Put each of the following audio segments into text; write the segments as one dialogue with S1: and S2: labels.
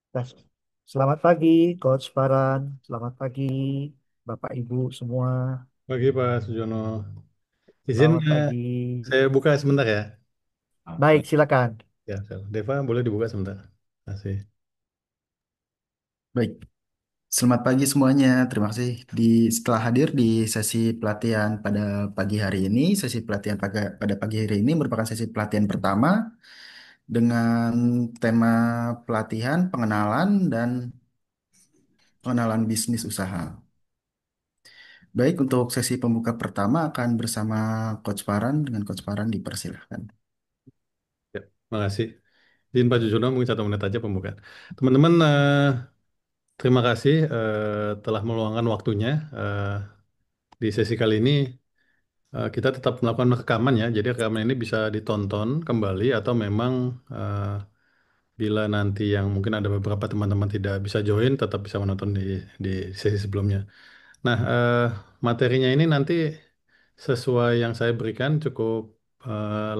S1: Tes. Selamat pagi, Coach Farhan. Selamat pagi, Bapak Ibu semua.
S2: Pagi Pak Sujono. Izin
S1: Selamat pagi.
S2: saya buka sebentar ya.
S1: Baik, silakan.
S2: Ya, Deva boleh dibuka sebentar. Masih.
S3: Baik, selamat pagi semuanya. Terima kasih setelah hadir di sesi pelatihan pada pagi hari ini. Sesi pelatihan pada pagi hari ini merupakan sesi pelatihan pertama dengan tema pelatihan, pengenalan bisnis usaha. Baik, untuk sesi pembuka pertama akan bersama Coach Paran. Dengan Coach Paran dipersilahkan.
S2: Ya, makasih. Izin Pak Sujono mungkin 1 menit aja pembukaan. Teman-teman, terima kasih telah meluangkan waktunya di sesi kali ini. Kita tetap melakukan rekaman ya, jadi rekaman ini bisa ditonton kembali atau memang eh, bila nanti yang mungkin ada beberapa teman-teman tidak bisa join, tetap bisa menonton di sesi sebelumnya. Nah, materinya ini nanti sesuai yang saya berikan cukup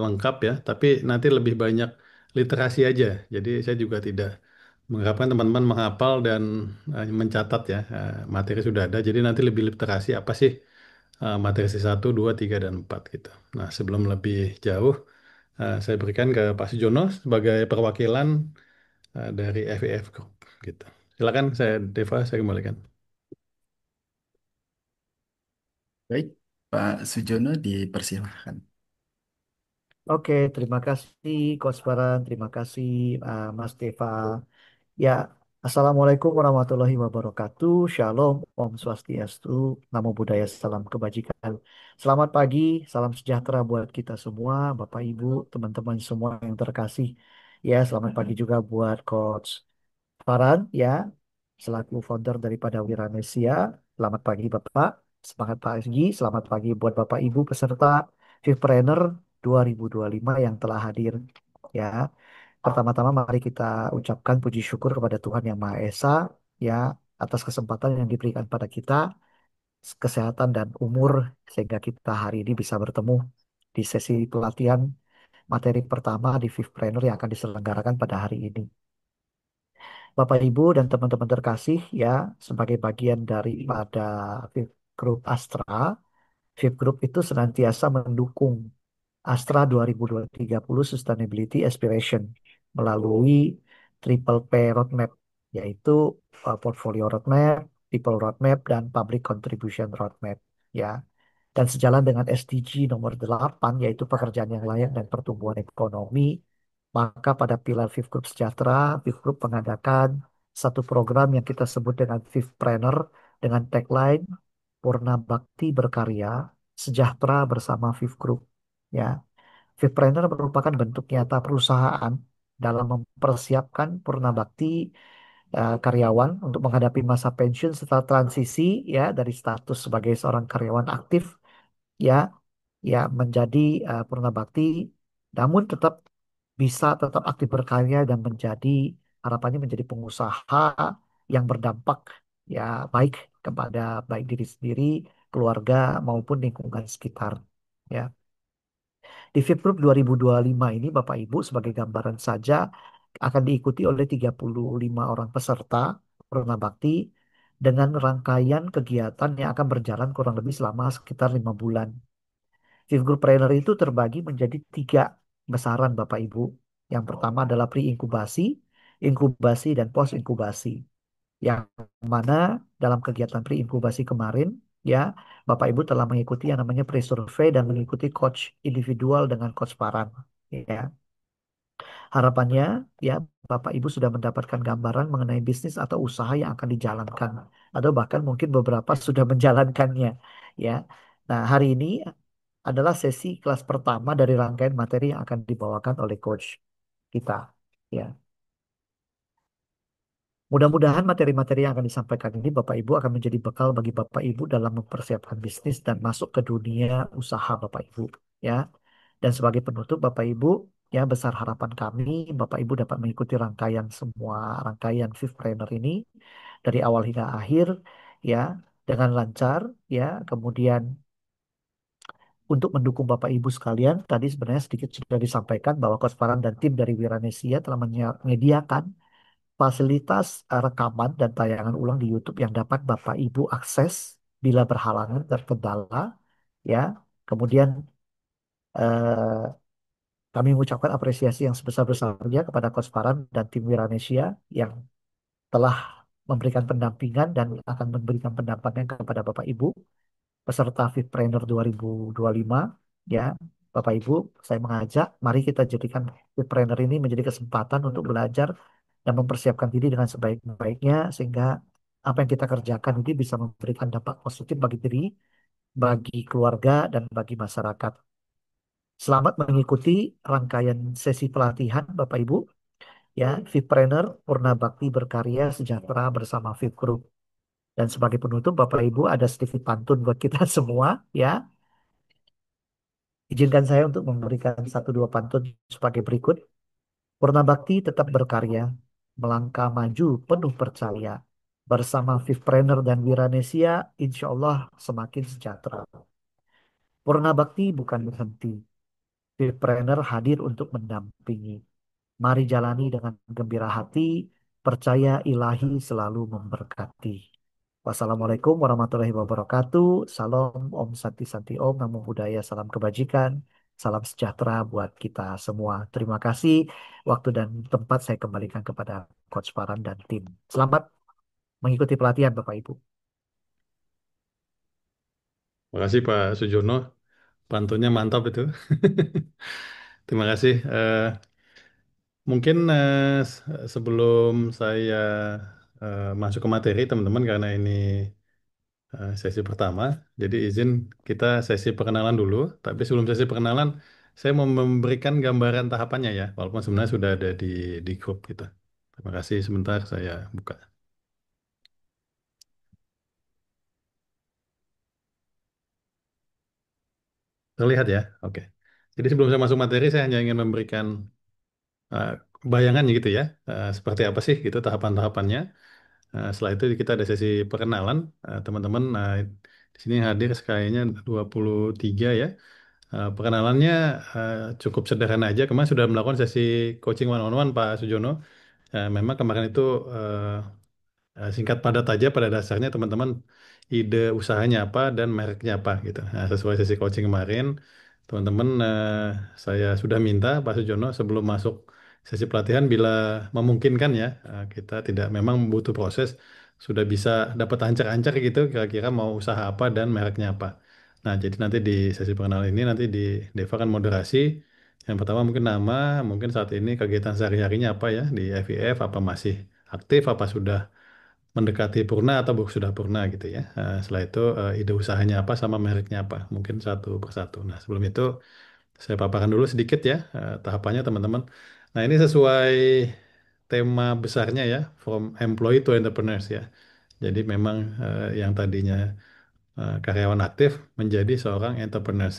S2: lengkap ya, tapi nanti lebih banyak literasi aja. Jadi saya juga tidak mengharapkan teman-teman menghafal dan mencatat ya. Materi sudah ada, jadi nanti lebih literasi apa sih materi C1, 2, 3, dan 4 gitu. Nah, sebelum lebih jauh, saya berikan ke Pak Sujono sebagai perwakilan dari FEF Group gitu. Silakan, Deva, saya kembalikan.
S3: Baik, Pak Sujono dipersilahkan.
S1: Oke, terima kasih, Coach Farhan. Terima kasih, Mas Deva. Ya, Assalamualaikum warahmatullahi wabarakatuh. Shalom, Om Swastiastu, Namo Buddhaya, salam kebajikan. Selamat pagi, salam sejahtera buat kita semua, Bapak Ibu, teman-teman semua yang terkasih. Ya, selamat pagi juga buat Coach Farhan ya, selaku founder daripada Wiranesia. Selamat pagi Bapak, semangat pagi, selamat pagi buat Bapak Ibu peserta Vivpreneur 2025 yang telah hadir. Ya, pertama-tama mari kita ucapkan puji syukur kepada Tuhan Yang Maha Esa ya atas kesempatan yang diberikan pada kita, kesehatan dan umur sehingga kita hari ini bisa bertemu di sesi pelatihan materi pertama di Vivpreneur yang akan diselenggarakan pada hari ini. Bapak Ibu dan teman-teman terkasih ya, sebagai bagian daripada VIP Group Astra, VIP Group itu senantiasa mendukung Astra 2030 Sustainability Aspiration melalui Triple P Roadmap, yaitu Portfolio Roadmap, People Roadmap, dan Public Contribution Roadmap. Ya, dan sejalan dengan SDG nomor 8, yaitu pekerjaan yang layak dan pertumbuhan ekonomi, maka pada pilar Fifth Group Sejahtera, Fifth Group mengadakan satu program yang kita sebut dengan Fifthpreneur dengan tagline Purna Bakti Berkarya, Sejahtera bersama Fifth Group. Ya, Fifthpreneur merupakan bentuk nyata perusahaan dalam mempersiapkan Purna Bakti karyawan untuk menghadapi masa pensiun setelah transisi ya dari status sebagai seorang karyawan aktif ya ya menjadi purna bakti, namun tetap bisa tetap aktif berkarya dan menjadi harapannya menjadi pengusaha yang berdampak ya baik kepada baik diri sendiri, keluarga maupun lingkungan sekitar. Ya. Di FIP Group 2025 ini Bapak Ibu sebagai gambaran saja akan diikuti oleh 35 orang peserta Purna Bakti dengan rangkaian kegiatan yang akan berjalan kurang lebih selama sekitar 5 bulan. Fifth Group Trainer itu terbagi menjadi 3 besaran Bapak Ibu. Yang pertama adalah pre-inkubasi, inkubasi, dan post-inkubasi. Yang mana dalam kegiatan pre-inkubasi kemarin, ya Bapak Ibu telah mengikuti yang namanya pre-survey dan mengikuti coach individual dengan coach paran. Ya, harapannya ya Bapak Ibu sudah mendapatkan gambaran mengenai bisnis atau usaha yang akan dijalankan atau bahkan mungkin beberapa sudah menjalankannya ya. Nah, hari ini adalah sesi kelas pertama dari rangkaian materi yang akan dibawakan oleh coach kita ya. Mudah-mudahan materi-materi yang akan disampaikan ini Bapak Ibu akan menjadi bekal bagi Bapak Ibu dalam mempersiapkan bisnis dan masuk ke dunia usaha Bapak Ibu ya. Dan sebagai penutup Bapak Ibu, ya besar harapan kami Bapak Ibu dapat mengikuti semua rangkaian Vivpreneur ini dari awal hingga akhir ya dengan lancar ya. Kemudian untuk mendukung Bapak Ibu sekalian, tadi sebenarnya sedikit sudah disampaikan bahwa Coach Farhan dan tim dari Wiranesia telah menyediakan fasilitas rekaman dan tayangan ulang di YouTube yang dapat Bapak Ibu akses bila berhalangan terkendala, ya. Kemudian eh, kami mengucapkan apresiasi yang sebesar-besarnya kepada Coach Farhan dan tim Wiranesia yang telah memberikan pendampingan dan akan memberikan pendampingan kepada Bapak Ibu peserta Fitpreneur 2025, ya. Bapak Ibu, saya mengajak mari kita jadikan Fitpreneur ini menjadi kesempatan untuk belajar dan mempersiapkan diri dengan sebaik-baiknya sehingga apa yang kita kerjakan ini bisa memberikan dampak positif bagi diri, bagi keluarga dan bagi masyarakat. Selamat mengikuti rangkaian sesi pelatihan Bapak Ibu, ya. Fitpreneur Purna Bakti berkarya sejahtera bersama Fit Group. Dan sebagai penutup, Bapak Ibu, ada sedikit pantun buat kita semua, ya. Izinkan saya untuk memberikan satu dua pantun sebagai berikut. Purna Bakti tetap berkarya, melangkah maju penuh percaya. Bersama Vivpreneur dan Wiranesia, insya Allah semakin sejahtera. Purna Bakti bukan berhenti. Vivpreneur hadir untuk mendampingi. Mari jalani dengan gembira hati, percaya ilahi selalu memberkati. Wassalamualaikum warahmatullahi wabarakatuh. Salam Om Santi Santi Om, Namo Buddhaya, salam kebajikan, salam sejahtera buat kita semua. Terima kasih. Waktu dan tempat saya kembalikan kepada Coach Farhan dan tim. Selamat mengikuti pelatihan Bapak Ibu.
S2: Makasih Pak Sujono, pantunnya mantap itu. Terima kasih. Mungkin sebelum saya masuk ke materi teman-teman karena ini sesi pertama, jadi izin kita sesi perkenalan dulu. Tapi sebelum sesi perkenalan, saya mau memberikan gambaran tahapannya ya, walaupun sebenarnya sudah ada di grup kita. Terima kasih. Sebentar saya buka. Terlihat ya? Oke. Jadi sebelum saya masuk materi, saya hanya ingin memberikan eh, bayangannya gitu ya, seperti apa sih gitu tahapan-tahapannya. Setelah itu kita ada sesi perkenalan. Teman-teman di sini hadir kayaknya 23 ya. Perkenalannya cukup sederhana aja. Kemarin sudah melakukan sesi coaching one on one Pak Sujono. Memang kemarin itu singkat padat aja pada dasarnya teman-teman ide usahanya apa dan mereknya apa gitu. Nah, sesuai sesi coaching kemarin, teman-teman saya sudah minta Pak Sujono sebelum masuk sesi pelatihan bila memungkinkan ya kita tidak memang butuh proses sudah bisa dapat ancar-ancar gitu kira-kira mau usaha apa dan mereknya apa. Nah, jadi nanti di sesi pengenalan ini nanti di Deva akan moderasi. Yang pertama mungkin nama, mungkin saat ini kegiatan sehari-harinya apa ya di FIF, apa masih aktif, apa sudah mendekati purna atau sudah purna gitu ya. Setelah itu ide usahanya apa sama mereknya apa, mungkin satu persatu. Nah, sebelum itu saya paparkan dulu sedikit ya tahapannya teman-teman. Nah, ini sesuai tema besarnya ya, from employee to entrepreneurs ya. Jadi memang yang tadinya karyawan aktif menjadi seorang entrepreneurs.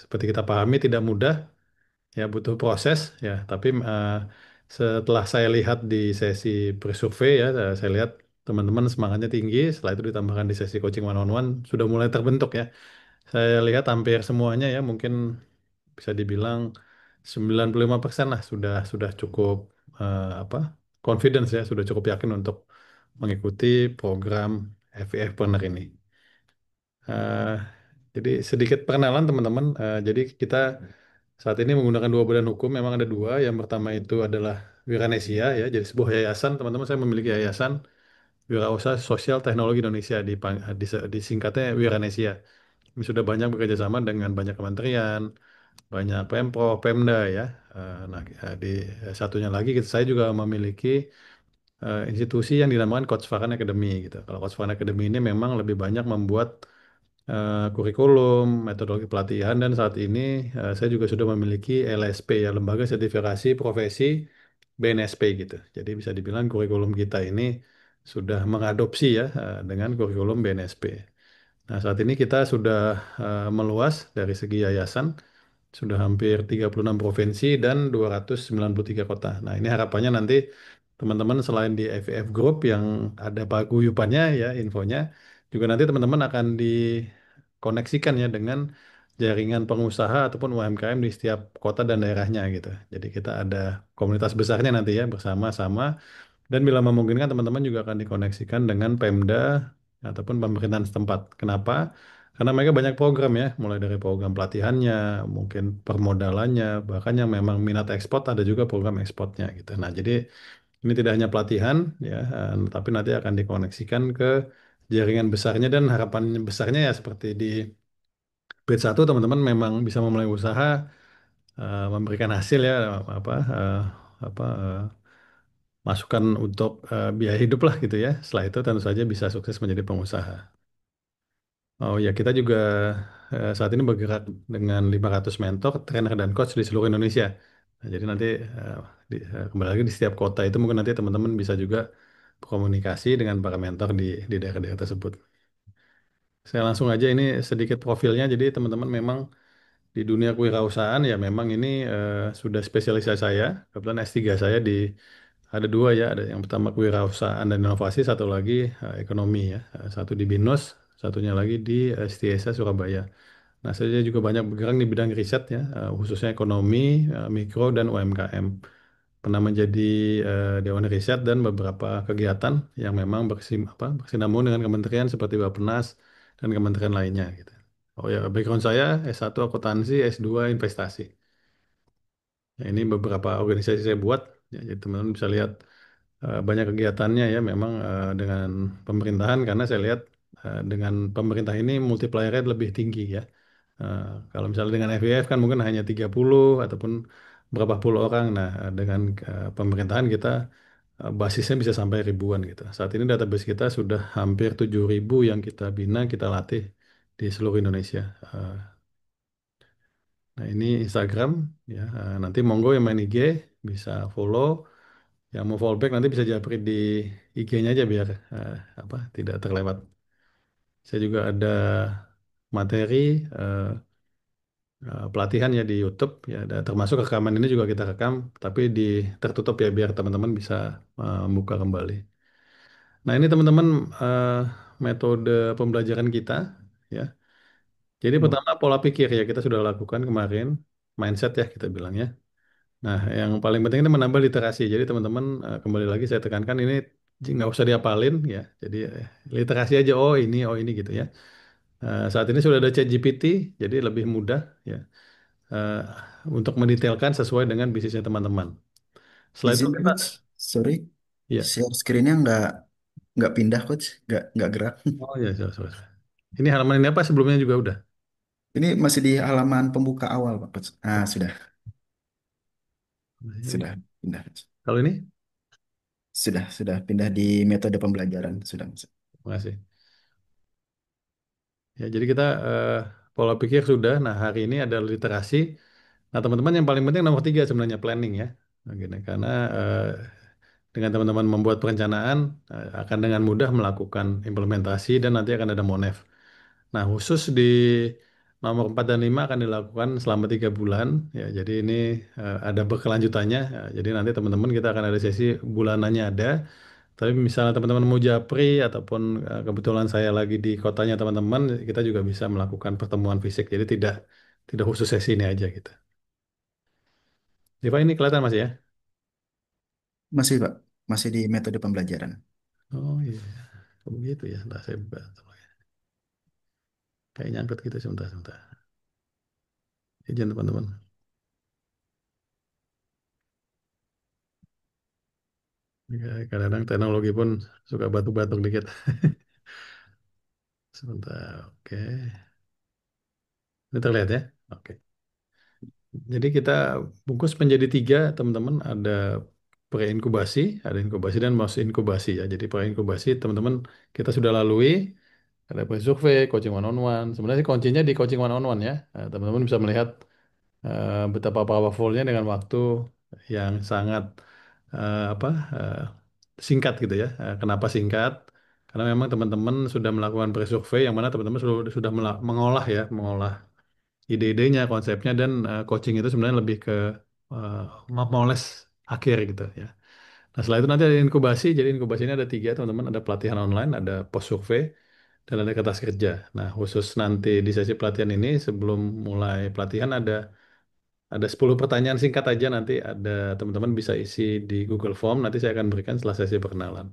S2: Seperti kita pahami tidak mudah, ya butuh proses ya. Tapi setelah saya lihat di sesi pre-survey ya, saya lihat teman-teman semangatnya tinggi. Setelah itu ditambahkan di sesi coaching one on one sudah mulai terbentuk ya. Saya lihat hampir semuanya ya, mungkin bisa dibilang 95% lah sudah cukup apa confidence ya, sudah cukup yakin untuk mengikuti program FIF Partner ini. Eh, jadi sedikit perkenalan teman-teman. Jadi kita saat ini menggunakan dua badan hukum. Memang ada dua. Yang pertama itu adalah Wiranesia ya. Jadi sebuah yayasan. Teman-teman saya memiliki yayasan Wirausaha Sosial Teknologi Indonesia disingkatnya Wiranesia. Ini sudah banyak bekerja sama dengan banyak kementerian, banyak Pemprov, Pemda ya. Nah, di satunya lagi saya juga memiliki institusi yang dinamakan Coach Farhan Academy gitu. Kalau Coach Farhan Academy ini memang lebih banyak membuat kurikulum, metodologi pelatihan, dan saat ini saya juga sudah memiliki LSP ya, Lembaga Sertifikasi Profesi BNSP gitu. Jadi bisa dibilang kurikulum kita ini sudah mengadopsi ya dengan kurikulum BNSP. Nah, saat ini kita sudah meluas dari segi yayasan, sudah hampir 36 provinsi dan 293 kota. Nah, ini harapannya nanti teman-teman selain di FIF Group yang ada paguyubannya ya infonya, juga nanti teman-teman akan dikoneksikan ya dengan jaringan pengusaha ataupun UMKM di setiap kota dan daerahnya gitu. Jadi kita ada komunitas besarnya nanti ya bersama-sama Dan bila memungkinkan teman-teman juga akan dikoneksikan dengan Pemda ataupun pemerintahan setempat. Kenapa? Karena mereka banyak program ya, mulai dari program pelatihannya, mungkin permodalannya, bahkan yang memang minat ekspor ada juga program ekspornya gitu. Nah, jadi ini tidak hanya pelatihan ya, tapi nanti akan dikoneksikan ke jaringan besarnya dan harapan besarnya ya seperti di Bid 1 teman-teman memang bisa memulai usaha memberikan hasil ya apa masukan untuk biaya hidup lah gitu ya. Setelah itu tentu saja bisa sukses menjadi pengusaha. Oh ya, kita juga saat ini bergerak dengan 500 mentor, trainer dan coach di seluruh Indonesia. Nah, jadi nanti eh, kembali lagi di setiap kota itu mungkin nanti teman-teman bisa juga komunikasi dengan para mentor di daerah-daerah tersebut. Saya langsung aja ini sedikit profilnya. Jadi teman-teman memang di dunia kewirausahaan ya memang ini sudah spesialisasi saya. Kebetulan S3 saya di ada dua ya, ada yang pertama kewirausahaan dan inovasi, satu lagi ekonomi ya. Satu di BINUS, satunya lagi di STISA Surabaya. Nah, saya juga banyak bergerak di bidang riset ya, khususnya ekonomi, mikro dan UMKM. Pernah menjadi Dewan Riset dan beberapa kegiatan yang memang bersinambung dengan kementerian seperti Bappenas dan kementerian lainnya gitu. Oh ya, background saya S1 akuntansi, S2 investasi. Ya, ini beberapa organisasi saya buat, ya, jadi teman-teman bisa lihat banyak kegiatannya ya memang dengan pemerintahan karena saya lihat dengan pemerintah ini multiplier lebih tinggi ya. Eh, Kalau misalnya dengan FIF kan mungkin hanya 30 ataupun berapa puluh orang. Nah, dengan pemerintahan kita basisnya bisa sampai ribuan gitu. Saat ini database kita sudah hampir 7.000 yang kita bina, kita latih di seluruh Indonesia. Eh, Nah, ini Instagram ya. Nanti monggo yang main IG bisa follow. Yang mau fallback nanti bisa japri di IG-nya aja biar tidak terlewat. Saya juga ada materi pelatihan ya di YouTube ya, termasuk rekaman ini juga kita rekam, tapi tertutup ya biar teman-teman bisa buka kembali. Nah ini teman-teman eh, metode pembelajaran kita ya. Jadi
S3: Oh,
S2: pertama pola pikir ya kita sudah lakukan kemarin, mindset ya kita bilang ya. Nah, yang paling penting itu menambah literasi. Jadi teman-teman kembali lagi saya tekankan ini nggak usah diapalin ya. Jadi literasi aja. Oh ini gitu ya. Saat ini sudah ada ChatGPT, jadi lebih mudah ya eh, untuk mendetailkan sesuai dengan bisnisnya teman-teman. Setelah itu
S3: izin
S2: kita,
S3: coach, sorry,
S2: ya.
S3: share screennya nggak pindah coach, nggak gerak.
S2: Oh ya, sorry. Ini halaman ini apa sebelumnya juga udah.
S3: Ini masih di halaman pembuka awal Pak coach. Ah sudah,
S2: Nah, ini
S3: sudah pindah coach.
S2: kalau ini,
S3: Sudah pindah di metode pembelajaran sudah.
S2: makasih. Ya, jadi kita pola pikir sudah. Nah, hari ini ada literasi. Nah, teman-teman yang paling penting nomor 3 sebenarnya planning ya. Nah, gini, karena dengan teman-teman membuat perencanaan akan dengan mudah melakukan implementasi dan nanti akan ada monef. Nah, khusus di nomor 4 dan 5 akan dilakukan selama 3 bulan. Ya, jadi ini ada berkelanjutannya. Ya, jadi nanti teman-teman kita akan ada sesi bulanannya ada. Tapi misalnya teman-teman mau japri ataupun kebetulan saya lagi di kotanya teman-teman, kita juga bisa melakukan pertemuan fisik. Jadi tidak tidak khusus sesi ini aja gitu. Diva ini kelihatan masih ya?
S3: Masih Pak, masih di metode pembelajaran.
S2: Oh iya, oh, begitu ya. Ntar saya buka. Kayak nyangkut gitu sebentar. Izin teman-teman. Ya, kadang-kadang teknologi pun suka batuk-batuk dikit. Sebentar, oke. Ini terlihat ya? Oke. Jadi kita bungkus menjadi 3, teman-teman. Ada pre-inkubasi, ada inkubasi dan post inkubasi ya. Jadi pre-inkubasi teman-teman kita sudah lalui. Ada pre-survey, coaching one on one. Sebenarnya sih kuncinya di coaching one on one ya. Teman-teman bisa melihat betapa powerfulnya dengan waktu yang sangat apa singkat gitu ya. Kenapa singkat? Karena memang teman-teman sudah melakukan pre-survey yang mana teman-teman sudah mengolah ya, mengolah ide-idenya, konsepnya dan coaching itu sebenarnya lebih ke uh, memoles akhir gitu ya. Nah setelah itu nanti ada inkubasi. Jadi inkubasi ini ada 3 teman-teman. Ada pelatihan online, ada post survey, dan ada kertas kerja. Nah khusus nanti di sesi pelatihan ini sebelum mulai pelatihan ada ada 10 pertanyaan singkat aja nanti ada teman-teman bisa isi di Google Form. Nanti saya akan berikan setelah sesi perkenalan.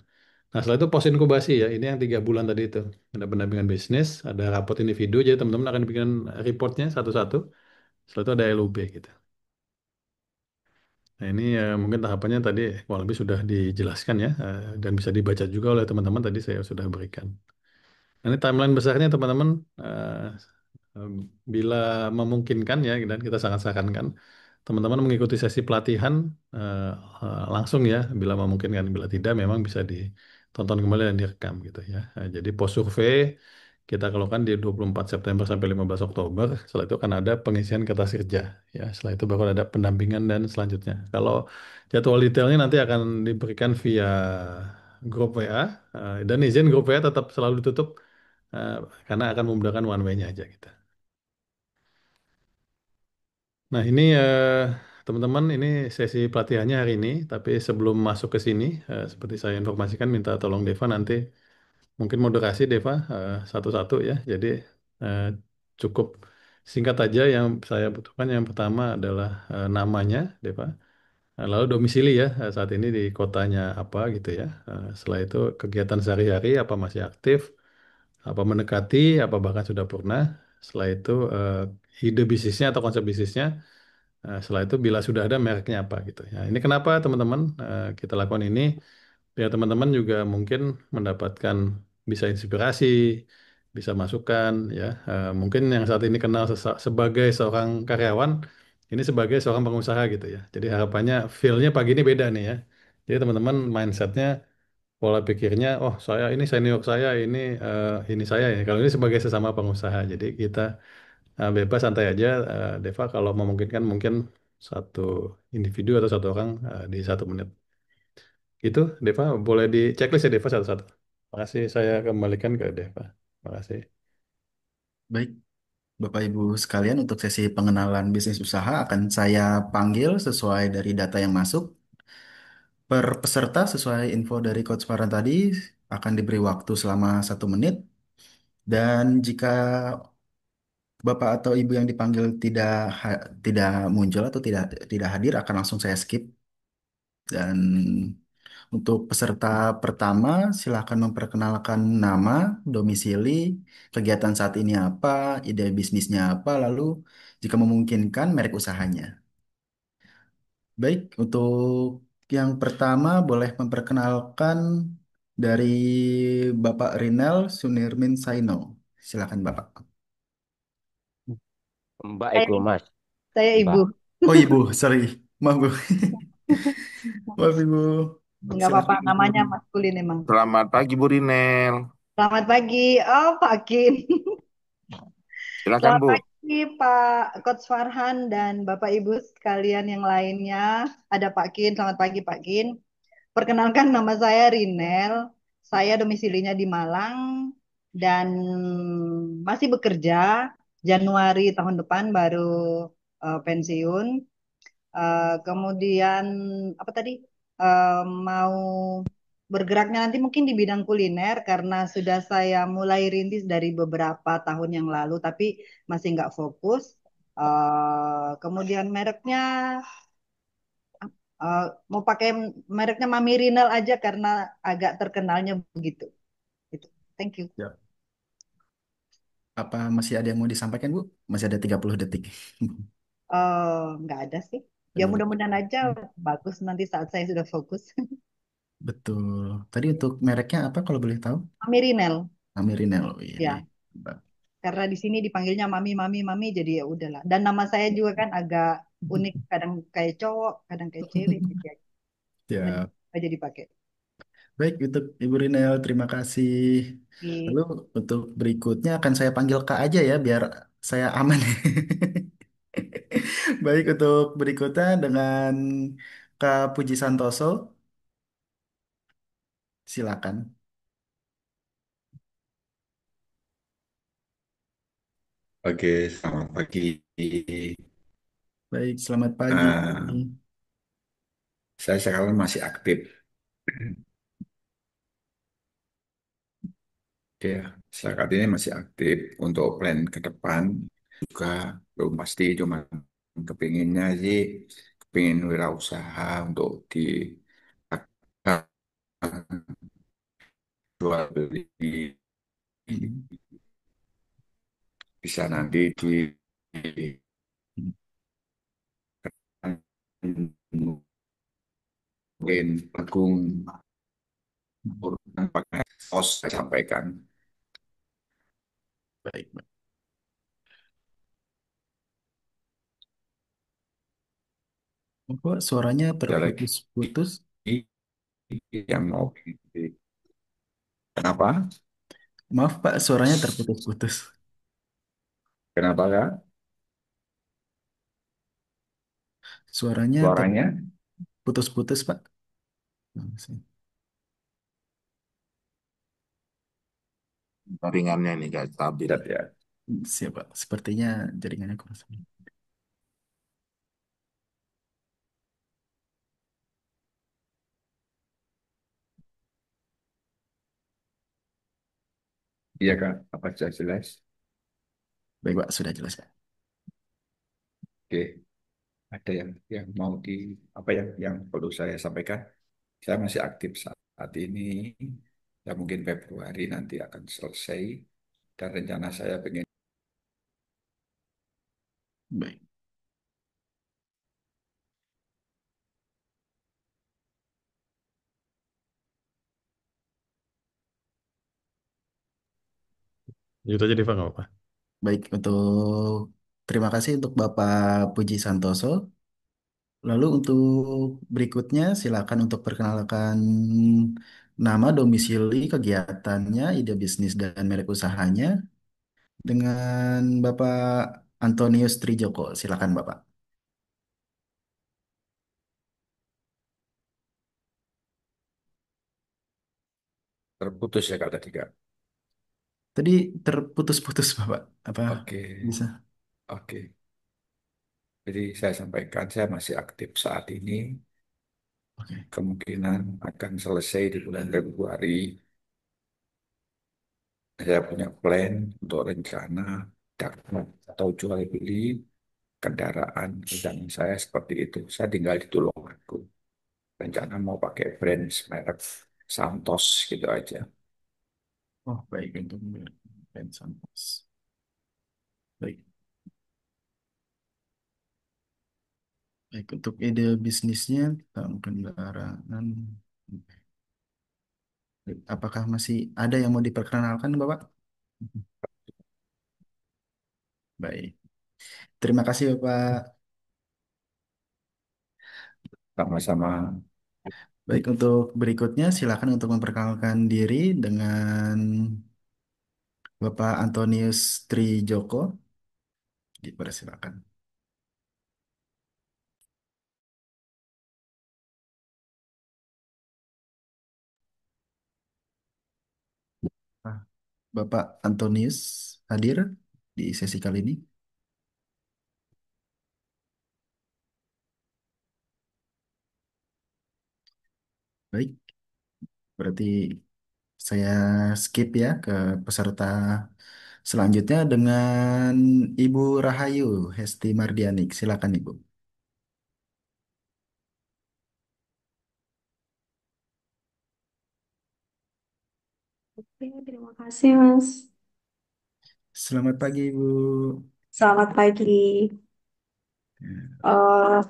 S2: Nah, setelah itu pos inkubasi ya. Ini yang 3 bulan tadi itu. Ada pendampingan bisnis, ada raport individu. Jadi teman-teman akan bikin reportnya satu-satu. Setelah itu ada LUB gitu. Nah, ini mungkin tahapannya tadi kurang lebih sudah dijelaskan ya. Dan bisa dibaca juga oleh teman-teman tadi saya sudah berikan. Nah, ini timeline besarnya teman-teman. eh, em, Bila memungkinkan ya, dan kita sangat sarankan teman-teman mengikuti sesi pelatihan eh, langsung ya, bila memungkinkan. Bila tidak, memang bisa ditonton kembali dan direkam gitu ya. Jadi post survei kita lakukan di 24 September sampai 15 Oktober. Setelah itu akan ada pengisian kertas kerja ya. Setelah itu baru ada pendampingan dan selanjutnya. Kalau jadwal detailnya nanti akan diberikan via grup WA, dan izin grup WA tetap selalu ditutup eh, karena akan memudahkan one way-nya aja gitu. Nah, ini teman-teman, ini sesi pelatihannya hari ini. Tapi sebelum masuk ke sini, seperti saya informasikan, minta tolong Deva nanti mungkin moderasi Deva satu-satu ya. Jadi eh, cukup singkat aja yang saya butuhkan. Yang pertama adalah namanya Deva. Lalu domisili ya, saat ini di kotanya apa gitu ya. Setelah itu kegiatan sehari-hari apa masih aktif, apa mendekati, apa bahkan sudah pernah. Setelah itu ide bisnisnya atau konsep bisnisnya. Setelah itu bila sudah ada mereknya apa gitu ya. Ini kenapa teman-teman kita lakukan ini biar teman-teman juga mungkin mendapatkan bisa inspirasi, bisa masukan ya. Mungkin yang saat ini kenal sebagai seorang karyawan, ini sebagai seorang pengusaha gitu ya. Jadi harapannya feel-nya pagi ini beda nih ya. Jadi teman-teman mindsetnya, pola pikirnya, oh saya ini senior saya, ini saya ini. Kalau ini sebagai sesama pengusaha, jadi kita bebas santai aja. Deva kalau memungkinkan mungkin satu individu atau satu orang di 1 menit. Gitu, Deva boleh di checklist ya Deva satu-satu. Makasih, saya kembalikan ke Deva. Makasih.
S3: Baik, Bapak Ibu sekalian, untuk sesi pengenalan bisnis usaha akan saya panggil sesuai dari data yang masuk. Per peserta sesuai info dari Coach Farhan tadi akan diberi waktu selama 1 menit. Dan jika Bapak atau Ibu yang dipanggil tidak muncul atau tidak hadir, akan langsung saya skip. Dan untuk peserta pertama, silakan memperkenalkan nama, domisili, kegiatan saat ini apa, ide bisnisnya apa, lalu jika memungkinkan merek usahanya. Baik, untuk yang pertama boleh memperkenalkan dari Bapak Rinel Sunirmin Saino. Silakan Bapak.
S4: Mbak
S5: Saya,
S4: itu Mas,
S5: saya
S4: Mbak.
S5: ibu.
S3: Oh Ibu, sorry. Maaf Bu. Maaf Ibu.
S5: Nggak apa-apa,
S3: Silakan Ibu.
S5: namanya maskulin emang.
S6: Selamat pagi Bu Rinel.
S5: Selamat pagi. Oh, Pak Kim.
S6: Silakan
S5: Selamat
S6: Bu.
S5: pagi, Pak Coach Farhan dan Bapak Ibu sekalian yang lainnya. Ada Pak Kin. Selamat pagi, Pak Kin. Perkenalkan, nama saya Rinel. Saya domisilinya di Malang dan masih bekerja. Januari tahun depan baru pensiun. Kemudian apa tadi? Mau bergeraknya nanti mungkin di bidang kuliner karena sudah saya mulai rintis dari beberapa tahun yang lalu, tapi masih nggak fokus. Kemudian mereknya eh, mau pakai mereknya Mami Rinel aja karena agak terkenalnya begitu. Gitu. Thank you.
S3: Ya. Apa masih ada yang mau disampaikan Bu? Masih ada 30 detik.
S5: Nggak ada sih. Ya
S3: Nggak ada.
S5: mudah-mudahan aja bagus nanti saat saya sudah fokus.
S3: Betul. Tadi untuk mereknya apa kalau boleh tahu?
S5: Mami Rinel,
S3: Amirinel. Oh, ini.
S5: ya. Karena di sini dipanggilnya mami mami mami jadi ya udahlah, dan nama saya juga kan agak unik, kadang kayak cowok kadang kayak cewek gitu ya. Cuman
S3: Ya,
S5: aja dipakai.
S3: baik untuk Ibu Rinel, terima kasih. Lalu
S5: Di
S3: untuk berikutnya akan saya panggil Kak aja ya, biar saya aman. Baik, untuk berikutnya dengan Kak Puji Santoso, silakan.
S6: Oke, selamat pagi.
S3: Baik, selamat pagi.
S6: Eh, saya sekarang masih aktif. Oke, saat ini masih aktif untuk plan ke depan juga belum pasti cuma Kepinginnya sih, kepingin wirausaha untuk di jual beli,
S3: Hmm.
S6: bisa nanti mungkin Agung urutan pakai sos saya sampaikan.
S3: Baik, Pak. Kok suaranya
S6: Ada lagi
S3: terputus-putus?
S6: yang mau kenapa?
S3: Maaf, Pak, suaranya terputus-putus.
S6: Kenapa kak?
S3: Suaranya
S6: Suaranya
S3: terputus-putus, Pak.
S6: jaringannya ini nggak stabil. Siap ya.
S3: Siap, Pak. Sepertinya jaringannya kurang stabil.
S6: Iya kak, apa sudah jelas?
S3: Baik, Pak, sudah jelas, Pak.
S6: Oke, ada yang mau di apa yang perlu saya sampaikan? Saya masih aktif saat ini. Ya mungkin Februari nanti akan selesai. Dan rencana saya pengen
S3: Baik.
S2: Itu aja Diva nggak apa-apa.
S3: Baik, terima kasih untuk Bapak Puji Santoso. Lalu untuk berikutnya silakan untuk perkenalkan nama, domisili, kegiatannya, ide bisnis dan merek usahanya dengan Bapak Antonius Trijoko. Silakan Bapak.
S6: terputus ya kak tadi kak.
S3: Tadi terputus-putus Bapak. Apa
S6: Oke,
S3: bisa?
S6: oke. Jadi saya sampaikan saya masih aktif saat ini.
S3: Oke.
S6: Kemungkinan akan selesai di bulan Februari. Saya punya plan untuk rencana dagang atau jual beli kendaraan. Rencana saya seperti itu. Saya tinggal di Tulungagung. Rencana mau pakai brand merek Santos gitu aja.
S3: Oh, baik untuk pensiun. Baik. Baik untuk ide bisnisnya tentang kendaraan. Baik, apakah masih ada yang mau diperkenalkan, Bapak? Baik. Terima kasih, Bapak.
S6: Sama-sama.
S3: Baik, untuk berikutnya silakan untuk memperkenalkan diri dengan Bapak Antonius Trijoko. Dipersilakan. Ah, Bapak Antonius hadir di sesi kali ini. Baik, berarti saya skip ya ke peserta selanjutnya dengan Ibu Rahayu Hesti Mardianik. Silakan Ibu.
S4: Oke, terima kasih, Mas.
S3: Selamat pagi Ibu.
S4: Selamat pagi.
S3: Ya.
S4: eh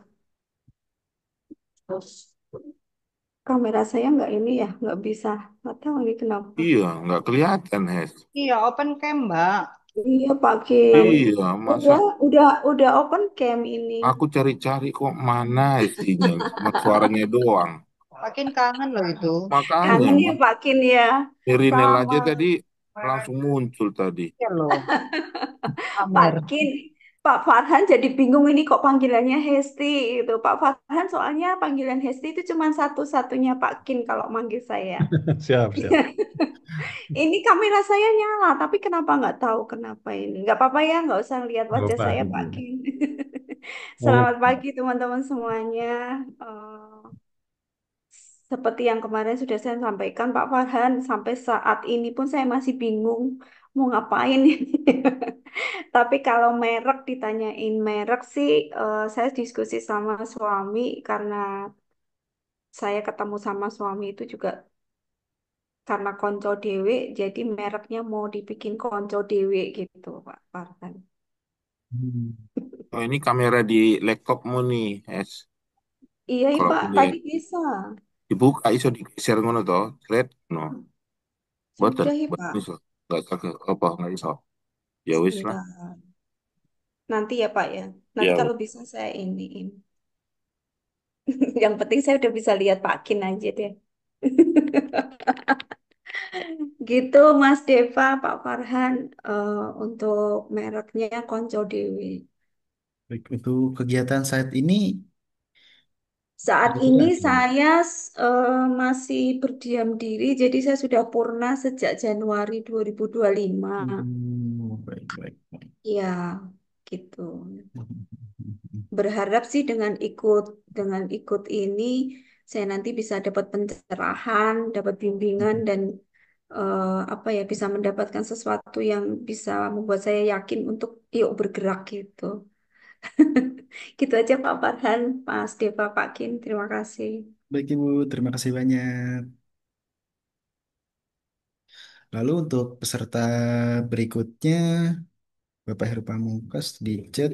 S4: Kamera saya nggak ini ya, nggak bisa. Nggak tahu ini kenapa.
S6: Iya, nggak kelihatan, Hes.
S5: Iya, open cam, Mbak.
S4: Iya, Pak Kim.
S6: Iya, masa
S4: Udah open cam ini.
S6: aku cari-cari kok mana isinya, cuma suaranya doang.
S5: Makin kangen loh itu.
S6: Makanya,
S4: Kangen ya, Pak Kim ya.
S6: Rinel aja
S4: Sama
S6: tadi langsung muncul tadi.
S5: Ya loh,
S4: Pak
S5: Amer.
S4: Kim. Pak Farhan jadi bingung ini kok panggilannya Hesti itu. Pak Farhan soalnya panggilan Hesti itu cuma satu-satunya Pak Kim kalau manggil saya.
S2: Siap, siap.
S4: Ini kamera saya nyala, tapi kenapa nggak tahu kenapa ini? Nggak apa-apa ya, nggak usah lihat
S2: Nggak
S4: wajah
S2: apa-apa.
S4: saya, Pak Kim.
S2: Oh,
S4: Selamat pagi teman-teman semuanya. Seperti yang kemarin sudah saya sampaikan, Pak Farhan, sampai saat ini pun saya masih bingung mau ngapain ini? Tapi kalau merek ditanyain merek sih, saya diskusi sama suami karena saya ketemu sama suami itu juga karena konco dewe, jadi mereknya mau dibikin konco dewe gitu, Pak Farhan.
S3: Hmm.
S7: Oh, ini kamera di laptopmu nih, Es.
S4: Iya, iya,
S7: Kalau
S4: Pak,
S7: aku
S4: tadi
S7: lihat
S4: bisa.
S7: dibuka iso digeser ngono toh. Lihat, no. Boten,
S4: Sudah, ya,
S7: boten
S4: Pak.
S7: iso. Enggak kagak apa enggak iso. Ya wis lah.
S4: Sebentar. Nanti ya, Pak ya. Nanti
S7: Ya
S4: kalau bisa saya iniin. Yang penting saya udah bisa lihat Pak Kin aja deh. Gitu, Mas Deva, Pak Farhan, untuk mereknya Konco Dewi.
S3: Baik, untuk kegiatan saat ini
S4: Saat
S3: kira-kira
S4: ini
S3: apa ini?
S4: saya masih berdiam diri, jadi saya sudah purna sejak Januari 2025.
S3: Baik, baik, baik.
S4: Ya, gitu. Berharap sih dengan ikut ini saya nanti bisa dapat pencerahan, dapat bimbingan dan apa ya bisa mendapatkan sesuatu yang bisa membuat saya yakin untuk yuk bergerak gitu. Gitu aja Pak Farhan, Mas Deva, Pak Kin, terima kasih.
S3: Baik, Ibu, terima kasih banyak. Lalu untuk peserta berikutnya, Bapak Heru Pamungkas di chat,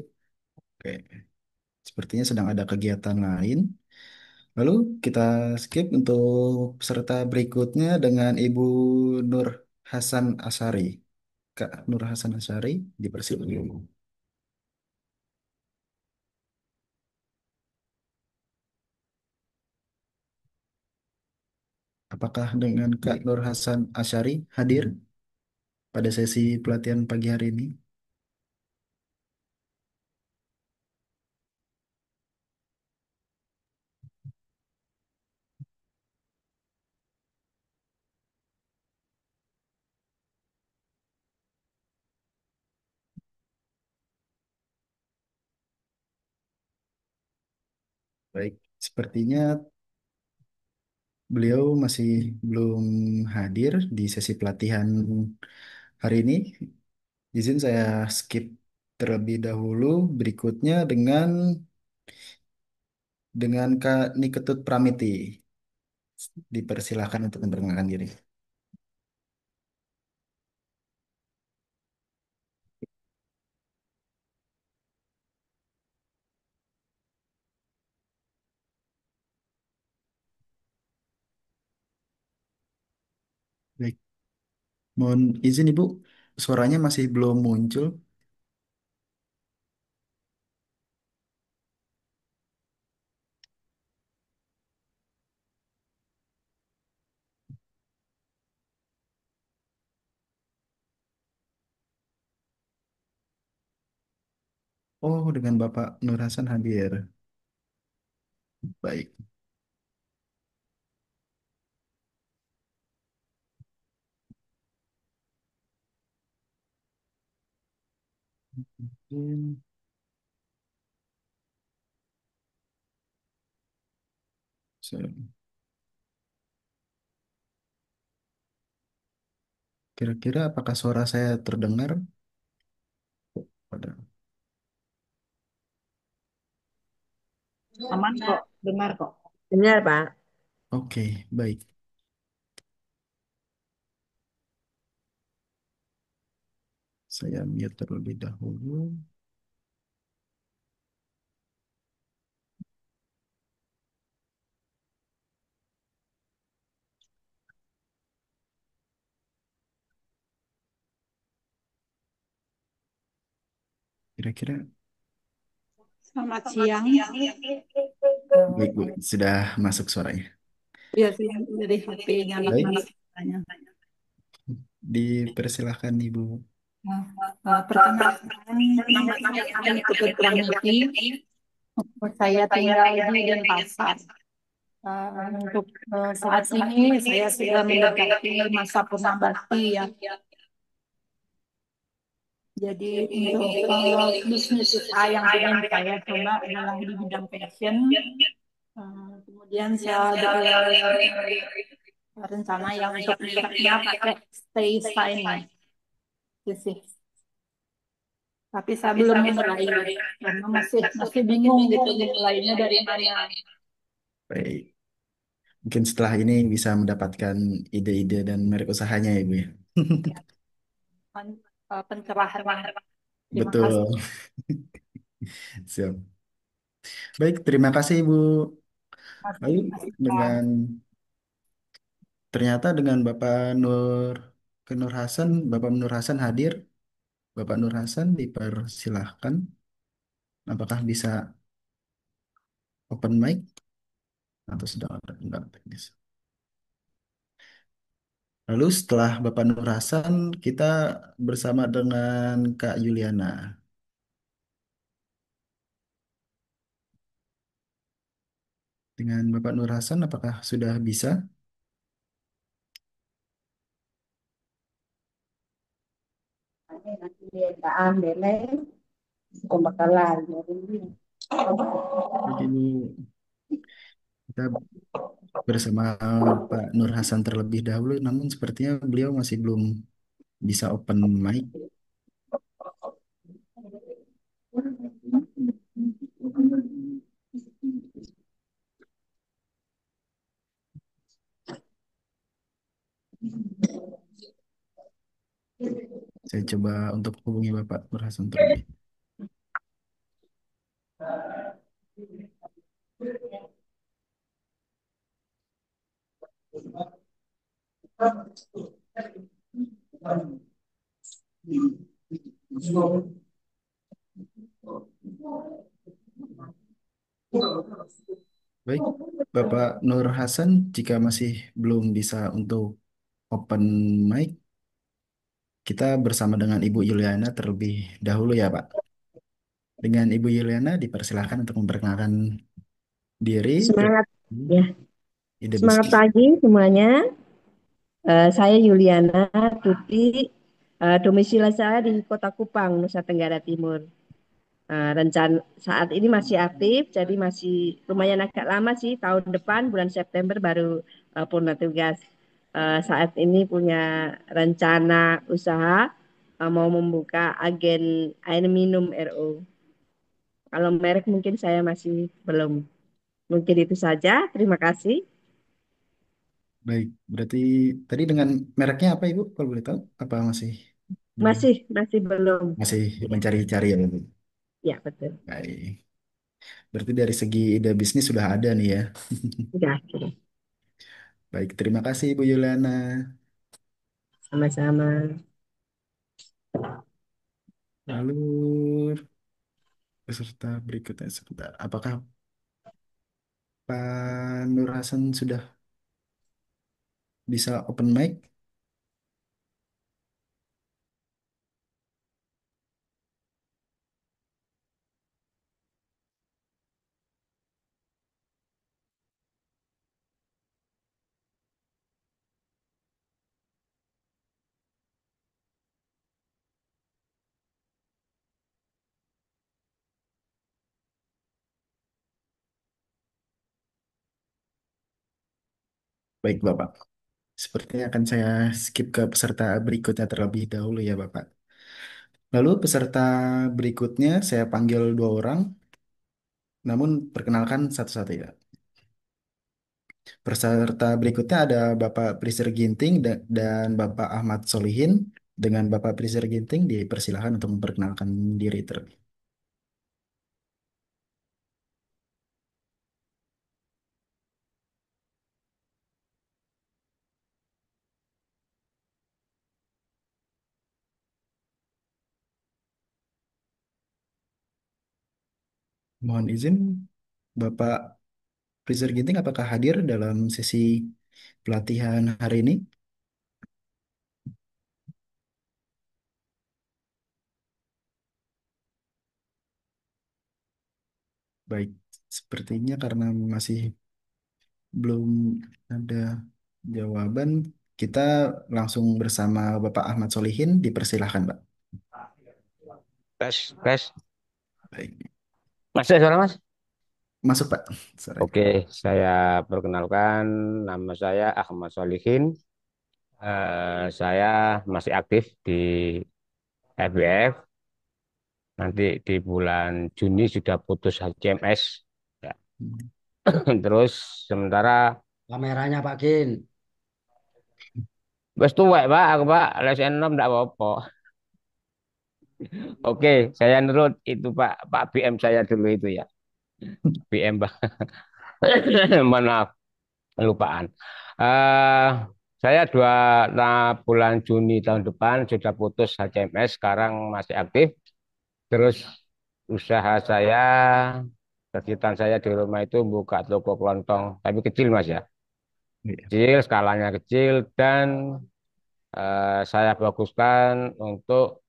S3: oke, sepertinya sedang ada kegiatan lain. Lalu kita skip untuk peserta berikutnya dengan Ibu Nur Hasan Asari. Kak Nur Hasan Asari, dipersilakan. Apakah dengan Kak Nur Hasan Asyari hadir pada sesi pelatihan pagi hari ini? Baik, sepertinya beliau masih belum hadir di sesi pelatihan hari ini. Izin saya skip terlebih dahulu. Berikutnya dengan Kak Niketut Pramiti. Dipersilakan untuk memperkenalkan diri. Baik, mohon izin Ibu, suaranya masih belum muncul. Oh, dengan Bapak Nur Hasan hadir. Baik. Hmm, so- Kira-kira apakah suara saya terdengar? Pada-
S5: Aman kok, dengar kok.
S8: Benar, Pak.
S3: Oke, baik. Saya mute terlebih dahulu. Kira-kira
S5: Selamat siang.
S3: baik, Bu. Sudah masuk suaranya.
S5: Ya, sih dari HP
S3: Baik,
S5: nyala-nyala.
S3: dipersilahkan Ibu.
S5: Nah, perkenalkan nama saya Niketut Pramiti. Saya tinggal di Denpasar. Untuk saat ini saya sudah mendekati masa purna bakti ya. Jadi untuk bisnis usaha yang ingin saya coba adalah di bidang fashion. Kemudian saya ada rencana yang untuk produknya pakai stay style.
S8: sih. Tapi saya belum memulai karena masih masih bingung gitu memulainya dari mana.
S3: Baik. Mungkin setelah ini bisa mendapatkan ide-ide dan merek usahanya ya, Bu ya.
S8: Kan, pencerahan. Terima kasih.
S3: Betul. Siap. Baik, terima kasih Ibu. Lalu dengan ternyata dengan Nur Hasan, Bapak Nur Hasan hadir. Bapak Nur Hasan dipersilahkan. Apakah bisa open mic atau sedang ada kendala teknis? Lalu setelah Bapak Nur Hasan, kita bersama dengan Kak Yuliana. Dengan Bapak Nur Hasan, apakah sudah bisa? Baik, Ibu, kita bersama Pak Nur Hasan terlebih dahulu, namun sepertinya beliau masih belum bisa open mic. Saya coba untuk hubungi Bapak Nur Hasan terlebih. Baik, Bapak Nur Hasan, jika masih belum bisa untuk open mic, kita bersama dengan Ibu Yuliana terlebih dahulu ya, Pak. Dengan Ibu Yuliana dipersilahkan untuk memperkenalkan diri,
S9: Semangat
S3: pribadi,
S9: ya,
S3: ide
S9: semangat
S3: bisnis.
S9: pagi semuanya. Saya Yuliana Tuti, domisili saya di Kota Kupang, Nusa Tenggara Timur. Rencana saat ini masih aktif, jadi masih lumayan agak lama sih. Tahun depan bulan September baru purna tugas. Saat ini punya rencana usaha mau membuka agen air minum RO. Kalau merek mungkin saya masih belum. Mungkin itu saja. Terima kasih.
S3: Baik, berarti tadi dengan mereknya apa Ibu, kalau boleh tahu? Apa masih belum?
S9: Masih belum.
S3: Masih mencari-cari ya, Ibu?
S9: Ya, betul.
S3: Baik, berarti dari segi ide bisnis sudah ada nih ya.
S9: Sudah, sudah.
S3: Baik, terima kasih Ibu Yuliana.
S9: Sama-sama.
S3: Lalu peserta berikutnya sebentar. Apakah Pak Nur Hasan sudah bisa open mic? Baik, Bapak. Sepertinya akan saya skip ke peserta berikutnya terlebih dahulu ya, Bapak. Lalu peserta berikutnya saya panggil dua orang, namun perkenalkan satu-satu ya. Peserta berikutnya ada Bapak Prisir Ginting dan Bapak Ahmad Solihin. Dengan Bapak Prisir Ginting dipersilahkan untuk memperkenalkan diri terlebih. Mohon izin, Bapak Prisir Ginting apakah hadir dalam sesi pelatihan hari ini? Baik, sepertinya karena masih belum ada jawaban, kita langsung bersama Bapak Ahmad Solihin, dipersilahkan, Pak.
S10: Tes, tes.
S3: Baik,
S10: Mas, ada suara Mas?
S3: masuk Pak. Sorry.
S10: Oke, saya perkenalkan nama saya Ahmad Solihin. Saya masih aktif di FBF. Nanti di bulan Juni sudah putus HCMS. Ya.
S3: Hmm.
S10: Terus sementara
S11: Kameranya Pak Kin.
S10: wes tuwek Pak, aku Pak, les enom enggak apa-apa. Oke, saya nurut itu Pak, Pak BM saya dulu itu ya. BM Pak. Mohon maaf, kelupaan. Eh saya bulan Juni tahun depan sudah putus HCMS, sekarang masih aktif. Terus usaha saya, kegiatan saya di rumah itu buka toko kelontong, tapi kecil Mas ya.
S3: Iya.
S10: Kecil, skalanya kecil, dan saya fokuskan untuk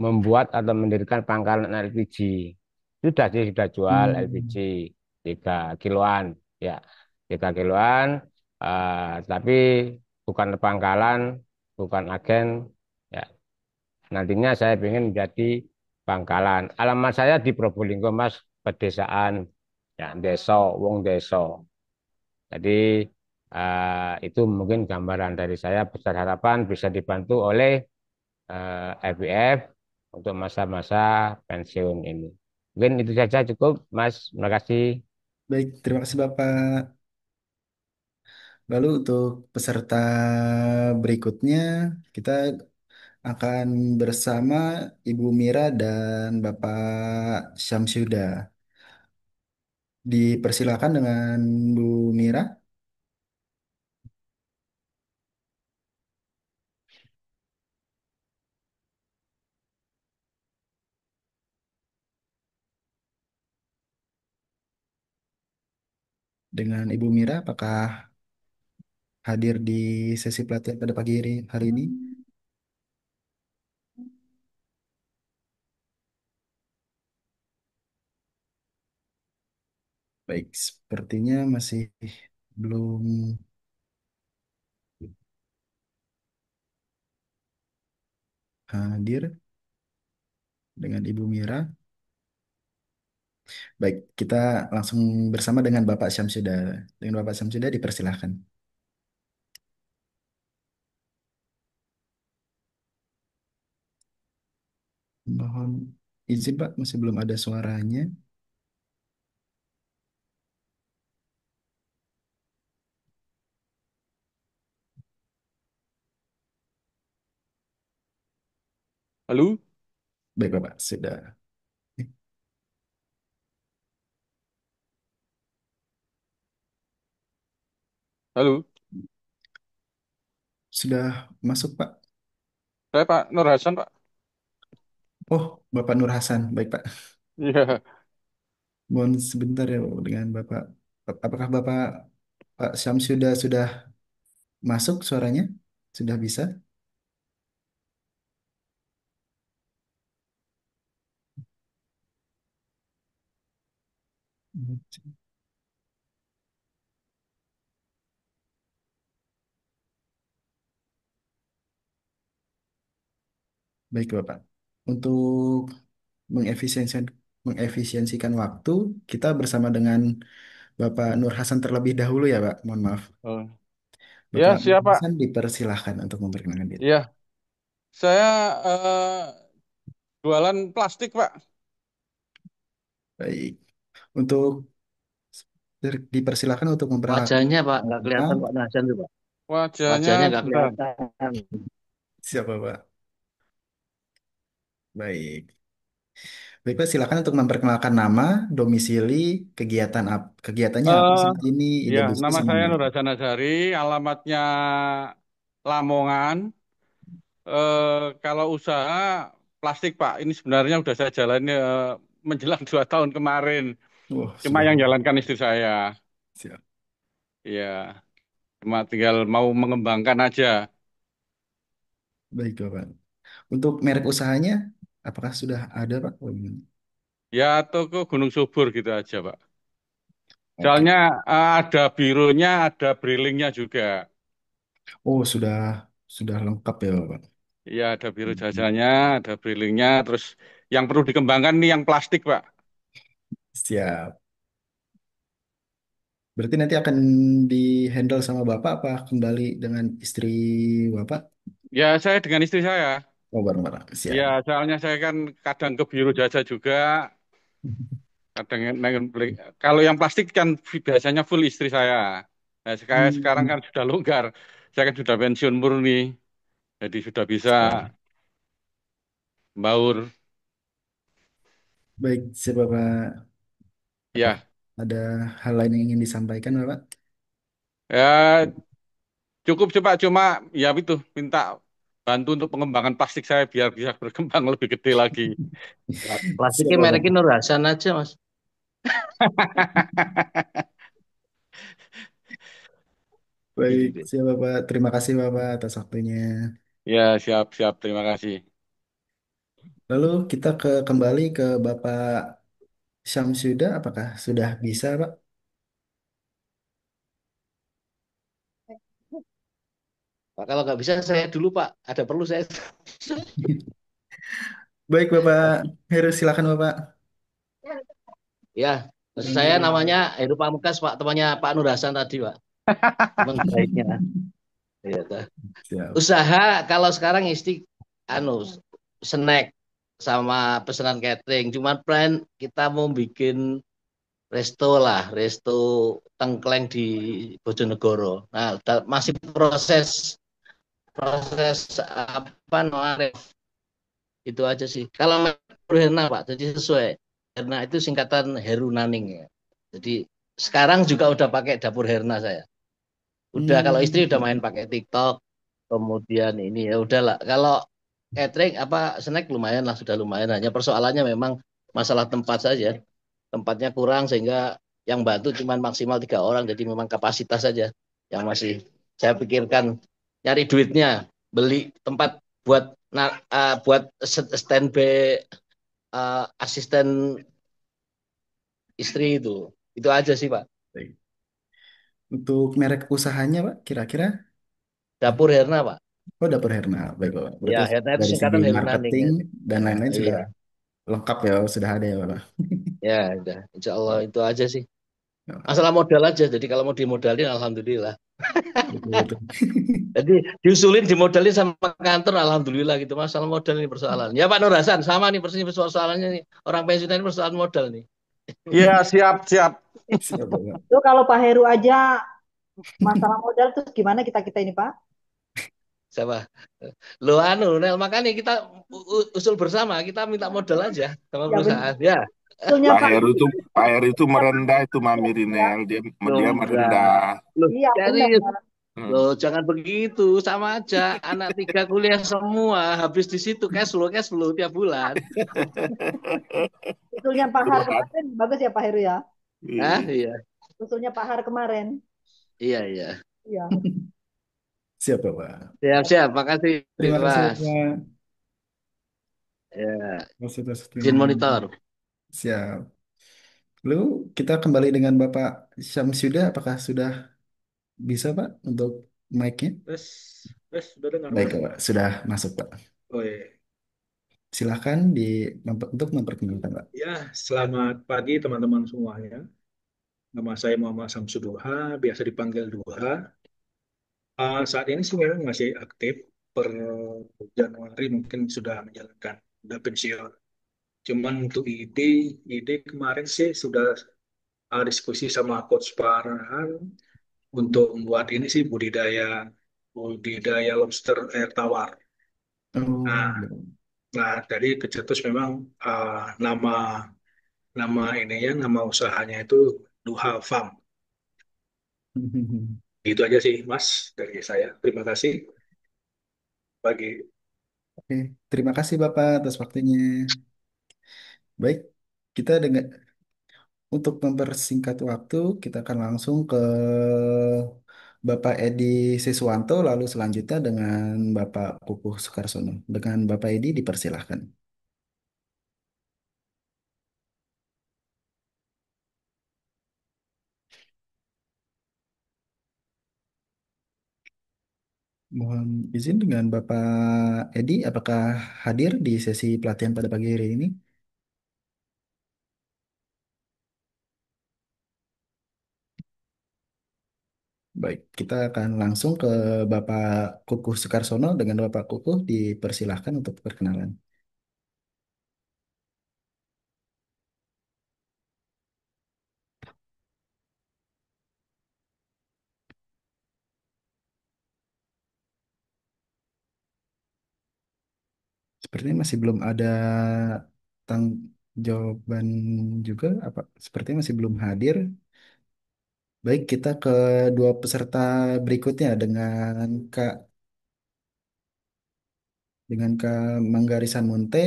S10: membuat atau mendirikan pangkalan LPG. Sudah sih, sudah jual LPG
S3: Hmm.
S10: 3 kiloan, ya 3 kiloan, tapi bukan pangkalan, bukan agen, ya. Nantinya saya ingin menjadi pangkalan. Alamat saya di Probolinggo, Mas, pedesaan, ya, desa, wong desa. Jadi itu mungkin gambaran dari saya. Besar harapan bisa dibantu oleh FBF untuk masa-masa pensiun ini. Mungkin itu saja cukup, Mas. Terima kasih.
S3: Baik, terima kasih Bapak. Lalu untuk peserta berikutnya, kita akan bersama Ibu Mira dan Bapak Syamsuda. Dipersilakan dengan Bu Mira. Dengan Ibu Mira, apakah hadir di sesi pelatihan pada pagi hari ini? Baik, sepertinya masih belum hadir dengan Ibu Mira. Baik, kita langsung bersama dengan Bapak Syamsuda. Dengan Bapak Syamsuda dipersilahkan. Mohon izin Pak, masih belum ada suaranya.
S12: Halo,
S3: Baik Bapak, sudah.
S12: halo.
S3: Sudah masuk Pak.
S12: Saya Pak Nur Hasan, Pak.
S3: Oh, Bapak Nur Hasan. Baik Pak.
S12: Iya,
S3: Mohon sebentar ya Pak, dengan Bapak. Apakah Bapak Pak Syamsuda sudah masuk suaranya? Sudah bisa? Baik Bapak. Untuk mengefisiensikan mengefisiensikan waktu, kita bersama dengan Bapak Nur Hasan terlebih dahulu ya Pak. Mohon maaf.
S12: oh. Ya,
S3: Bapak Nur
S12: siap, Pak.
S3: Hasan dipersilahkan untuk memperkenalkan diri.
S12: Iya, saya jualan plastik, Pak.
S3: Baik. Untuk dipersilahkan untuk memperkenalkan
S11: Wajahnya Pak, nggak
S3: nama.
S11: kelihatan Pak Hasan tuh Pak.
S12: Wajahnya
S11: Wajahnya nggak
S12: sebentar.
S11: kelihatan.
S3: Siapa Pak? Baik. Baik Pak, silakan untuk memperkenalkan nama, domisili, kegiatannya apa
S12: Eh,
S3: saat ini, ide
S12: ya,
S3: bisnis
S12: nama
S3: sama
S12: saya Nur
S3: berapa?
S12: Hasan Azhari, alamatnya Lamongan. Kalau usaha plastik, Pak, ini sebenarnya udah saya jalani menjelang 2 tahun kemarin.
S3: Wah,
S12: Cuma
S3: sudah
S12: yang jalankan istri saya.
S3: siap.
S12: Iya, cuma tinggal mau mengembangkan aja.
S3: Baik Bapak. Untuk merek usahanya, apakah sudah ada Pak? Oh, gimana?
S12: Ya, toko Gunung Subur gitu aja, Pak.
S3: Oke.
S12: Soalnya ada birunya, ada brillingnya juga.
S3: Oh, sudah lengkap ya Bapak.
S12: Iya, ada biru jasanya, ada brillingnya. Terus yang perlu dikembangkan nih yang plastik, Pak.
S3: Siap. Berarti nanti akan di-handle sama Bapak apa kembali dengan istri Bapak?
S12: Ya, saya dengan istri saya.
S3: Oh, bareng-bareng.
S12: Ya,
S3: Siap.
S12: soalnya saya kan kadang ke biro jasa juga, kadang kalau yang plastik kan biasanya full istri saya. Nah, sekarang
S3: Hmm,
S12: kan sudah longgar. Saya kan sudah pensiun murni, jadi sudah bisa
S3: siap.
S12: baur.
S3: Baik, siapa Pak? Apakah
S12: Ya,
S3: ada hal lain yang ingin disampaikan, Bapak?
S12: ya cukup sih Pak, cuma ya itu minta bantu untuk pengembangan plastik saya biar bisa berkembang lebih gede lagi.
S3: Siap,
S11: Plastiknya mereknya
S3: Bapak.
S11: Nur Hasan aja, Mas.
S3: Baik,
S11: Gitu.
S3: siap Bapak. Terima kasih Bapak atas waktunya.
S12: Ya, siap, siap. Terima kasih.
S3: Lalu kita kembali ke Bapak Syamsuda. Apakah sudah bisa, Pak?
S11: Pak, kalau nggak bisa saya dulu, Pak. Ada perlu saya.
S3: Baik, Bapak Heru, silakan Bapak.
S11: Ya, saya namanya
S3: Hmm,
S11: Heru Pamungkas, Pak. Temannya Pak Nur Hasan tadi, Pak. Teman baiknya. Iya, toh.
S3: siap.
S11: Usaha kalau sekarang isti anu snack sama pesanan catering. Cuman plan kita mau bikin resto lah, resto tengkleng di Bojonegoro. Nah, masih proses proses apa namanya itu aja sih. Kalau Herna Pak, jadi sesuai. Herna itu singkatan Heru Naning ya. Jadi sekarang juga udah pakai dapur Herna saya. Udah kalau istri udah main pakai TikTok, kemudian ini ya udahlah. Kalau catering apa snack lumayan lah, sudah lumayan. Hanya persoalannya memang masalah tempat saja. Tempatnya kurang sehingga yang bantu cuma maksimal 3 orang. Jadi memang kapasitas saja yang masih saya pikirkan nyari duitnya, beli tempat buat buat standby asisten istri itu. Itu aja sih Pak.
S3: Baik. Untuk merek usahanya, Pak, kira-kira?
S11: Dapur Herna Pak.
S3: Oh, dapur Herna. Baik, Bapak.
S11: Ya
S3: Berarti
S11: Herna itu
S3: dari segi
S11: singkatan Heru Naning
S3: marketing
S11: ya.
S3: dan lain-lain sudah
S11: Iya,
S3: lengkap ya, sudah ada ya, Bapak.
S11: ya udah. Insya Allah itu aja sih. Masalah modal aja. Jadi kalau mau dimodalin, alhamdulillah.
S3: Betul-betul.
S11: Jadi diusulin dimodalin sama kantor, alhamdulillah gitu. Masalah modal ini persoalan. Ya Pak Nur Hasan, sama nih persis persoalannya nih. Orang pensiunan ini persoalan modal nih.
S12: Iya, siap, siap.
S3: Siap, Bapak.
S5: Itu kalau Pak Heru aja masalah modal terus gimana kita-kita ini Pak?
S11: Siapa? Lo anu, Nel, makanya kita usul bersama, kita minta modal aja sama
S5: Ya benar.
S11: perusahaan. Ya,
S5: Betulnya
S7: Pak
S5: Pak
S7: Heru
S5: Heru
S7: itu
S5: itu
S7: Pak Heru itu merendah itu Mami
S5: ya.
S7: Rinel, dia
S11: enggak.
S7: merendah.
S11: Loh,
S5: Iya benar.
S11: serius.
S7: Hmm.
S11: Loh, jangan begitu. Sama aja. Anak 3 kuliah semua. Habis di situ cash flow tiap bulan.
S5: Usulnya Pak Har
S7: Curhat.
S5: kemarin bagus ya Pak Heru ya.
S11: Ah,
S7: Ih.
S11: iya.
S5: Usulnya Pak Har kemarin.
S11: Iya, iya.
S5: Iya.
S3: Siap, Bapak.
S11: Siap-siap. Makasih,
S3: Terima kasih,
S11: Mas.
S3: Bapak.
S11: Ya,
S3: Terima kasih atas
S11: izin
S3: waktunya.
S11: monitor.
S3: Siap. Lalu kita kembali dengan Bapak Syamsuda. Apakah sudah bisa, Pak, untuk mic-nya?
S13: Tes, tes, sudah dengar,
S3: Baik,
S13: Mas?
S3: Pak. Sudah masuk, Pak.
S13: Oh iya.
S3: Silahkan untuk memperkenalkan, Pak.
S13: Ya, selamat pagi teman-teman semuanya. Nama saya Muhammad Samsuduha, biasa dipanggil Duha. Saat ini sih memang masih aktif. Per Januari mungkin sudah menjalankan, sudah pensiun. Cuman untuk ide kemarin sih sudah diskusi sama Coach Farhan untuk membuat ini sih budidaya lobster air tawar.
S3: Oh,
S13: Nah, nah jadi kecetus memang nama Nama ininya, nama usahanya itu Duha Farm. Itu aja sih, Mas, dari saya. Terima kasih bagi
S3: oke. Terima kasih, Bapak, atas waktunya. Baik, kita dengan untuk mempersingkat waktu, kita akan langsung ke Bapak Edi Siswanto, lalu selanjutnya dengan Bapak Pupuh Sukarsono. Dengan Bapak Edi, dipersilahkan. Mohon izin dengan Bapak Edi, apakah hadir di sesi pelatihan pada pagi hari ini? Baik, kita akan langsung ke Bapak Kukuh Sukarsono. Dengan Bapak Kukuh dipersilahkan untuk perkenalan. Sepertinya masih belum ada tang jawaban juga, apa? Sepertinya masih belum hadir. Baik, kita ke dua peserta berikutnya dengan Kak Manggarisan Munte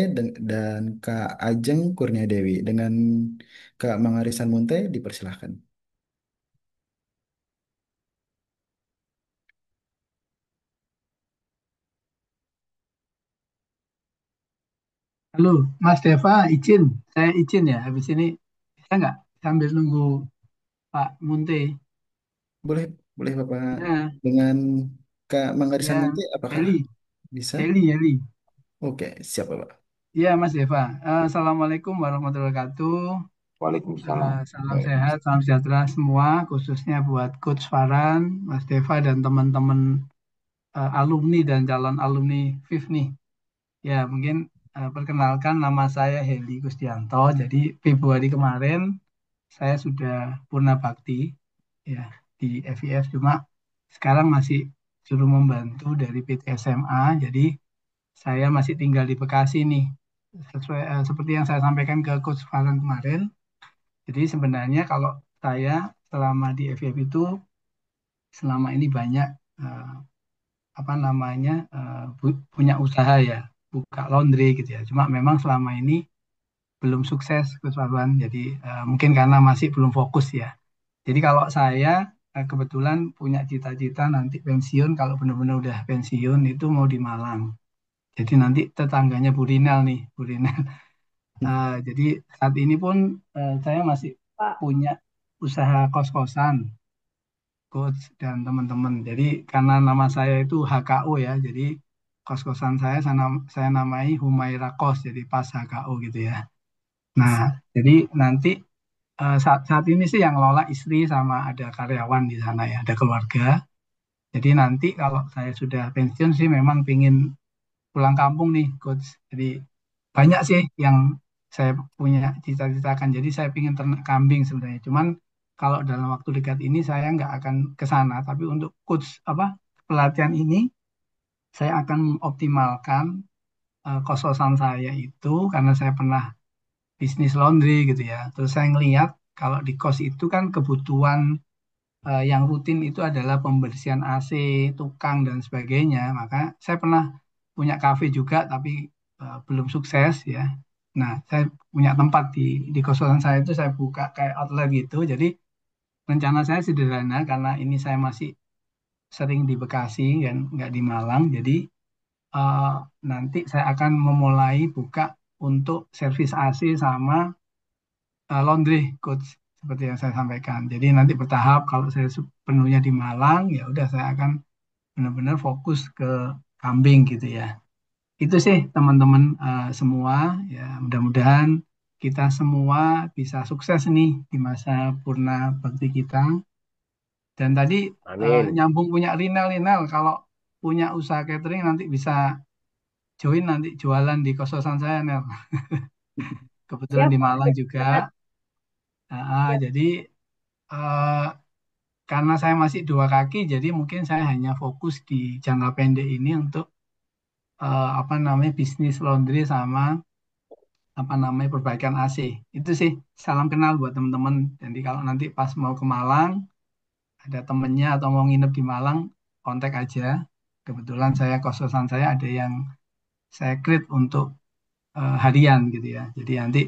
S3: dan Kak Ajeng Kurniadewi. Dengan Kak Manggarisan Munte dipersilahkan.
S14: Halo, Mas Deva, izin. Saya izin ya, habis ini bisa nggak sambil nunggu Pak Munte?
S3: Boleh, boleh Bapak.
S14: Ya,
S3: Dengan Kak Manggarisan
S14: ya,
S3: Munte, apakah
S14: Heli,
S3: bisa?
S14: Heli.
S3: Oke, siap Bapak.
S14: Ya, Mas Deva. Assalamualaikum warahmatullahi wabarakatuh.
S7: Waalaikumsalam.
S14: Salam
S3: Baik.
S14: sehat, salam sejahtera semua, khususnya buat Coach Farhan, Mas Deva, dan teman-teman alumni dan calon alumni FIF nih. Ya, mungkin perkenalkan nama saya Heli Gustianto. Jadi Februari kemarin saya sudah purna bakti ya di FIF, cuma sekarang masih suruh membantu dari PT SMA. Jadi saya masih tinggal di Bekasi nih. Seperti yang saya sampaikan ke Coach Farhan kemarin. Jadi sebenarnya kalau saya selama di FIF itu selama ini banyak eh, apa namanya punya usaha ya, buka laundry gitu ya. Cuma memang selama ini belum sukses Coach Farhan. Jadi mungkin karena masih belum fokus ya. Jadi kalau saya kebetulan punya cita-cita nanti pensiun, kalau benar-benar udah pensiun itu mau di Malang. Jadi nanti tetangganya Bu Rinel nih, Bu Rinel. Jadi saat ini pun saya masih punya usaha kos-kosan, coach dan teman-teman. Jadi karena nama saya itu HKO ya, jadi kos-kosan saya namai Humaira Kos, jadi pas HKO gitu ya. Nah, jadi nanti saat ini sih yang ngelola istri sama ada karyawan di sana ya, ada keluarga. Jadi nanti kalau saya sudah pensiun sih memang pingin pulang kampung nih, coach. Jadi banyak sih yang saya punya cita-citakan. Jadi saya pingin ternak kambing sebenarnya. Cuman kalau dalam waktu dekat ini saya nggak akan ke sana. Tapi untuk coach apa pelatihan ini saya akan mengoptimalkan kos-kosan saya itu karena saya pernah bisnis laundry gitu ya. Terus saya ngelihat kalau di kos itu kan kebutuhan yang rutin itu adalah pembersihan AC, tukang dan sebagainya. Maka saya pernah punya kafe juga tapi belum sukses ya. Nah, saya punya tempat di kosan saya itu saya buka kayak outlet gitu. Jadi rencana saya sederhana karena ini saya masih sering di Bekasi dan nggak di Malang. Jadi eh, nanti saya akan memulai buka untuk servis AC sama laundry coach seperti yang saya sampaikan. Jadi nanti bertahap kalau saya penuhnya di Malang ya udah saya akan benar-benar fokus ke kambing gitu ya. Itu sih teman-teman semua ya mudah-mudahan kita semua bisa sukses nih di masa purna bakti kita. Dan tadi
S10: Amin.
S14: nyambung punya Rinel kalau punya usaha catering nanti bisa join nanti jualan di kos-kosan saya Nel. Kebetulan
S9: Siap,
S14: di
S9: Pak.
S14: Malang
S9: Siap
S14: juga.
S9: banget. Siap.
S14: Jadi eh, karena saya masih dua kaki, jadi mungkin saya hanya fokus di jangka pendek ini untuk apa namanya bisnis laundry sama apa namanya perbaikan AC. Itu sih salam kenal buat teman-teman. Jadi kalau nanti pas mau ke Malang, ada temennya atau mau nginep di Malang, kontak aja. Kebetulan saya kos-kosan saya ada yang saya create untuk harian gitu ya. Jadi nanti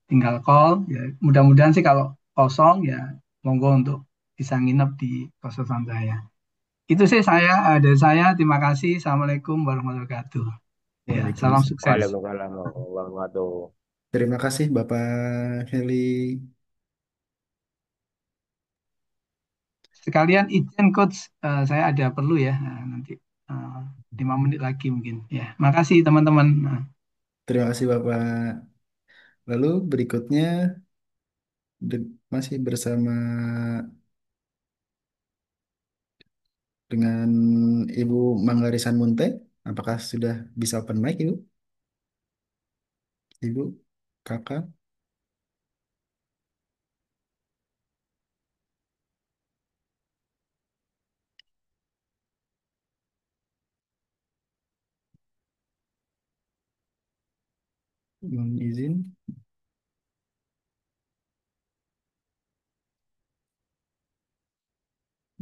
S14: tinggal call. Ya mudah-mudahan sih kalau kosong ya monggo untuk bisa nginep di kos-kosan saya. Itu sih dari saya. Terima kasih. Assalamualaikum warahmatullahi wabarakatuh. Ya, salam
S3: Waalaikumsalam.
S14: sukses.
S10: Waalaikumsalam warahmatullahi wabarakatuh.
S3: Terima kasih Bapak Heli.
S14: Sekalian izin coach, saya ada perlu ya. Nah, nanti eh, 5 menit lagi mungkin. Ya, makasih teman-teman. Nah.
S3: Terima kasih Bapak. Lalu berikutnya masih bersama dengan Ibu Manggarisan Munte. Apakah sudah bisa open mic, Ibu? Ibu, Kakak, mohon izin.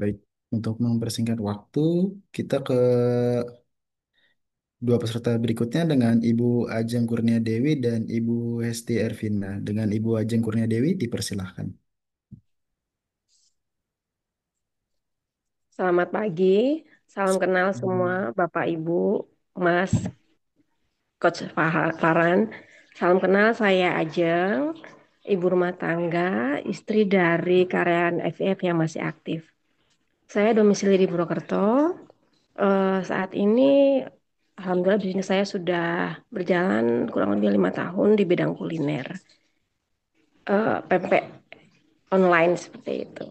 S3: Baik, untuk mempersingkat waktu, kita ke dua peserta berikutnya dengan Ibu Ajeng Kurnia Dewi dan Ibu Hesti Ervina. Dengan Ibu Ajeng Kurnia Dewi, dipersilahkan.
S9: Selamat pagi, salam kenal semua Bapak Ibu, Mas Coach Farhan. Salam kenal, saya Ajeng, ibu rumah tangga, istri dari karyawan FIF yang masih aktif. Saya domisili di Purwokerto. Saat ini, alhamdulillah bisnis saya sudah berjalan kurang lebih 5 tahun di bidang kuliner, pempek online seperti itu.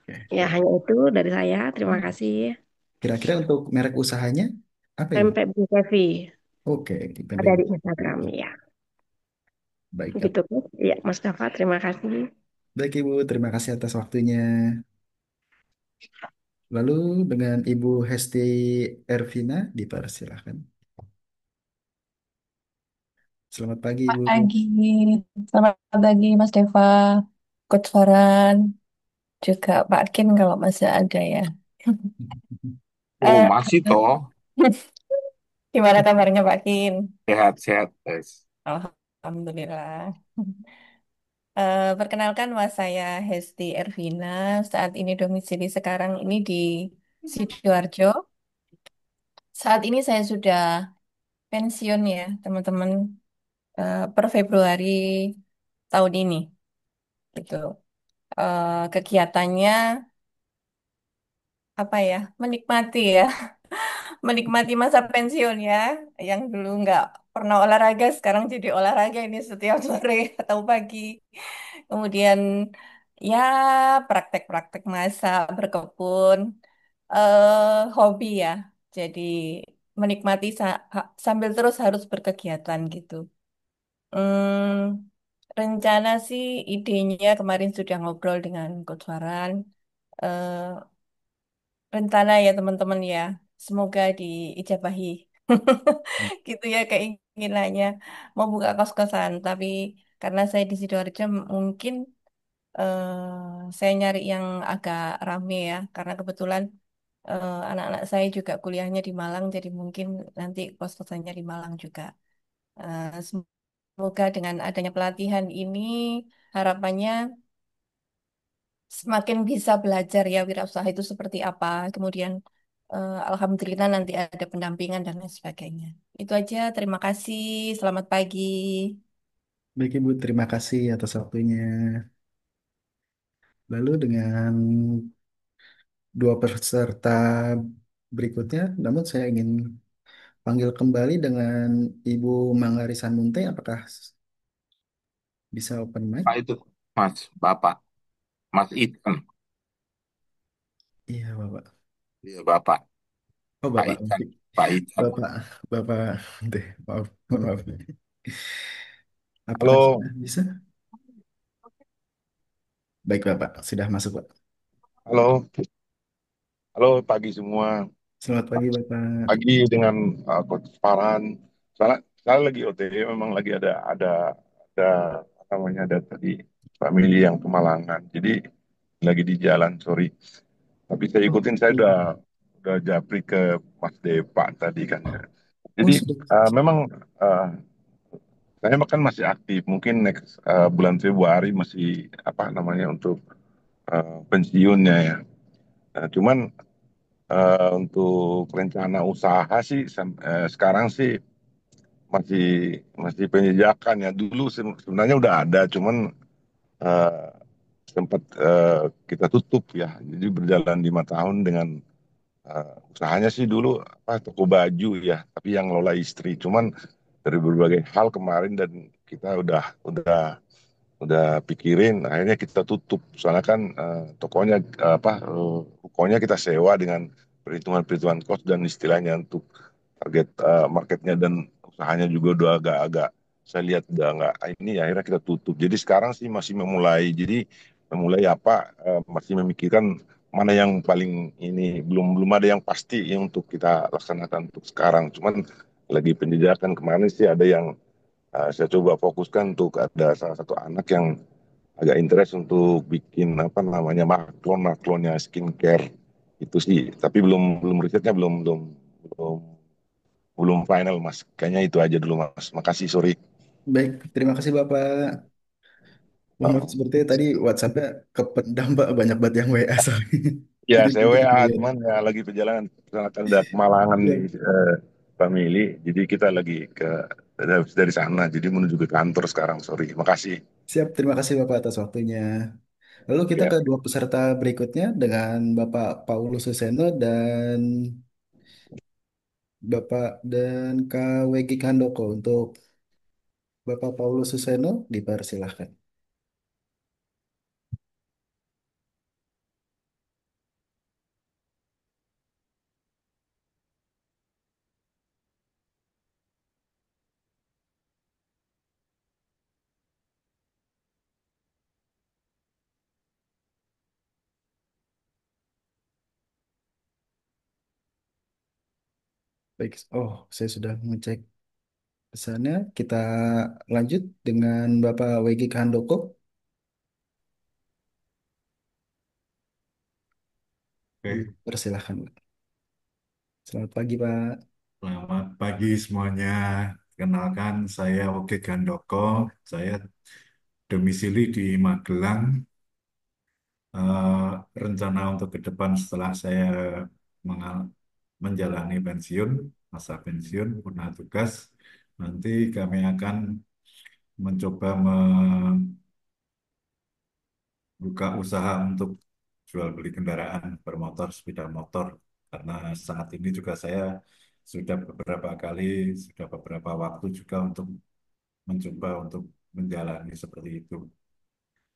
S3: Oke,
S9: Ya,
S3: baik.
S9: hanya itu dari saya. Terima kasih.
S3: Kira-kira untuk merek usahanya apa, Ibu?
S9: Pempek Bu Kevi
S3: Oke,
S9: ada
S3: pempek.
S9: di Instagram ya.
S3: Baik,
S9: Begitu, ya, Mas Dafa. Terima kasih.
S3: baik Ibu, terima kasih atas waktunya. Lalu dengan Ibu Hesti Ervina, dipersilahkan. Selamat pagi, Ibu.
S15: Pagi, selamat pagi Mas Deva, Coach Farhan, juga Pak Kin kalau masih ada ya.
S7: Oh,
S15: Eh,
S7: masih toh.
S15: Gimana kabarnya Pak Kin?
S7: Sehat-sehat, guys.
S15: Alhamdulillah. Perkenalkan Mas, saya Hesti Ervina, saat ini domisili sekarang ini di Sidoarjo. Saat ini saya sudah pensiun ya teman-teman, per Februari tahun ini gitu. Kegiatannya apa ya? Menikmati ya. Menikmati masa pensiun ya, yang dulu nggak pernah olahraga, sekarang jadi olahraga ini setiap sore atau pagi. Kemudian ya praktek-praktek masak, berkebun, hobi ya. Jadi menikmati sambil terus harus berkegiatan gitu. Rencana sih idenya kemarin sudah ngobrol dengan Coach Farhan. Eh, Rencana ya teman-teman ya, semoga diijabahi. Gitu ya keinginannya. Mau buka kos-kosan, tapi karena saya di Sidoarjo mungkin saya nyari yang agak rame ya, karena kebetulan anak-anak saya juga kuliahnya di Malang, jadi mungkin nanti kos-kosannya di Malang juga. Semoga dengan adanya pelatihan ini, harapannya semakin bisa belajar ya wirausaha itu seperti apa. Kemudian alhamdulillah nanti ada pendampingan dan lain sebagainya. Itu aja. Terima kasih. Selamat pagi.
S3: Baik, Ibu, terima kasih atas waktunya. Lalu dengan dua peserta berikutnya, namun saya ingin panggil kembali dengan Ibu Manggarisan Munte. Apakah bisa open mic?
S7: Pak itu, Mas, Bapak, Mas Itan.
S3: Iya, Bapak.
S7: Iya, Bapak.
S3: Oh,
S7: Pak
S3: Bapak.
S7: Itan. Pak Itan.
S3: Bapak, Bapak, deh, maaf, maaf. Apakah
S7: Halo,
S3: sudah bisa? Baik, Bapak, sudah masuk, Pak.
S16: Halo, halo pagi semua.
S3: Selamat pagi, Bapak.
S16: Pagi dengan Coach Farhan. Saya lagi OTW, memang lagi ada apa namanya ada tadi family yang kemalangan. Jadi lagi di jalan, sorry. Tapi saya ikutin, saya
S3: Oke.
S16: udah japri ke Mas Depa tadi kan.
S3: Oh,
S16: Jadi
S3: sudah.
S16: memang uh, saya kan masih aktif. Mungkin next bulan Februari masih apa namanya untuk pensiunnya ya. Nah, cuman untuk rencana usaha sih sekarang sih masih masih penjajakan ya. Dulu sebenarnya udah ada, cuman eh, sempat kita tutup ya. Jadi berjalan 5 tahun dengan usahanya sih dulu apa toko baju ya, tapi yang ngelola istri. Cuman dari berbagai hal kemarin dan kita udah pikirin, akhirnya kita tutup. Soalnya kan tokonya rukonya kita sewa dengan perhitungan-perhitungan cost dan istilahnya untuk target marketnya dan usahanya juga udah agak-agak saya lihat udah nggak ini ya, akhirnya kita tutup. Jadi sekarang sih masih memulai. Jadi memulai apa masih memikirkan mana yang paling ini belum belum ada yang pasti yang untuk kita laksanakan untuk sekarang. Cuman lagi penjajakan kemarin sih ada yang saya coba fokuskan untuk ada salah satu anak yang agak interest untuk bikin apa namanya maklonnya skincare itu sih. Tapi belum belum risetnya belum belum final mas. Kayaknya itu aja dulu mas. Makasih sorry.
S3: Baik, terima kasih Bapak. Mohon maaf sepertinya tadi WhatsApp-nya kependam Pak, banyak banget yang WA soalnya.
S16: Ya
S3: Jadi
S16: saya
S3: nanti
S16: WA
S3: dilihat.
S16: cuman ya lagi perjalanan misalkan ada kemalangan nih
S3: Siap,
S16: family. Jadi kita lagi dari sana. Jadi menuju ke kantor sekarang. Sorry. Makasih.
S3: siap, terima kasih Bapak atas waktunya. Lalu kita
S16: Ya.
S3: ke dua peserta berikutnya dengan Bapak Paulus Suseno dan Kak Wegi Handoko. Untuk Bapak Paulus Suseno dipersilahkan. Baik, oh saya sudah mengecek pesannya. Kita lanjut dengan Bapak Wegi Handoko.
S17: Oke,
S3: Persilahkan. Selamat pagi Pak.
S17: selamat pagi semuanya. Kenalkan, saya Oke Gandoko. Saya domisili di Magelang. Rencana untuk ke depan setelah saya menjalani pensiun, masa pensiun, purna tugas, nanti kami akan mencoba membuka usaha untuk jual beli kendaraan bermotor, sepeda motor. Karena saat ini juga saya sudah beberapa waktu juga untuk mencoba untuk menjalani seperti itu.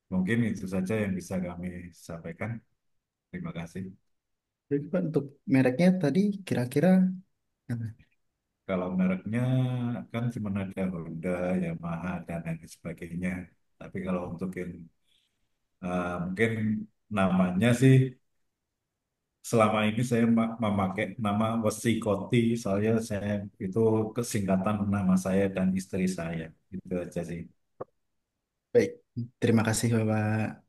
S17: Mungkin itu saja yang bisa kami sampaikan. Terima kasih.
S3: Jadi Pak untuk mereknya tadi kira-kira apa?
S17: Kalau mereknya kan cuma ada Honda, Yamaha, dan lain sebagainya. Tapi kalau untuk yang mungkin namanya sih selama ini saya memakai nama Wesi Koti, soalnya saya itu kesingkatan nama saya dan istri saya. Itu aja sih.
S3: Baik, terima kasih Bapak.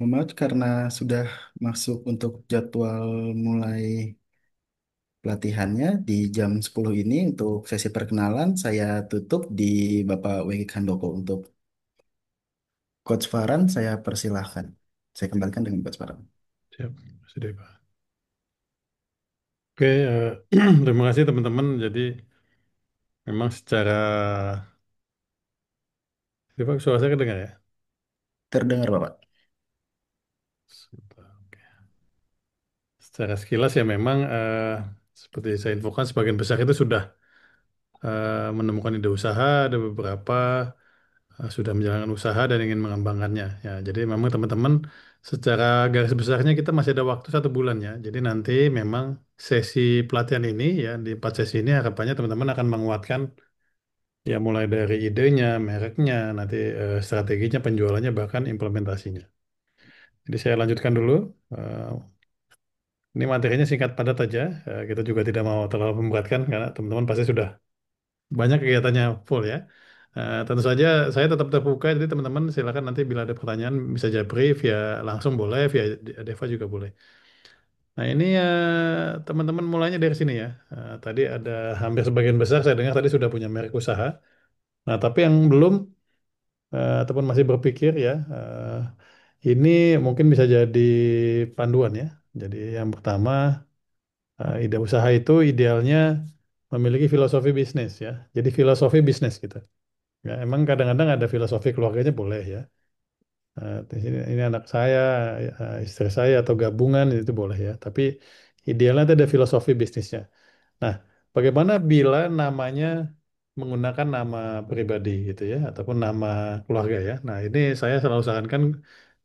S3: Mohon maaf karena sudah masuk untuk jadwal mulai pelatihannya di jam 10 ini untuk sesi perkenalan saya tutup di Bapak Wegi Handoko. Untuk Coach Farhan saya persilahkan. Saya kembalikan dengan Coach Farhan.
S2: Siap, sudah Pak. Oke, terima kasih teman-teman. Jadi memang secara, ya, Pak, suara saya kedengar ya?
S3: Terdengar Bapak.
S2: Sebentar, oke. Secara sekilas ya memang seperti saya infokan sebagian besar itu sudah menemukan ide usaha, ada beberapa sudah menjalankan usaha dan ingin mengembangkannya. Ya, jadi memang teman-teman secara garis besarnya kita masih ada waktu 1 bulan ya. Jadi nanti memang sesi pelatihan ini ya di 4 sesi ini harapannya teman-teman akan menguatkan ya mulai dari idenya, mereknya, nanti strateginya, penjualannya bahkan implementasinya. Jadi saya lanjutkan dulu. Eh, ini materinya singkat padat aja. Kita juga tidak mau terlalu memberatkan karena teman-teman pasti sudah banyak kegiatannya full ya. Tentu saja saya tetap terbuka, jadi teman-teman silakan nanti bila ada pertanyaan bisa japri via langsung boleh, via Deva juga boleh. Nah ini teman-teman mulainya dari sini ya. Tadi ada hampir sebagian besar saya dengar tadi sudah punya merek usaha. Nah tapi yang belum ataupun masih berpikir ya, ini mungkin bisa jadi panduan ya. Jadi yang pertama ide usaha itu idealnya memiliki filosofi bisnis ya. Jadi filosofi bisnis gitu. Ya, emang kadang-kadang ada filosofi keluarganya boleh ya. Di sini ini anak saya, istri saya atau gabungan itu boleh ya. Tapi idealnya itu ada filosofi bisnisnya. Nah, bagaimana bila namanya menggunakan nama pribadi gitu ya, ataupun nama keluarga ya. Nah, ini saya selalu sarankan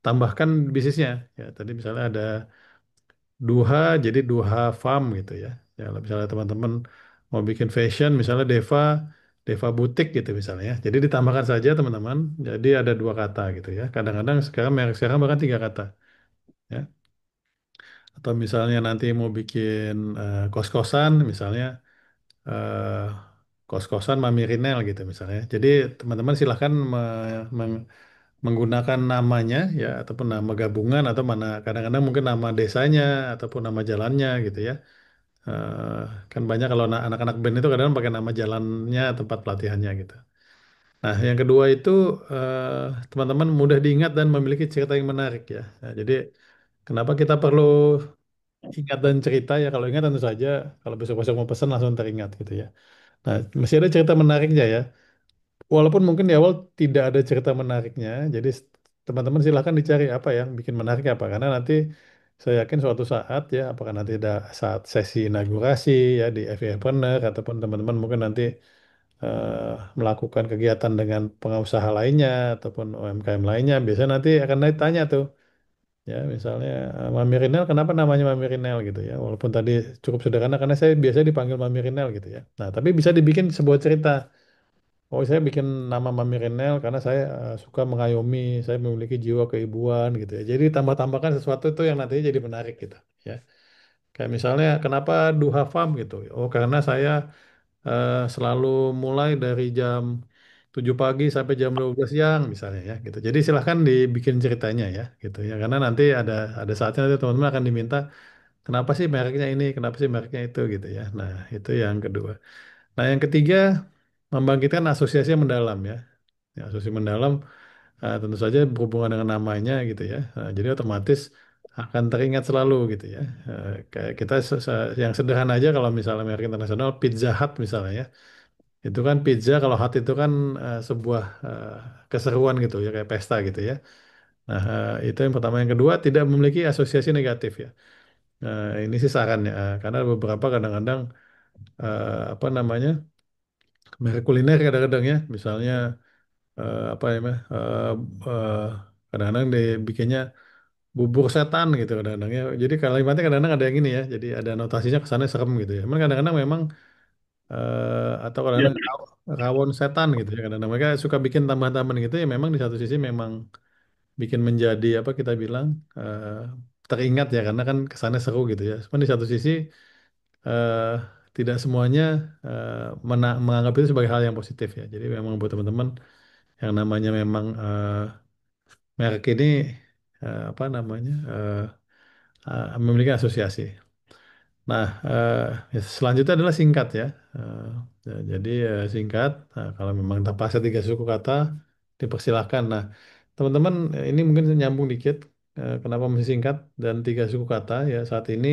S2: tambahkan bisnisnya. Ya, tadi misalnya ada Duha jadi Duha Farm gitu ya. Ya kalau misalnya teman-teman mau bikin fashion misalnya Deva Butik gitu misalnya ya. Jadi ditambahkan saja teman-teman. Jadi ada dua kata gitu ya. Kadang-kadang sekarang merek sekarang bahkan tiga kata ya. Atau misalnya nanti mau bikin kos-kosan misalnya eh, kos-kosan Mami Rinel gitu misalnya. Jadi teman-teman silahkan menggunakan namanya ya ataupun nama gabungan atau mana kadang-kadang mungkin nama desanya ataupun nama jalannya gitu ya. Eh, kan banyak kalau anak-anak band itu kadang pakai nama jalannya tempat pelatihannya gitu. Nah, yang kedua itu teman-teman mudah diingat dan memiliki cerita yang menarik ya. Nah, jadi kenapa kita perlu ingat dan cerita ya? Kalau ingat tentu saja kalau besok-besok mau pesan langsung teringat gitu ya. Nah, masih ada cerita menariknya ya. Walaupun mungkin di awal tidak ada cerita menariknya, jadi teman-teman silahkan dicari apa yang bikin menarik apa. Karena nanti saya yakin suatu saat ya, apakah nanti ada saat sesi inaugurasi ya di FI Partner ataupun teman-teman mungkin nanti melakukan kegiatan dengan pengusaha lainnya ataupun UMKM lainnya, biasanya nanti akan ditanya tuh ya misalnya Mami Rinel kenapa namanya Mami Rinel gitu ya. Walaupun tadi cukup sederhana karena saya biasa dipanggil Mami Rinel gitu ya. Nah, tapi bisa dibikin sebuah cerita. Oh, saya bikin nama Mami Renel karena saya suka mengayomi, saya memiliki jiwa keibuan gitu ya. Jadi tambah-tambahkan sesuatu itu yang nantinya jadi menarik gitu ya. Kayak misalnya kenapa Duha Farm gitu. Oh, karena saya selalu mulai dari jam 7 pagi sampai jam 12 siang misalnya ya gitu. Jadi silahkan dibikin ceritanya ya gitu ya. Karena nanti ada saatnya nanti teman-teman akan diminta kenapa sih mereknya ini, kenapa sih mereknya itu gitu ya. Nah, itu yang kedua. Nah, yang ketiga membangkitkan asosiasi yang mendalam ya. Ya, asosiasi mendalam tentu saja berhubungan dengan namanya gitu ya. Jadi otomatis akan teringat selalu gitu ya. Kayak kita yang sederhana aja kalau misalnya merek internasional Pizza Hut misalnya ya. Itu kan pizza kalau hut itu kan sebuah keseruan gitu ya kayak pesta gitu ya. Nah, itu yang pertama. Yang kedua tidak memiliki asosiasi negatif ya. Ini sih sarannya karena beberapa kadang-kadang apa namanya merek kuliner kadang-kadang ya misalnya apa ya eh, kadang-kadang dibikinnya bubur setan gitu kadang-kadang ya. Jadi kalimatnya kadang-kadang ada yang ini ya. Jadi ada notasinya kesannya serem gitu ya. Cuman kadang-kadang memang atau
S13: Ya,
S2: kadang-kadang rawon setan gitu ya. Kadang-kadang mereka suka bikin tambahan-tambahan gitu ya. Memang di satu sisi memang bikin menjadi apa kita bilang teringat ya karena kan kesannya seru gitu ya. Cuman di satu sisi eh, tidak semuanya menganggap itu sebagai hal yang positif ya. Jadi memang buat teman-teman yang namanya memang merek ini apa namanya memiliki asosiasi. Nah, ya selanjutnya adalah singkat ya. Eh, jadi singkat. Nah, kalau memang terpaksa tiga suku kata, dipersilahkan. Nah, teman-teman ini mungkin nyambung dikit. Kenapa mesti singkat dan tiga suku kata ya saat ini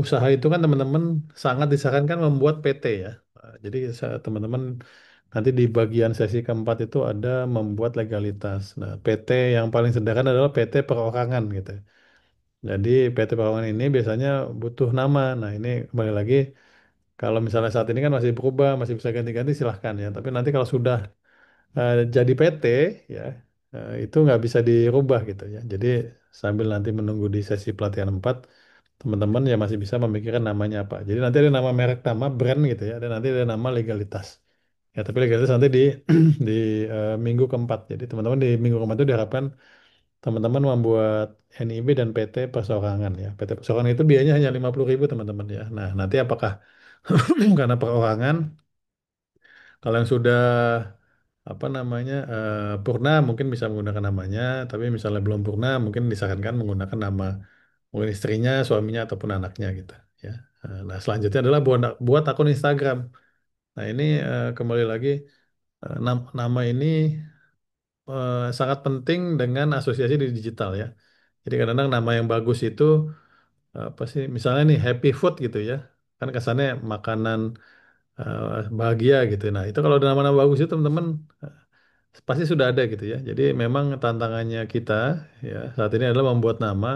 S2: usaha itu kan teman-teman sangat disarankan membuat PT ya. Jadi teman-teman nanti di bagian sesi keempat itu ada membuat legalitas. Nah, PT yang paling sederhana adalah PT perorangan gitu. Jadi PT perorangan ini biasanya butuh nama. Nah, ini kembali lagi kalau misalnya saat ini kan masih berubah, masih bisa ganti-ganti silahkan ya. Tapi nanti kalau sudah jadi PT ya itu nggak bisa dirubah gitu ya. Jadi sambil nanti menunggu di sesi pelatihan 4 teman-teman ya masih bisa memikirkan namanya apa. Jadi nanti ada nama merek nama brand gitu ya, dan nanti ada nama legalitas. Ya tapi legalitas nanti di di minggu keempat. Jadi teman-teman di minggu keempat itu diharapkan teman-teman membuat NIB dan PT perseorangan ya. PT perseorangan itu biayanya hanya 50.000 teman-teman ya. Nah nanti apakah karena perorangan kalau yang sudah apa namanya purna mungkin bisa menggunakan namanya, tapi misalnya belum purna mungkin disarankan menggunakan nama mungkin istrinya, suaminya ataupun anaknya gitu ya. Nah selanjutnya adalah buat akun Instagram. Nah ini kembali lagi nama ini sangat penting dengan asosiasi di digital ya. Jadi kadang-kadang nama yang bagus itu apa sih? Misalnya nih Happy Food gitu ya, kan kesannya makanan bahagia gitu. Nah itu kalau ada nama-nama bagus itu teman-teman pasti sudah ada gitu ya. Jadi memang tantangannya kita ya saat ini adalah membuat nama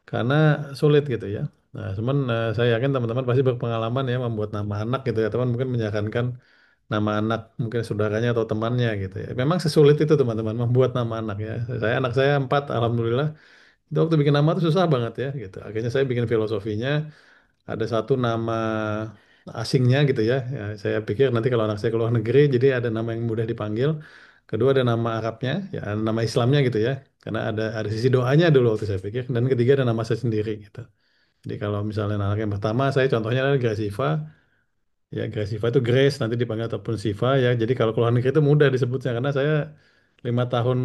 S2: karena sulit gitu ya. Nah, cuman saya yakin teman-teman pasti berpengalaman ya membuat nama anak gitu ya. Teman mungkin menyarankan nama anak mungkin saudaranya atau temannya gitu ya. Memang sesulit itu teman-teman membuat nama anak ya. Anak saya 4, alhamdulillah Itu waktu bikin nama tuh susah banget ya gitu. Akhirnya saya bikin filosofinya ada satu nama asingnya gitu ya. Ya, saya pikir nanti kalau anak saya ke luar negeri, jadi ada nama yang mudah dipanggil. Kedua ada nama Arabnya, ya nama Islamnya gitu ya. Karena ada sisi doanya dulu waktu saya pikir. Dan ketiga ada nama saya sendiri gitu. Jadi kalau misalnya anak yang pertama, saya contohnya adalah Grasiva. Ya Grasiva itu Grace nanti dipanggil ataupun Siva ya. Jadi kalau ke luar negeri itu mudah disebutnya karena saya 5 tahun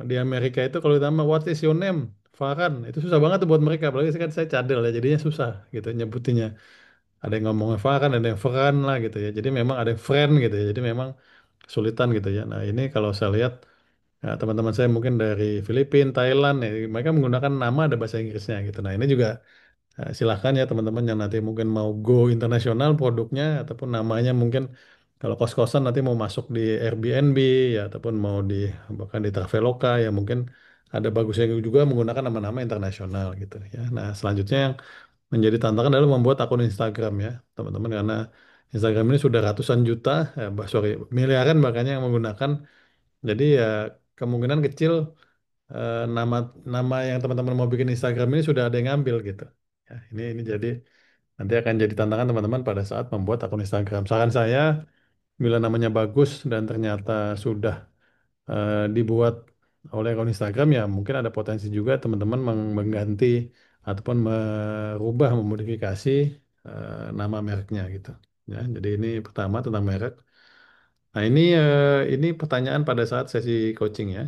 S2: di Amerika itu kalau ditanya what is your name? Farhan, itu susah banget tuh buat mereka. Apalagi kan saya cadel ya, jadinya susah gitu nyebutinnya. Ada yang ngomongnya Farhan, ada yang Fran lah gitu ya. Jadi memang ada yang friend gitu ya. Jadi memang kesulitan gitu ya. Nah ini kalau saya lihat ya, teman-teman saya mungkin dari Filipina, Thailand ya, mereka menggunakan nama ada bahasa Inggrisnya gitu. Nah ini juga silahkan ya teman-teman yang nanti mungkin mau go internasional produknya ataupun namanya mungkin kalau kos-kosan nanti mau masuk di Airbnb ya ataupun mau di bahkan di Traveloka ya mungkin ada bagusnya juga menggunakan nama-nama internasional gitu ya. Nah selanjutnya yang menjadi tantangan adalah membuat akun Instagram ya teman-teman karena Instagram ini sudah ratusan juta, sorry miliaran bahkan yang menggunakan. Jadi ya kemungkinan kecil nama nama yang teman-teman mau bikin Instagram ini sudah ada yang ngambil gitu. Ya, ini jadi nanti akan jadi tantangan teman-teman pada saat membuat akun Instagram. Saran saya, bila namanya bagus dan ternyata sudah dibuat oleh akun Instagram ya mungkin ada potensi juga teman-teman mengganti ataupun merubah, memodifikasi nama mereknya gitu. Ya, jadi ini pertama tentang merek. Nah ini pertanyaan pada saat sesi coaching ya.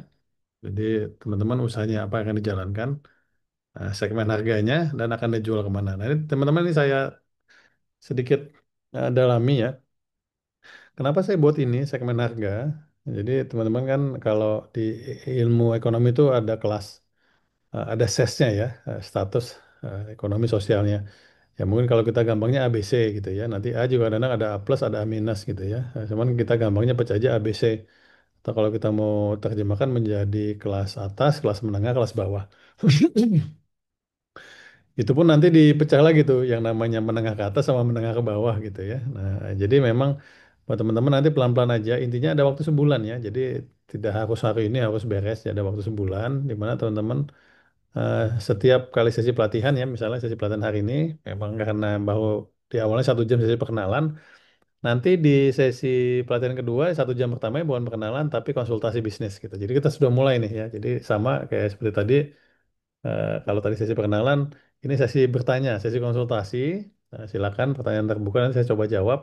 S2: Jadi teman-teman usahanya apa yang akan dijalankan, segmen harganya dan akan dijual kemana. Nah ini teman-teman ini saya sedikit dalami ya. Kenapa saya buat ini segmen harga? Jadi teman-teman kan kalau di ilmu ekonomi itu ada kelas, ada sesnya ya, status ekonomi sosialnya. Ya mungkin kalau kita gampangnya ABC gitu ya. Nanti A juga kadang ada A plus, ada A minus gitu ya. Cuman kita gampangnya pecah aja ABC. Atau kalau kita mau terjemahkan menjadi kelas atas, kelas menengah, kelas bawah. Itu pun nanti dipecah lagi tuh yang namanya menengah ke atas sama menengah ke bawah gitu ya. Nah, jadi memang buat teman-teman nanti pelan-pelan aja. Intinya ada waktu sebulan ya. Jadi tidak harus hari ini harus beres ya. Ada waktu sebulan di mana teman-teman setiap kali sesi pelatihan ya, misalnya sesi pelatihan hari ini memang karena baru di awalnya 1 jam sesi perkenalan. Nanti di sesi pelatihan kedua 1 jam pertama bukan perkenalan tapi konsultasi bisnis gitu. Jadi kita sudah mulai nih ya. Jadi sama kayak seperti tadi. Kalau tadi sesi perkenalan, ini sesi bertanya, sesi konsultasi. Silakan pertanyaan terbuka nanti saya coba jawab.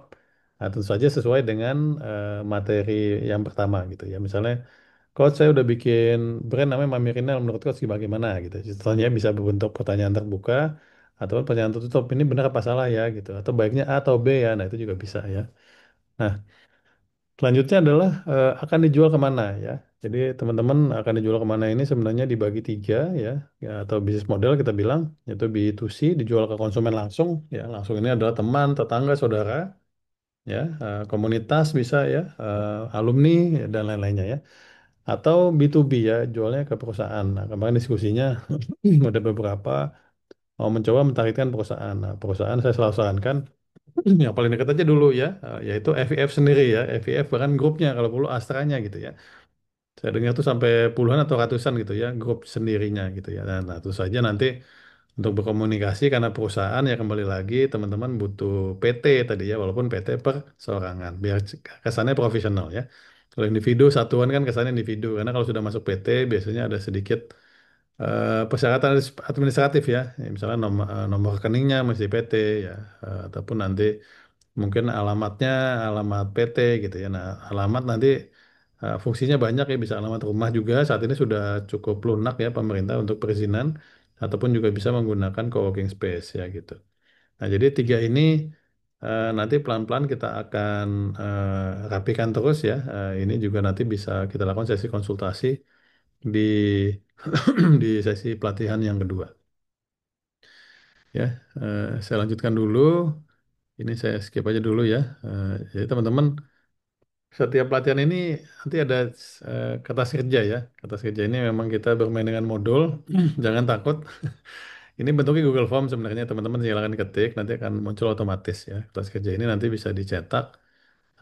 S2: Nah, tentu saja sesuai dengan materi yang pertama gitu ya. Misalnya, Coach saya udah bikin brand namanya Mami Rinal, menurut Coach bagaimana gitu. Contohnya bisa berbentuk pertanyaan terbuka atau pertanyaan tertutup. Ini benar apa salah ya gitu. Atau baiknya A atau B ya. Nah itu juga bisa ya. Nah, selanjutnya adalah akan dijual kemana ya. Jadi teman-teman akan dijual kemana ini sebenarnya dibagi tiga ya, ya atau bisnis model kita bilang yaitu B2C dijual ke konsumen langsung ya langsung ini adalah teman, tetangga, saudara ya, komunitas bisa ya, alumni ya, dan lain-lainnya ya. Atau B2B ya jualnya ke perusahaan. Nah, kemarin diskusinya ada beberapa mau mencoba mentargetkan perusahaan. Nah, perusahaan saya selalu sarankan yang paling dekat aja dulu ya, yaitu FIF sendiri ya. FIF bahkan grupnya kalau perlu Astranya gitu ya. Saya dengar tuh sampai puluhan atau ratusan gitu ya, grup sendirinya gitu ya. Nah, tentu saja nanti untuk berkomunikasi karena perusahaan ya kembali lagi teman-teman butuh PT tadi ya, walaupun PT perseorangan, biar kesannya profesional ya. Kalau individu satuan kan kesannya individu, karena kalau sudah masuk PT biasanya ada sedikit persyaratan administratif ya. Ya, misalnya nomor rekeningnya mesti PT ya, ataupun nanti mungkin alamatnya alamat PT gitu ya. Nah, alamat nanti fungsinya banyak ya, bisa alamat rumah juga. Saat ini sudah cukup lunak ya pemerintah untuk perizinan, ataupun juga bisa menggunakan co-working space ya gitu. Nah, jadi tiga ini nanti pelan-pelan kita akan rapikan terus ya. Ini juga nanti bisa kita lakukan sesi konsultasi di di sesi pelatihan yang kedua. Ya, saya lanjutkan dulu. Ini saya skip aja dulu ya. Jadi teman-teman, setiap pelatihan ini nanti ada kata kerja ya. Kata kerja ini memang kita bermain dengan modul. Jangan takut. Ini bentuknya Google Form sebenarnya teman-teman silakan ketik nanti akan muncul otomatis ya. Kertas kerja ini nanti bisa dicetak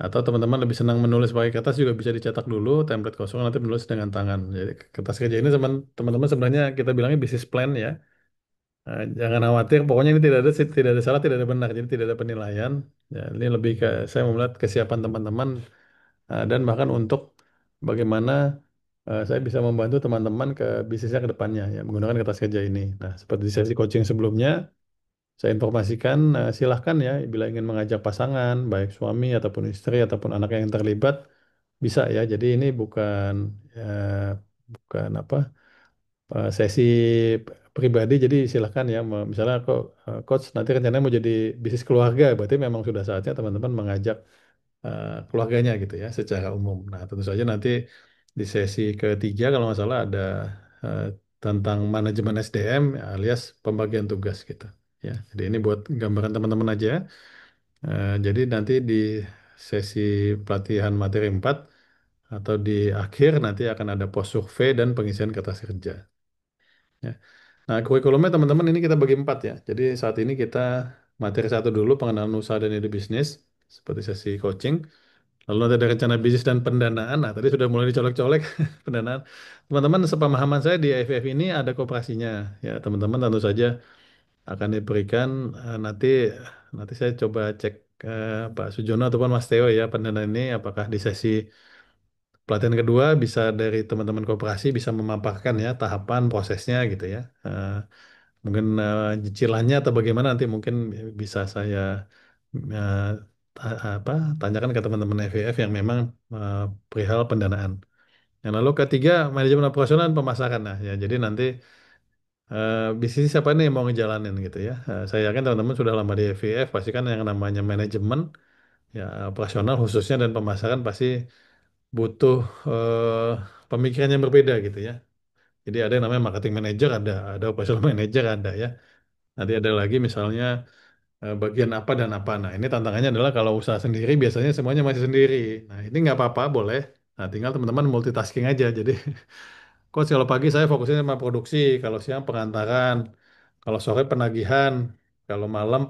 S2: Atau teman-teman lebih senang menulis pakai kertas juga bisa dicetak dulu, template kosong nanti menulis dengan tangan. Jadi kertas kerja ini teman-teman sebenarnya kita bilangnya bisnis plan ya. Jangan khawatir, pokoknya ini tidak ada salah, tidak ada benar, jadi tidak ada penilaian. Ya, ini lebih ke saya mau melihat kesiapan teman-teman dan bahkan untuk bagaimana saya bisa membantu teman-teman ke bisnisnya ke depannya ya menggunakan kertas kerja ini. Nah, seperti di sesi coaching sebelumnya, saya informasikan silahkan ya bila ingin mengajak pasangan, baik suami ataupun istri ataupun anak yang terlibat bisa ya. Jadi ini bukan apa sesi pribadi, jadi silahkan ya. Misalnya kok coach nanti rencananya mau jadi bisnis keluarga, berarti memang sudah saatnya teman-teman mengajak keluarganya gitu ya secara umum. Nah tentu saja nanti di sesi ketiga kalau nggak salah ada eh, tentang manajemen SDM alias pembagian tugas gitu. Ya, jadi ini buat gambaran teman-teman aja. Jadi nanti di sesi pelatihan materi 4 atau di akhir nanti akan ada pos survei dan pengisian kertas kerja. Ya. Nah, kurikulumnya teman-teman ini kita bagi 4 ya. Jadi saat ini kita materi satu dulu pengenalan usaha dan ide bisnis seperti sesi coaching. Lalu nanti ada rencana bisnis dan pendanaan. Nah, tadi sudah mulai dicolek-colek pendanaan. Teman-teman, sepemahaman saya di IFF ini ada koperasinya. Ya, teman-teman tentu saja akan diberikan nanti saya coba cek Pak Sujono ataupun Mas Teo ya pendanaan ini apakah di sesi pelatihan kedua bisa dari teman-teman koperasi bisa memaparkan ya tahapan prosesnya gitu ya. Mungkin cicilannya atau bagaimana nanti mungkin bisa saya eh, tanyakan ke teman-teman FVF yang memang eh, perihal pendanaan. Yang lalu ketiga manajemen operasional dan pemasaran. Nah ya jadi nanti bisnis siapa nih yang mau ngejalanin gitu ya. Saya yakin teman-teman sudah lama di FVF pasti kan yang namanya manajemen ya operasional khususnya dan pemasaran pasti butuh eh, pemikiran yang berbeda gitu ya. Jadi ada yang namanya marketing manager, ada operational manager, ada ya. Nanti ada lagi misalnya bagian apa dan apa. Nah, ini tantangannya adalah kalau usaha sendiri biasanya semuanya masih sendiri. Nah, ini nggak apa-apa, boleh. Nah, tinggal teman-teman multitasking aja. Jadi, coach kalau pagi saya fokusnya sama produksi, kalau siang pengantaran, kalau sore penagihan, kalau malam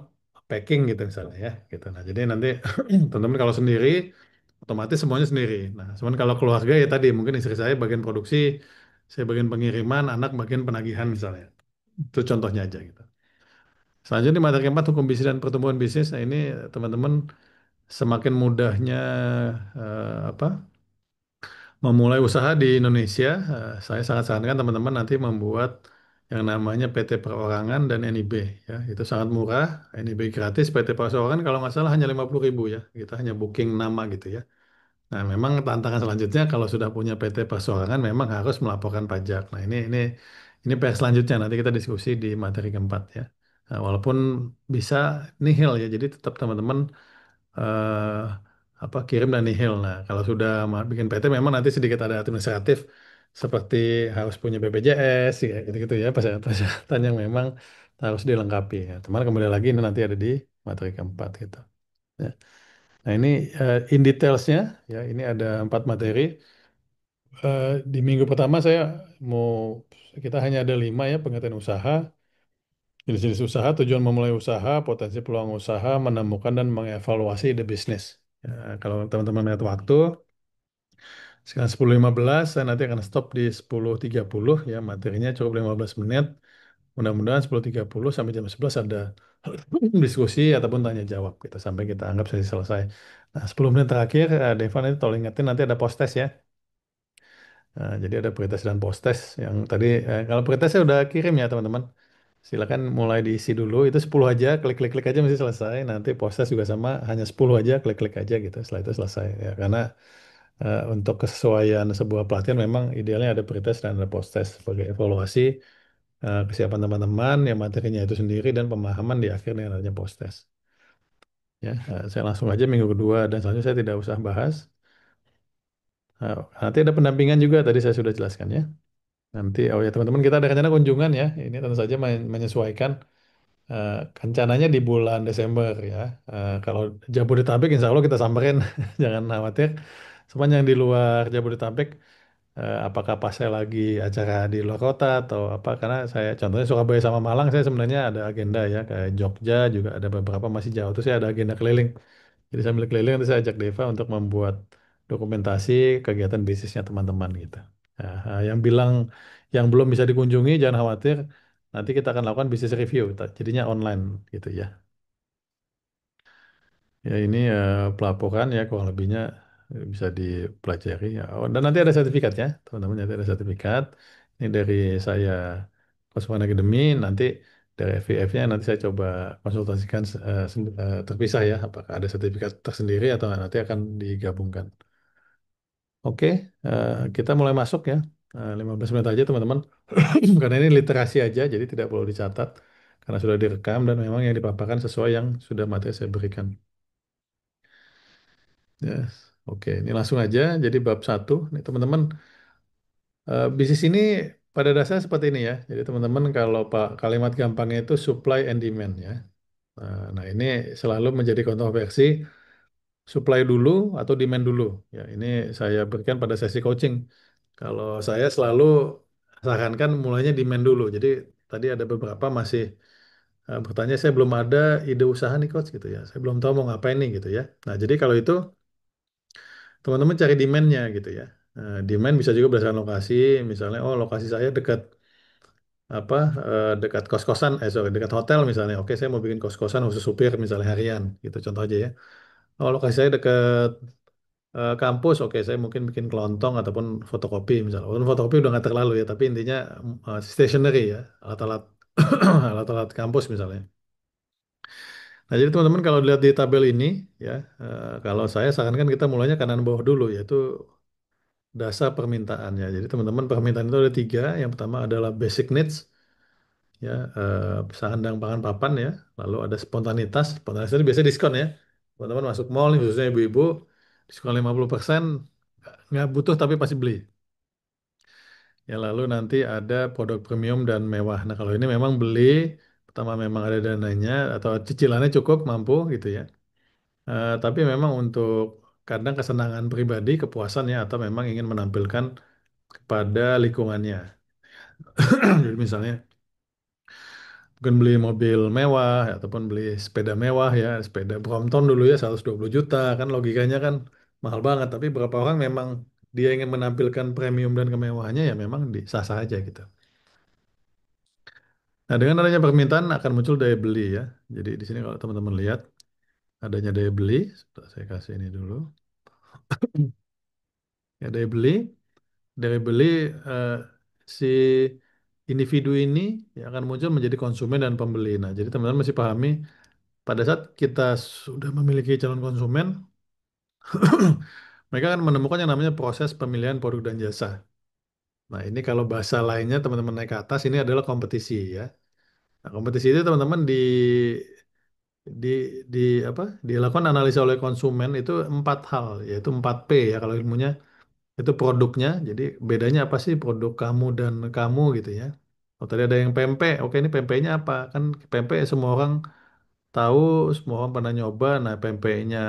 S2: packing gitu misalnya ya. Gitu. Nah, jadi nanti teman-teman kalau sendiri, otomatis semuanya sendiri. Nah, cuman kalau keluarga ya tadi mungkin istri saya bagian produksi, saya bagian pengiriman, anak bagian penagihan misalnya. Itu contohnya aja gitu. Selanjutnya materi keempat hukum bisnis dan pertumbuhan bisnis. Nah, ini teman-teman semakin mudahnya apa memulai usaha di Indonesia, saya sangat sarankan teman-teman nanti membuat yang namanya PT Perorangan dan NIB ya. Itu sangat murah, NIB gratis, PT Perorangan kalau nggak salah hanya 50.000 ya. Kita hanya booking nama gitu ya. Nah, memang tantangan selanjutnya kalau sudah punya PT Perseorangan memang harus melaporkan pajak. Nah, ini PR selanjutnya nanti kita diskusi di materi keempat ya. Nah, walaupun bisa nihil ya, jadi tetap teman-teman eh, kirim dan nihil. Nah, kalau sudah bikin PT memang nanti sedikit ada administratif seperti harus punya BPJS ya gitu-gitu ya, persyaratan yang memang harus dilengkapi ya. Teman kembali lagi ini nanti ada di materi keempat gitu. Ya. Nah ini in detailsnya ya ini ada 4 materi. Di minggu pertama mau kita hanya ada 5 ya pengertian usaha, jenis-jenis usaha, tujuan memulai usaha, potensi peluang usaha, menemukan dan mengevaluasi ide bisnis. Ya, kalau teman-teman lihat waktu, sekarang 10.15, saya nanti akan stop di 10.30 ya materinya cukup 15 menit. Mudah-mudahan 10.30 sampai jam 11 ada diskusi ataupun tanya jawab kita sampai kita anggap sesi selesai. Nah, 10 menit terakhir, Devan itu tolong ingetin nanti ada post test ya. Nah, jadi ada pretest dan post test yang tadi kalau pretest saya udah kirim ya teman-teman. Silakan mulai diisi dulu itu 10 aja, klik-klik aja mesti selesai. Nanti post test juga sama, hanya 10 aja, klik-klik aja gitu. Setelah itu selesai ya. Karena untuk kesesuaian sebuah pelatihan memang idealnya ada pretest dan ada post test sebagai evaluasi kesiapan teman-teman, yang materinya itu sendiri dan pemahaman di akhir dengan adanya post test. Ya, saya langsung aja minggu kedua dan selanjutnya saya tidak usah bahas. Nanti ada pendampingan juga tadi saya sudah jelaskan ya. Nanti oh ya teman-teman kita ada rencana kunjungan ya. Ini tentu saja menyesuaikan rencananya di bulan Desember ya. Kalau Jabodetabek insya Allah kita samperin, jangan khawatir. Sepanjang di luar Jabodetabek, apakah pas saya lagi acara di luar kota atau apa? Karena saya contohnya Surabaya sama Malang, saya sebenarnya ada agenda ya. Kayak Jogja juga ada beberapa masih jauh. Terus saya ada agenda keliling. Jadi sambil keliling nanti saya ajak Deva untuk membuat dokumentasi kegiatan bisnisnya teman-teman gitu. Nah, yang bilang yang belum bisa dikunjungi jangan khawatir, nanti kita akan lakukan bisnis review, jadinya online gitu ya. Ya ini pelaporan ya kurang lebihnya bisa dipelajari. Ya. Oh, dan nanti ada sertifikatnya, teman-teman nanti ada sertifikat. Ini dari saya Kosman Academy, nanti dari FVF-nya nanti saya coba konsultasikan terpisah ya, apakah ada sertifikat tersendiri atau nanti akan digabungkan. Oke, kita mulai masuk ya. 15 menit aja teman-teman. Karena ini literasi aja, jadi tidak perlu dicatat. Karena sudah direkam dan memang yang dipaparkan sesuai yang sudah materi saya berikan. Yes. Oke, ini langsung aja. Jadi bab satu, nih teman-teman, bisnis ini pada dasarnya seperti ini ya. Jadi teman-teman kalau Pak kalimat gampangnya itu supply and demand ya. Nah ini selalu menjadi kontroversi supply dulu atau demand dulu. Ya ini saya berikan pada sesi coaching. Kalau saya selalu sarankan mulainya demand dulu. Jadi tadi ada beberapa masih bertanya saya belum ada ide usaha nih coach gitu ya. Saya belum tahu mau ngapain nih gitu ya. Nah jadi kalau itu teman-teman cari demand-nya gitu ya. Demand bisa juga berdasarkan lokasi, misalnya oh lokasi saya dekat apa dekat kos-kosan, sorry dekat hotel misalnya. Oke, saya mau bikin kos-kosan khusus supir misalnya harian gitu contoh aja ya. Oh lokasi saya dekat kampus, oke saya mungkin bikin kelontong ataupun fotokopi misalnya. Walaupun fotokopi udah nggak terlalu ya, tapi intinya stationery ya, alat-alat alat-alat kampus misalnya. Nah jadi teman-teman kalau lihat di tabel ini ya, kalau saya sarankan kita mulainya kanan bawah dulu yaitu dasar permintaannya. Jadi teman-teman permintaan itu ada tiga. Yang pertama adalah basic needs, ya sandang pangan papan ya. Lalu ada spontanitas. Spontanitas itu biasanya diskon ya. Teman-teman masuk mall nih, khususnya ibu-ibu, diskon 50%, nggak butuh tapi pasti beli. Ya lalu nanti ada produk premium dan mewah. Nah kalau ini memang beli, pertama memang ada dananya atau cicilannya cukup mampu gitu ya. Tapi memang untuk kadang kesenangan pribadi, kepuasan ya, atau memang ingin menampilkan kepada lingkungannya. Jadi misalnya mungkin beli mobil mewah ya, ataupun beli sepeda mewah ya, sepeda Brompton dulu ya 120 juta kan logikanya kan mahal banget. Tapi beberapa orang memang dia ingin menampilkan premium dan kemewahannya ya memang sah-sah aja gitu. Nah dengan adanya permintaan akan muncul daya beli ya. Jadi di sini kalau teman-teman lihat adanya daya beli, sebentar, saya kasih ini dulu. Ya daya beli, eh, si individu ini ya akan muncul menjadi konsumen dan pembeli. Nah jadi teman-teman mesti pahami pada saat kita sudah memiliki calon konsumen, mereka akan menemukan yang namanya proses pemilihan produk dan jasa. Nah, ini kalau bahasa lainnya teman-teman naik ke atas ini adalah kompetisi ya. Nah, kompetisi itu teman-teman di di apa? Dilakukan analisa oleh konsumen itu empat hal, yaitu 4P ya kalau ilmunya itu produknya. Jadi bedanya apa sih produk kamu dan kamu gitu ya. Oh, tadi ada yang pempek. Oke, ini pempeknya apa? Kan pempek semua orang tahu, semua orang pernah nyoba. Nah, pempeknya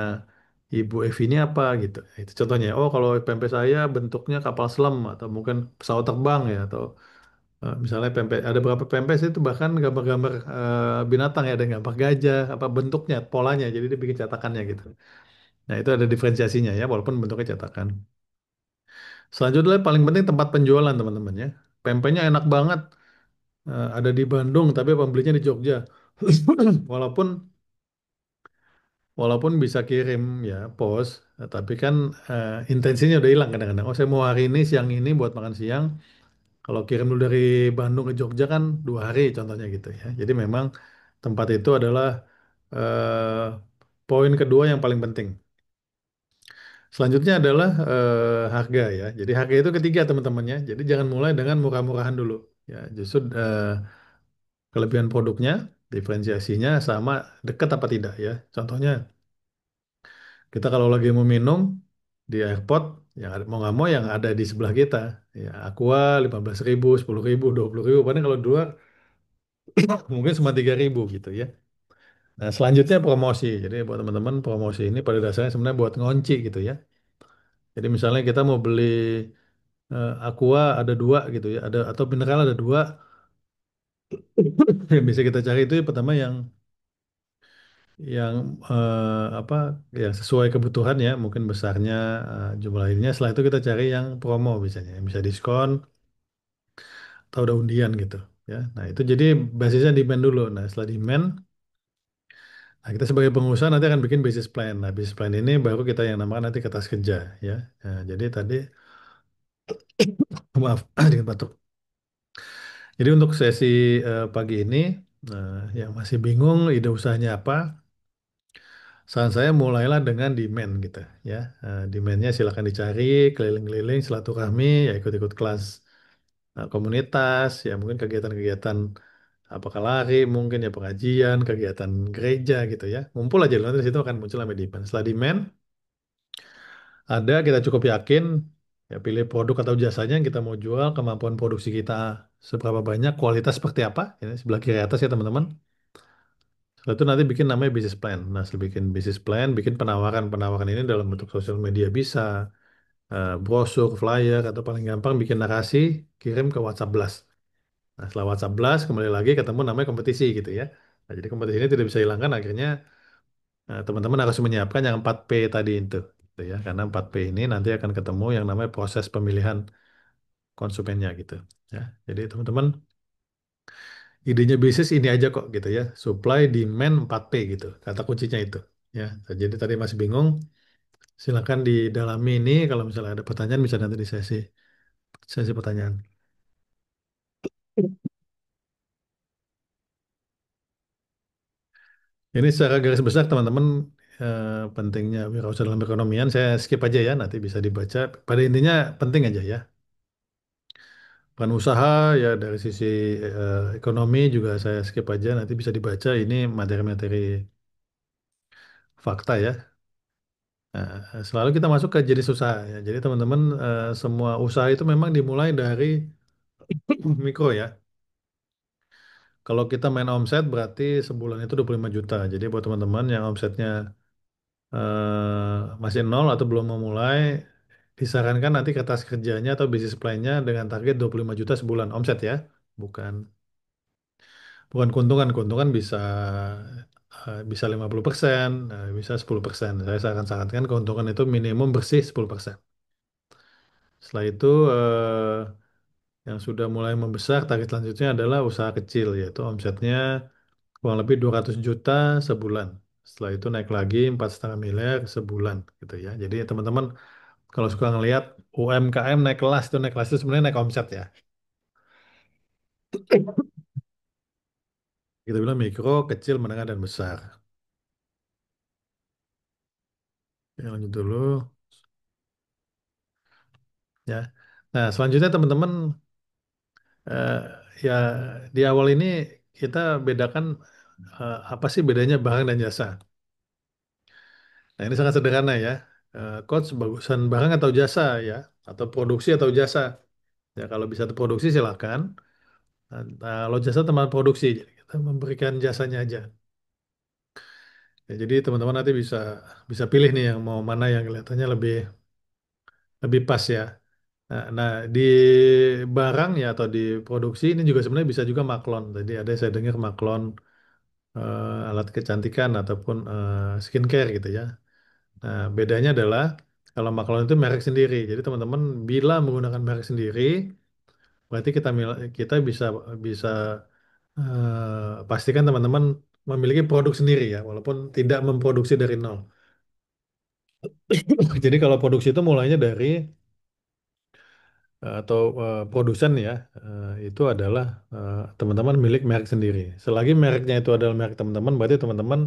S2: Ibu Evi ini apa gitu. Itu contohnya. Oh, kalau pempek saya bentuknya kapal selam atau mungkin pesawat terbang ya atau misalnya pempek ada beberapa pempek sih itu bahkan gambar-gambar binatang ya, ada yang gambar gajah, apa bentuknya, polanya. Jadi dia bikin cetakannya gitu. Nah, itu ada diferensiasinya ya walaupun bentuknya cetakan. Selanjutnya paling penting tempat penjualan teman-teman ya. Pempeknya enak banget ada di Bandung tapi pembelinya di Jogja. Walaupun Walaupun bisa kirim ya pos, tapi kan intensinya udah hilang kadang-kadang. Oh saya mau hari ini siang ini buat makan siang. Kalau kirim dulu dari Bandung ke Jogja kan 2 hari contohnya gitu ya. Jadi memang tempat itu adalah eh, poin kedua yang paling penting. Selanjutnya adalah harga ya. Jadi harga itu ketiga teman-temannya. Jadi jangan mulai dengan murah-murahan dulu. Ya justru kelebihan produknya, diferensiasinya sama dekat apa tidak ya. Contohnya kita kalau lagi mau minum di airport, yang ada, mau nggak mau yang ada di sebelah kita. Ya, Aqua 15.000, 10.000, 20.000. Padahal kalau di luar mungkin cuma 3.000 gitu ya. Nah, selanjutnya promosi. Jadi buat teman-teman promosi ini pada dasarnya sebenarnya buat ngonci gitu ya. Jadi misalnya kita mau beli Aqua ada dua gitu ya, ada atau mineral ada dua. Yang bisa kita cari itu yang pertama yang yang apa yang sesuai kebutuhan ya, mungkin besarnya jumlah ininya. Setelah itu kita cari yang promo misalnya, yang bisa diskon atau ada undian gitu ya. Nah, itu jadi basisnya demand dulu. Nah, setelah demand, nah kita sebagai pengusaha nanti akan bikin business plan. Nah, business plan ini baru kita yang namakan nanti kertas kerja ya. Nah, jadi tadi maaf dikit batuk. Jadi untuk sesi pagi ini, yang masih bingung ide usahanya apa, saran saya mulailah dengan demand gitu ya. Demandnya silakan dicari, keliling-keliling, silaturahmi, ya ikut-ikut kelas komunitas, ya mungkin kegiatan-kegiatan apakah lari, mungkin ya pengajian, kegiatan gereja gitu ya. Ngumpul aja dulu, nanti di situ akan muncul namanya demand. Setelah demand ada, kita cukup yakin, ya pilih produk atau jasanya yang kita mau jual, kemampuan produksi kita seberapa banyak, kualitas seperti apa, ini sebelah kiri atas ya teman-teman. Setelah itu nanti bikin namanya business plan. Nah, setelah bikin business plan, bikin penawaran. Penawaran ini dalam bentuk sosial media bisa, brosur, flyer, atau paling gampang bikin narasi, kirim ke WhatsApp Blast. Nah, setelah WhatsApp Blast, kembali lagi ketemu namanya kompetisi gitu ya. Nah, jadi kompetisi ini tidak bisa hilangkan, akhirnya teman-teman harus menyiapkan yang 4P tadi itu. Gitu ya. Karena 4P ini nanti akan ketemu yang namanya proses pemilihan konsumennya gitu. Ya. Jadi teman-teman, idenya bisnis ini aja kok gitu ya. Supply, demand, 4P gitu. Kata kuncinya itu. Ya. Jadi tadi masih bingung, silakan didalami ini. Kalau misalnya ada pertanyaan bisa nanti di sesi sesi pertanyaan. Ini secara garis besar teman-teman, pentingnya wirausaha dalam perekonomian saya skip aja ya, nanti bisa dibaca. Pada intinya penting aja ya. Peran usaha ya dari sisi ekonomi juga saya skip aja, nanti bisa dibaca ini materi-materi fakta ya. Selalu kita masuk ke jenis usaha ya. Jadi teman-teman, semua usaha itu memang dimulai dari mikro ya. Kalau kita main omset berarti sebulan itu 25 juta. Jadi buat teman-teman yang omsetnya masih nol atau belum memulai, disarankan nanti kertas kerjanya atau bisnis plan-nya dengan target 25 juta sebulan omset ya. Bukan bukan keuntungan. Keuntungan bisa bisa 50%, bisa 10%. Saya sarankan keuntungan itu minimum bersih 10%. Setelah itu yang sudah mulai membesar, target selanjutnya adalah usaha kecil, yaitu omsetnya kurang lebih 200 juta sebulan. Setelah itu naik lagi 4,5 miliar sebulan gitu ya. Jadi teman-teman kalau suka ngelihat UMKM naik kelas itu sebenarnya naik omset ya. Kita bilang mikro, kecil, menengah, dan besar. Ya, lanjut dulu ya. Nah, selanjutnya teman-teman, eh, ya di awal ini kita bedakan apa sih bedanya barang dan jasa. Nah, ini sangat sederhana ya. Coach bagusan barang atau jasa ya, atau produksi atau jasa. Ya, kalau bisa produksi silakan. Nah, kalau jasa teman produksi, jadi kita memberikan jasanya aja. Ya, jadi teman-teman nanti bisa bisa pilih nih yang mau mana yang kelihatannya lebih lebih pas ya. Nah, di barang ya atau di produksi ini juga sebenarnya bisa juga maklon. Tadi ada saya dengar maklon alat kecantikan ataupun skincare gitu ya. Nah, bedanya adalah kalau maklon itu merek sendiri. Jadi teman-teman bila menggunakan merek sendiri, berarti kita bisa bisa pastikan teman-teman memiliki produk sendiri ya, walaupun tidak memproduksi dari nol. Jadi kalau produksi itu mulainya dari atau produsen ya, itu adalah teman-teman milik merek sendiri. Selagi mereknya itu adalah merek teman-teman, berarti teman-teman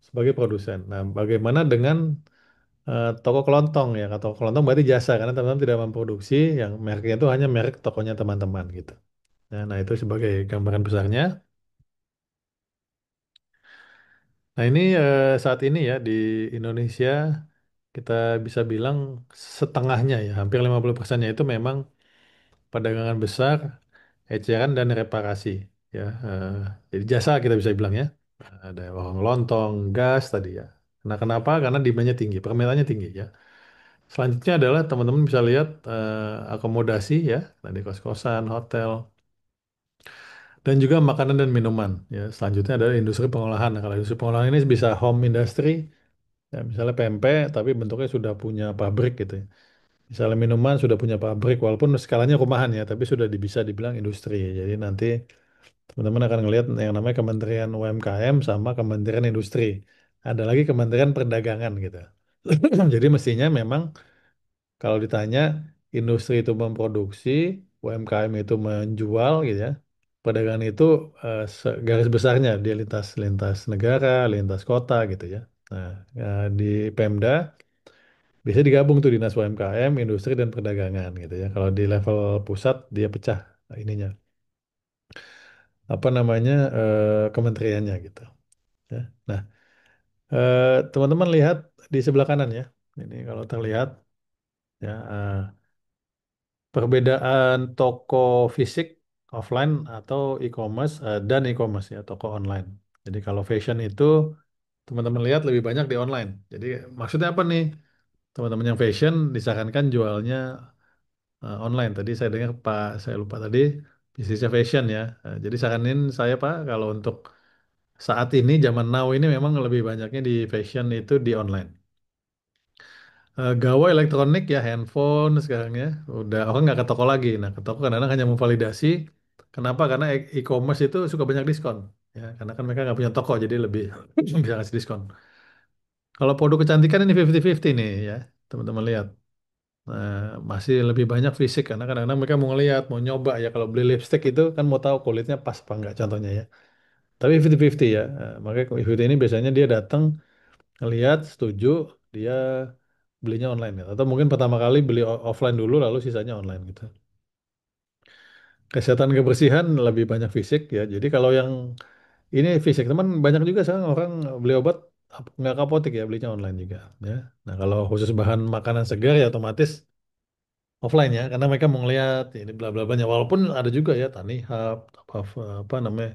S2: sebagai produsen. Nah, bagaimana dengan toko kelontong ya? Toko kelontong berarti jasa karena teman-teman tidak memproduksi, yang mereknya itu hanya merek tokonya teman-teman gitu. Nah, itu sebagai gambaran besarnya. Nah, ini saat ini ya di Indonesia kita bisa bilang setengahnya ya, hampir 50%-nya itu memang perdagangan besar, eceran dan reparasi ya. Jadi jasa kita bisa bilang ya. Ada warung lontong, gas tadi ya. Nah, kenapa? Karena demandnya tinggi, permintaannya tinggi ya. Selanjutnya adalah teman-teman bisa lihat akomodasi ya, tadi kos-kosan, hotel, dan juga makanan dan minuman. Ya, selanjutnya adalah industri pengolahan. Nah, kalau industri pengolahan ini bisa home industry, ya, misalnya pempek, tapi bentuknya sudah punya pabrik gitu ya. Misalnya minuman sudah punya pabrik, walaupun skalanya rumahan ya, tapi sudah bisa dibilang industri. Jadi nanti teman-teman akan ngelihat yang namanya Kementerian UMKM sama Kementerian Industri. Ada lagi Kementerian Perdagangan gitu. Jadi mestinya memang kalau ditanya industri itu memproduksi, UMKM itu menjual gitu ya. Perdagangan itu garis besarnya dia lintas lintas negara, lintas kota gitu ya. Nah, di Pemda bisa digabung tuh dinas UMKM, industri dan perdagangan gitu ya. Kalau di level pusat dia pecah ininya apa namanya kementeriannya gitu ya. Nah, teman-teman lihat di sebelah kanan ya. Ini kalau terlihat ya perbedaan toko fisik offline atau e-commerce dan e-commerce ya toko online. Jadi kalau fashion itu teman-teman lihat lebih banyak di online. Jadi maksudnya apa nih? Teman-teman yang fashion disarankan jualnya online. Tadi saya dengar Pak, saya lupa tadi bisnisnya fashion ya. Jadi saranin saya Pak kalau untuk saat ini zaman now ini memang lebih banyaknya di fashion itu di online. Gawai elektronik ya handphone sekarang ya udah orang nggak ke toko lagi. Nah ke toko kadang-kadang hanya memvalidasi. Kenapa? Karena e-commerce itu suka banyak diskon ya karena kan mereka nggak punya toko jadi lebih bisa kasih diskon. Kalau produk kecantikan ini 50-50 nih ya teman-teman lihat. Nah, masih lebih banyak fisik karena kadang-kadang mereka mau ngeliat, mau nyoba ya kalau beli lipstick itu kan mau tahu kulitnya pas apa enggak contohnya ya. Tapi 50-50 ya. Makanya 50 ini biasanya dia datang ngelihat, setuju, dia belinya online ya. Atau mungkin pertama kali beli offline dulu lalu sisanya online gitu. Kesehatan kebersihan lebih banyak fisik ya. Jadi kalau yang ini fisik teman banyak juga sekarang orang beli obat nggak ke apotek ya belinya online juga ya. Nah kalau khusus bahan makanan segar ya otomatis offline ya karena mereka mau ngeliat ini bla bla banyak walaupun ada juga ya Tani Hub apa namanya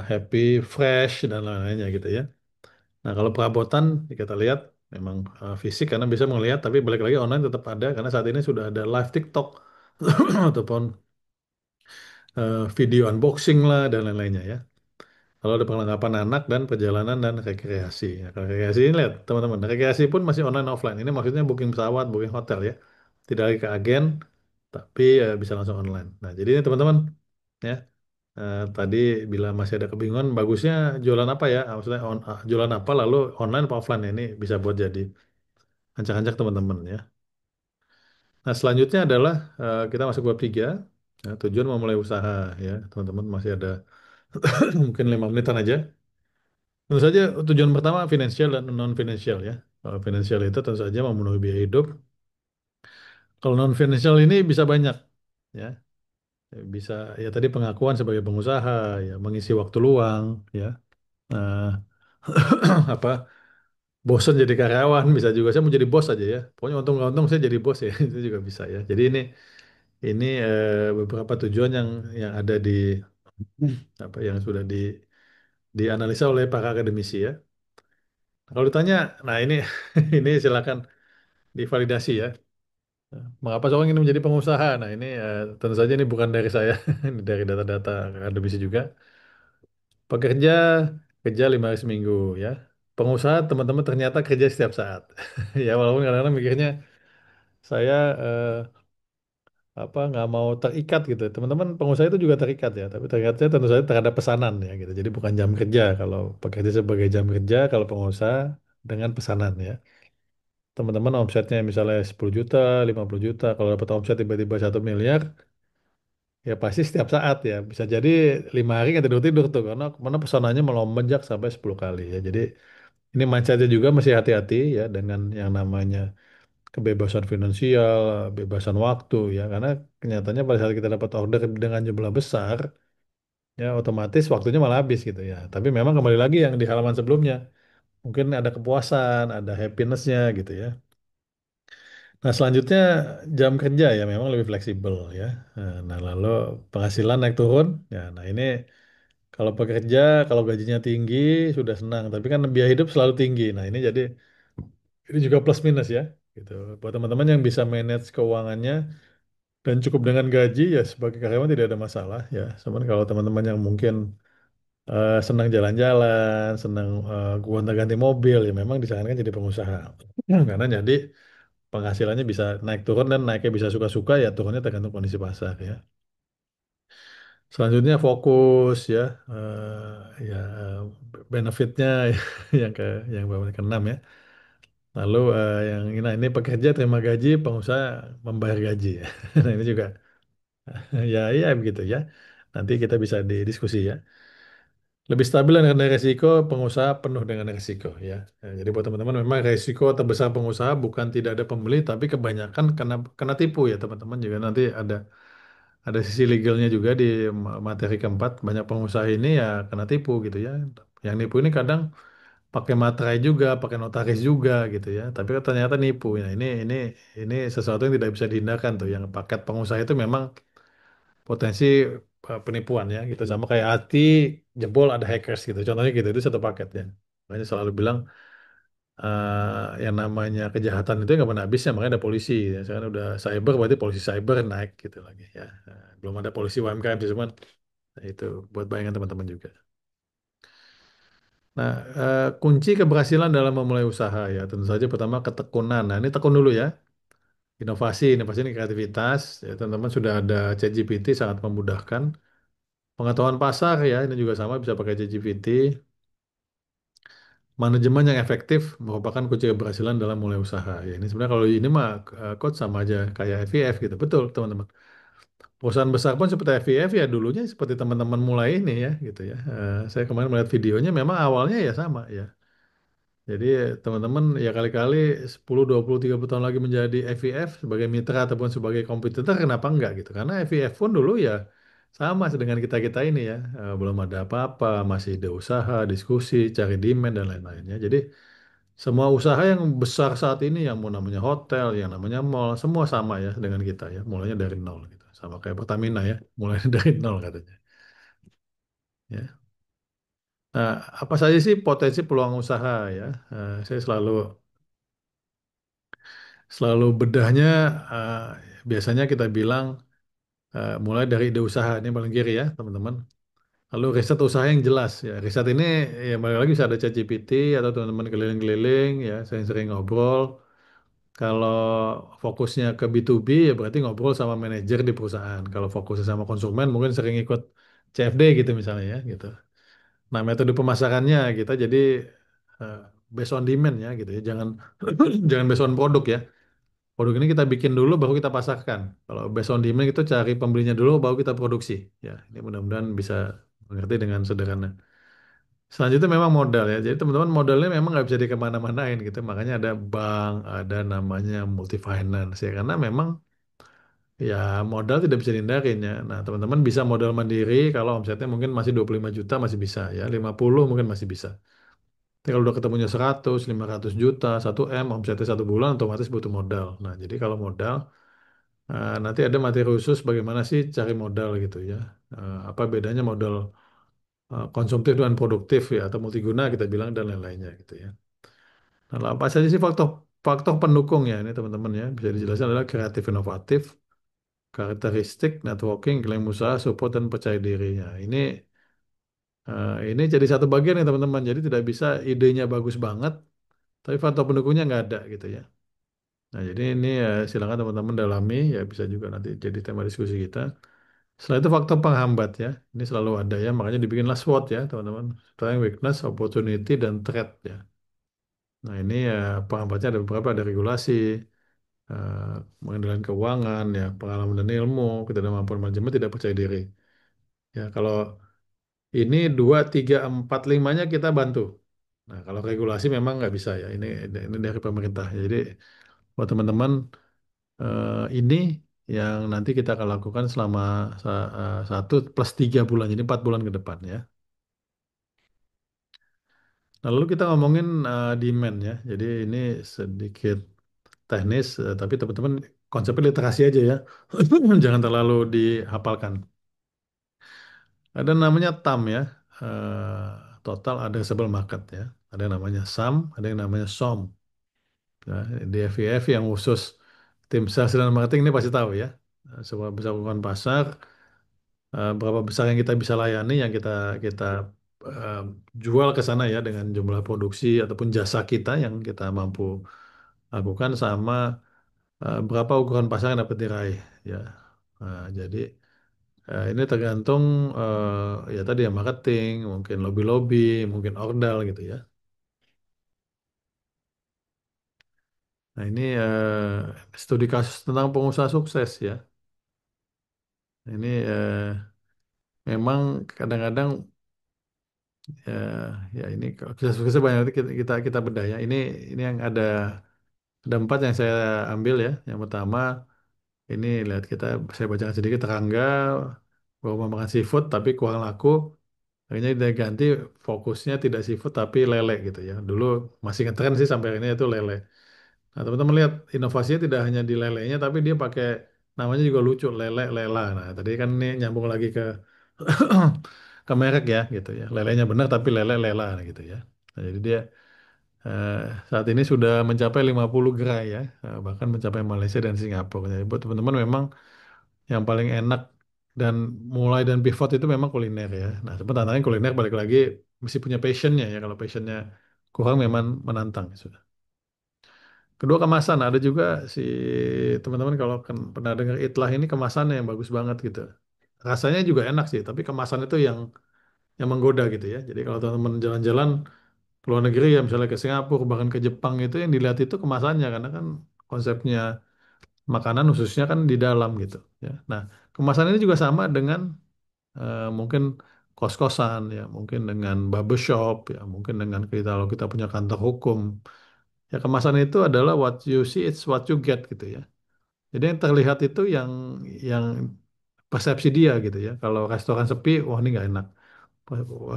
S2: Happy Fresh dan lain-lainnya gitu ya. Nah kalau perabotan kita lihat memang fisik karena bisa melihat tapi balik lagi online tetap ada karena saat ini sudah ada live TikTok ataupun video unboxing lah dan lain-lainnya ya. Kalau ada perlengkapan anak dan perjalanan dan rekreasi. Ya, kalau rekreasi ini lihat teman-teman, rekreasi pun masih online offline. Ini maksudnya booking pesawat, booking hotel ya. Tidak lagi ke agen, tapi bisa langsung online. Nah, jadi ini teman-teman ya. Tadi bila masih ada kebingungan, bagusnya jualan apa ya? Maksudnya jualan apa lalu online apa offline ini bisa buat jadi ancak-ancak teman-teman ya. Nah, selanjutnya adalah kita masuk bab 3. Ya, tujuan memulai usaha ya. Teman-teman masih ada mungkin 5 menitan aja. Tentu saja tujuan pertama finansial dan non finansial ya. Kalau finansial itu tentu saja memenuhi biaya hidup. Kalau non finansial ini bisa banyak ya. Bisa ya tadi pengakuan sebagai pengusaha ya, mengisi waktu luang ya. Nah, apa bosan jadi karyawan bisa juga saya mau jadi bos aja ya. Pokoknya untung nggak untung saya jadi bos ya itu juga bisa ya. Jadi ini beberapa tujuan yang ada di apa yang sudah dianalisa oleh para akademisi ya. Kalau ditanya, nah ini ini silakan divalidasi ya. Mengapa seorang ingin menjadi pengusaha? Nah, ini tentu saja ini bukan dari saya, ini dari data-data akademisi juga. Pekerja kerja 5 hari seminggu ya. Pengusaha teman-teman ternyata kerja setiap saat. Ya walaupun kadang-kadang mikirnya saya apa nggak mau terikat gitu. Teman-teman pengusaha itu juga terikat ya, tapi terikatnya tentu saja terhadap pesanan ya gitu. Jadi bukan jam kerja kalau pekerja sebagai jam kerja, kalau pengusaha dengan pesanan ya. Teman-teman omsetnya misalnya 10 juta, 50 juta, kalau dapat omset tiba-tiba 1 miliar, ya pasti setiap saat ya. Bisa jadi 5 hari nggak tidur-tidur tuh, karena mana pesanannya melonjak sampai 10 kali ya. Jadi ini mindsetnya juga masih hati-hati ya dengan yang namanya kebebasan finansial, kebebasan waktu ya. Karena kenyataannya pada saat kita dapat order dengan jumlah besar, ya otomatis waktunya malah habis gitu ya. Tapi memang kembali lagi yang di halaman sebelumnya, mungkin ada kepuasan, ada happiness-nya gitu ya. Nah, selanjutnya jam kerja ya memang lebih fleksibel ya. Nah, lalu penghasilan naik turun. Ya, nah ini kalau pekerja kalau gajinya tinggi sudah senang, tapi kan biaya hidup selalu tinggi. Nah, ini jadi ini juga plus minus ya gitu. Buat teman-teman yang bisa manage keuangannya dan cukup dengan gaji ya sebagai karyawan tidak ada masalah ya. Cuman kalau teman-teman yang mungkin senang jalan-jalan, senang gonta-ganti mobil ya memang disarankan jadi pengusaha. Karena jadi penghasilannya bisa naik turun dan naiknya bisa suka-suka ya turunnya tergantung kondisi pasar ya. Selanjutnya fokus ya, ya benefitnya yang yang keenam ya. Lalu yang ini, nah ini pekerja terima gaji, pengusaha membayar gaji ya. Nah ini juga ya ya begitu ya. Nanti kita bisa didiskusi ya. Lebih stabil dan rendah resiko, pengusaha penuh dengan resiko ya. Jadi buat teman-teman memang resiko terbesar pengusaha bukan tidak ada pembeli, tapi kebanyakan kena tipu ya teman-teman juga nanti ada sisi legalnya juga di materi keempat. Banyak pengusaha ini ya kena tipu gitu ya. Yang nipu ini kadang pakai materai juga, pakai notaris juga gitu ya. Tapi kan ternyata nipu. Ya, ini sesuatu yang tidak bisa dihindarkan tuh. Yang paket pengusaha itu memang potensi penipuan ya gitu. Sama kayak hati jebol ada hackers gitu. Contohnya gitu itu satu paket ya. Makanya selalu bilang yang namanya kejahatan itu nggak pernah habisnya. Makanya ada polisi. Ya. Sekarang udah cyber berarti polisi cyber naik gitu lagi ya. Belum ada polisi UMKM sih cuman itu buat bayangan teman-teman juga. Nah, kunci keberhasilan dalam memulai usaha ya, tentu saja pertama ketekunan. Nah, ini tekun dulu ya. Inovasi ini kreativitas. Ya, teman-teman sudah ada ChatGPT sangat memudahkan. Pengetahuan pasar ya, ini juga sama bisa pakai ChatGPT. Manajemen yang efektif merupakan kunci keberhasilan dalam mulai usaha. Ya, ini sebenarnya kalau ini mah coach sama aja kayak FVF gitu. Betul, teman-teman. Perusahaan besar pun seperti FVF ya dulunya seperti teman-teman mulai ini ya gitu ya. Saya kemarin melihat videonya memang awalnya ya sama ya. Jadi teman-teman ya kali-kali 10, 20, 30 tahun lagi menjadi FVF sebagai mitra ataupun sebagai kompetitor kenapa enggak gitu. Karena FVF pun dulu ya sama dengan kita-kita ini ya. Belum ada apa-apa, masih ada usaha, diskusi, cari demand dan lain-lainnya. Jadi semua usaha yang besar saat ini yang mau namanya hotel, yang namanya mall, semua sama ya dengan kita ya. Mulainya dari nol gitu. Sama kayak Pertamina ya, mulainya dari nol katanya. Ya. Nah, apa saja sih potensi peluang usaha ya? Saya selalu bedahnya eh, biasanya kita bilang mulai dari ide usaha ini paling kiri ya teman-teman. Lalu riset usaha yang jelas ya. Riset ini ya balik lagi bisa ada ChatGPT atau teman-teman keliling-keliling ya. Saya sering ngobrol. Kalau fokusnya ke B2B ya berarti ngobrol sama manajer di perusahaan. Kalau fokusnya sama konsumen mungkin sering ikut CFD gitu misalnya ya gitu. Nah metode pemasarannya kita jadi eh, based on demand ya gitu ya. Jangan jangan based on produk ya. Produk ini kita bikin dulu baru kita pasarkan. Kalau based on demand itu cari pembelinya dulu baru kita produksi. Ya, ini mudah-mudahan bisa mengerti dengan sederhana. Selanjutnya memang modal ya. Jadi teman-teman modalnya memang nggak bisa dikemana-manain gitu. Makanya ada bank, ada namanya multi finance ya. Karena memang ya modal tidak bisa dihindarin ya. Nah teman-teman bisa modal mandiri kalau omsetnya mungkin masih 25 juta masih bisa ya. 50 mungkin masih bisa. Tapi kalau udah ketemunya 100, 500 juta, 1 M omsetnya 1 bulan otomatis butuh modal. Nah jadi kalau modal nanti ada materi khusus bagaimana sih cari modal gitu ya. Apa bedanya modal konsumtif dan produktif ya atau multiguna kita bilang dan lain-lainnya gitu ya. Nah, apa saja sih faktor faktor pendukung ya ini teman-teman ya bisa dijelaskan adalah kreatif inovatif, karakteristik, networking, klaim usaha, support dan percaya dirinya. Ini jadi satu bagian ya teman-teman. Jadi tidak bisa idenya bagus banget, tapi faktor pendukungnya nggak ada gitu ya. Nah, jadi ini silakan teman-teman dalami ya bisa juga nanti jadi tema diskusi kita. Setelah itu faktor penghambat ya. Ini selalu ada ya, makanya dibikinlah SWOT ya, teman-teman. Strength, weakness, opportunity, dan threat ya. Nah, ini ya penghambatnya ada beberapa, ada regulasi, eh, pengendalian keuangan, ya, pengalaman dan ilmu, ketidakmampuan manajemen, tidak percaya diri. Ya, kalau ini 2, 3, 4, 5-nya kita bantu. Nah, kalau regulasi memang nggak bisa ya. Ini dari pemerintah. Jadi buat teman-teman ini yang nanti kita akan lakukan selama 1 plus 3 bulan, jadi 4 bulan ke depan ya. Nah, lalu kita ngomongin demand ya. Jadi ini sedikit teknis, tapi teman-teman konsepnya literasi aja ya. Jangan terlalu dihafalkan. Ada namanya TAM ya, Total Addressable Market ya. Ada yang namanya SAM, ada yang namanya SOM. Ya, di FIF yang khusus tim sales dan marketing ini pasti tahu ya. seberapa besar kebutuhan pasar, berapa besar yang kita bisa layani, yang kita eh, jual ke sana ya dengan jumlah produksi ataupun jasa kita yang kita mampu lakukan, sama berapa ukuran pasar yang dapat diraih ya. Jadi ini tergantung ya tadi ya marketing, mungkin lobby-lobby, mungkin ordal gitu ya. Nah ini studi kasus tentang pengusaha sukses ya. Ini memang kadang-kadang ya ini kisah suksesnya banyak, nanti kita bedah ya. Ini yang ada empat yang saya ambil ya. Yang pertama ini lihat saya bacakan sedikit. Terangga baru makan seafood tapi kurang laku. Akhirnya dia ganti, fokusnya tidak seafood tapi lele gitu ya. Dulu masih ngetren sih sampai ini itu lele. Nah, teman-teman lihat inovasinya tidak hanya di lelenya, tapi dia pakai namanya juga lucu, lele lela. Nah, tadi kan ini nyambung lagi ke ke merek ya gitu ya. Lelenya benar tapi lele lela gitu ya. Nah, jadi dia eh, saat ini sudah mencapai 50 gerai ya, bahkan mencapai Malaysia dan Singapura. Jadi buat teman-teman memang yang paling enak dan mulai dan pivot itu memang kuliner ya. Nah, sebenarnya tantangannya kuliner balik lagi mesti punya passionnya ya. Kalau passionnya kurang memang menantang ya sudah. Kedua kemasan, ada juga si teman-teman kalau pernah dengar Itlah ini kemasannya yang bagus banget gitu. Rasanya juga enak sih, tapi kemasan itu yang menggoda gitu ya. Jadi kalau teman-teman jalan-jalan ke luar negeri ya misalnya ke Singapura bahkan ke Jepang itu yang dilihat itu kemasannya karena kan konsepnya makanan khususnya kan di dalam gitu ya. Nah, kemasan ini juga sama dengan mungkin kos-kosan ya, mungkin dengan barbershop ya, mungkin dengan kita kalau kita punya kantor hukum. Ya kemasan itu adalah what you see it's what you get gitu ya. Jadi yang terlihat itu yang persepsi dia gitu ya. Kalau restoran sepi, wah ini nggak enak.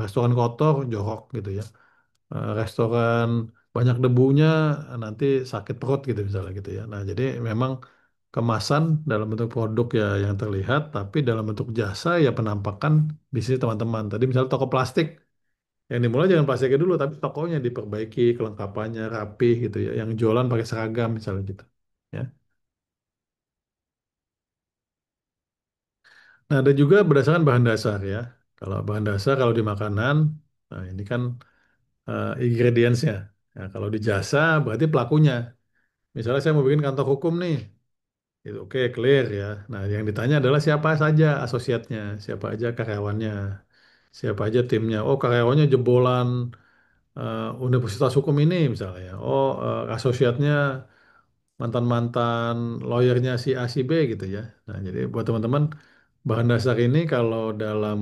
S2: Restoran kotor, jorok gitu ya. Restoran banyak debunya, nanti sakit perut gitu misalnya gitu ya. Nah jadi memang kemasan dalam bentuk produk ya yang terlihat, tapi dalam bentuk jasa ya penampakan di sini teman-teman. Tadi misalnya toko plastik, yang dimulai jangan plastiknya dulu, tapi tokonya diperbaiki, kelengkapannya rapi gitu ya. Yang jualan pakai seragam misalnya gitu. Ya. Nah, ada juga berdasarkan bahan dasar ya. Kalau bahan dasar kalau di makanan, nah ini kan ingredients-nya. Nah, kalau di jasa berarti pelakunya. Misalnya saya mau bikin kantor hukum nih, itu oke clear ya. Nah, yang ditanya adalah siapa saja asosiatnya, siapa aja karyawannya, siapa aja timnya. Oh, karyawannya jebolan Universitas Hukum ini misalnya. Oh, asosiatnya mantan-mantan lawyernya si A si B gitu ya. Nah, jadi buat teman-teman bahan dasar ini kalau dalam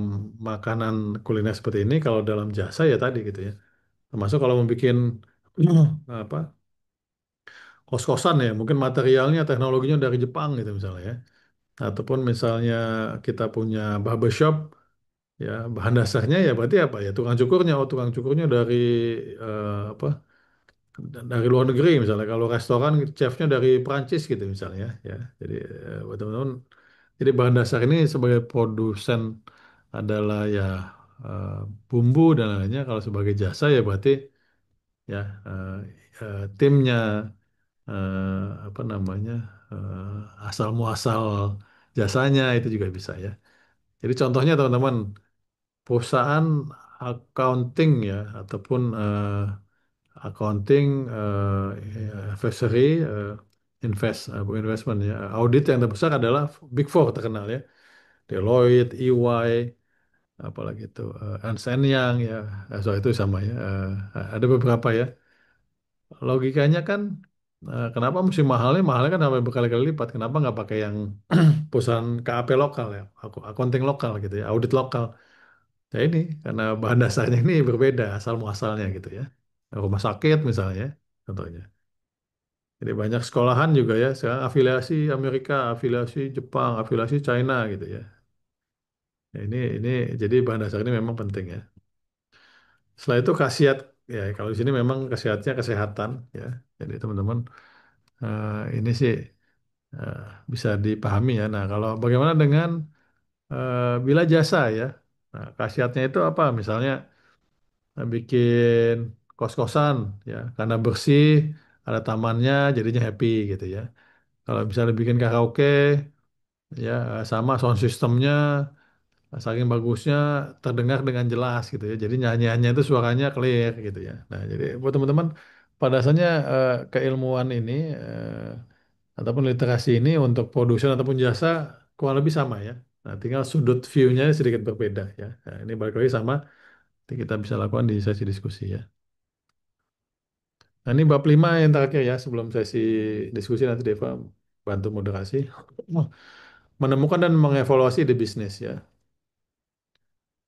S2: makanan kuliner seperti ini, kalau dalam jasa ya tadi gitu ya. Termasuk kalau mau bikin apa kos-kosan ya, mungkin materialnya, teknologinya dari Jepang gitu misalnya ya. Ataupun misalnya kita punya barbershop, ya bahan dasarnya ya berarti apa ya tukang cukurnya, oh tukang cukurnya dari apa dari luar negeri misalnya. Kalau restoran chefnya dari Prancis gitu misalnya ya. Jadi buat teman-teman, jadi bahan dasar ini sebagai produsen adalah ya eh, bumbu dan lainnya. Kalau sebagai jasa ya berarti ya timnya apa namanya asal muasal jasanya itu juga bisa ya. Jadi contohnya teman-teman perusahaan accounting ya ataupun accounting, advisory, bukan investment ya. Audit yang terbesar adalah Big Four terkenal ya. Deloitte, EY, apalagi itu Ernst Young ya. Soal itu sama ya. Ada beberapa ya. Logikanya kan kenapa mesti mahalnya? Mahalnya kan sampai berkali-kali lipat. Kenapa nggak pakai yang perusahaan KAP lokal ya, accounting lokal gitu ya, audit lokal. Ya ini karena bahan dasarnya ini berbeda asal muasalnya gitu ya. Rumah sakit misalnya, contohnya. Jadi banyak sekolahan juga ya, sekarang afiliasi Amerika, afiliasi Jepang, afiliasi China gitu ya. Ya, ini jadi bahan dasar ini memang penting ya. Setelah itu khasiat ya kalau di sini memang khasiatnya kesehatan ya. Jadi teman-teman ini sih eh, bisa dipahami ya. Nah kalau bagaimana dengan bila jasa ya? Nah khasiatnya itu apa? Misalnya bikin kos-kosan ya, karena bersih, ada tamannya, jadinya happy gitu ya. Kalau misalnya bikin karaoke, ya sama sound systemnya saking bagusnya terdengar dengan jelas gitu ya. Jadi nyanyiannya itu suaranya clear gitu ya. Nah, jadi buat teman-teman pada dasarnya keilmuan ini ataupun literasi ini untuk produsen ataupun jasa kurang lebih sama ya. Nah, tinggal sudut view-nya sedikit berbeda ya. Nah, ini balik lagi sama kita bisa lakukan di sesi diskusi ya. Nah, ini bab 5 yang terakhir ya sebelum sesi diskusi nanti Deva bantu moderasi. Menemukan dan mengevaluasi ide bisnis ya.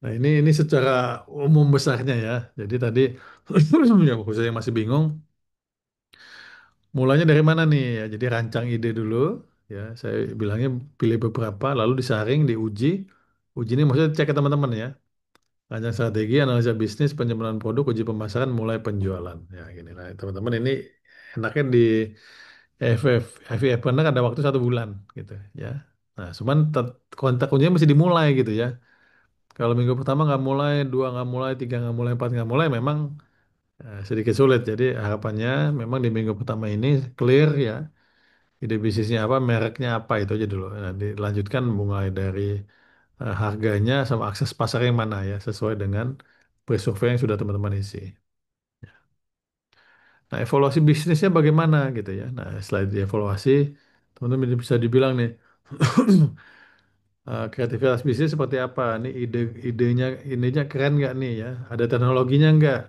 S2: Nah, ini secara umum besarnya ya. Jadi tadi yang khususnya yang masih bingung, mulanya dari mana nih ya? Jadi rancang ide dulu ya. Saya bilangnya pilih beberapa, lalu disaring, diuji. Uji ini maksudnya cek ke teman-teman ya. Rancang strategi, analisa bisnis, pengembangan produk, uji pemasaran, mulai penjualan. Ya gini lah teman-teman ini enaknya di FIF Planner ada waktu 1 bulan gitu ya. Nah, cuman kontak kuncinya mesti dimulai gitu ya. Kalau minggu pertama nggak mulai, dua nggak mulai, tiga nggak mulai, empat nggak mulai, memang sedikit sulit. Jadi harapannya memang di minggu pertama ini clear ya, ide bisnisnya apa, mereknya apa itu aja dulu. Nah, dilanjutkan mulai dari harganya sama akses pasar yang mana ya, sesuai dengan pre-survey yang sudah teman-teman isi. Nah, evaluasi bisnisnya bagaimana gitu ya. Nah, setelah dievaluasi, teman-teman bisa dibilang nih, kreativitas bisnis seperti apa? Nih idenya keren nggak nih ya? Ada teknologinya nggak?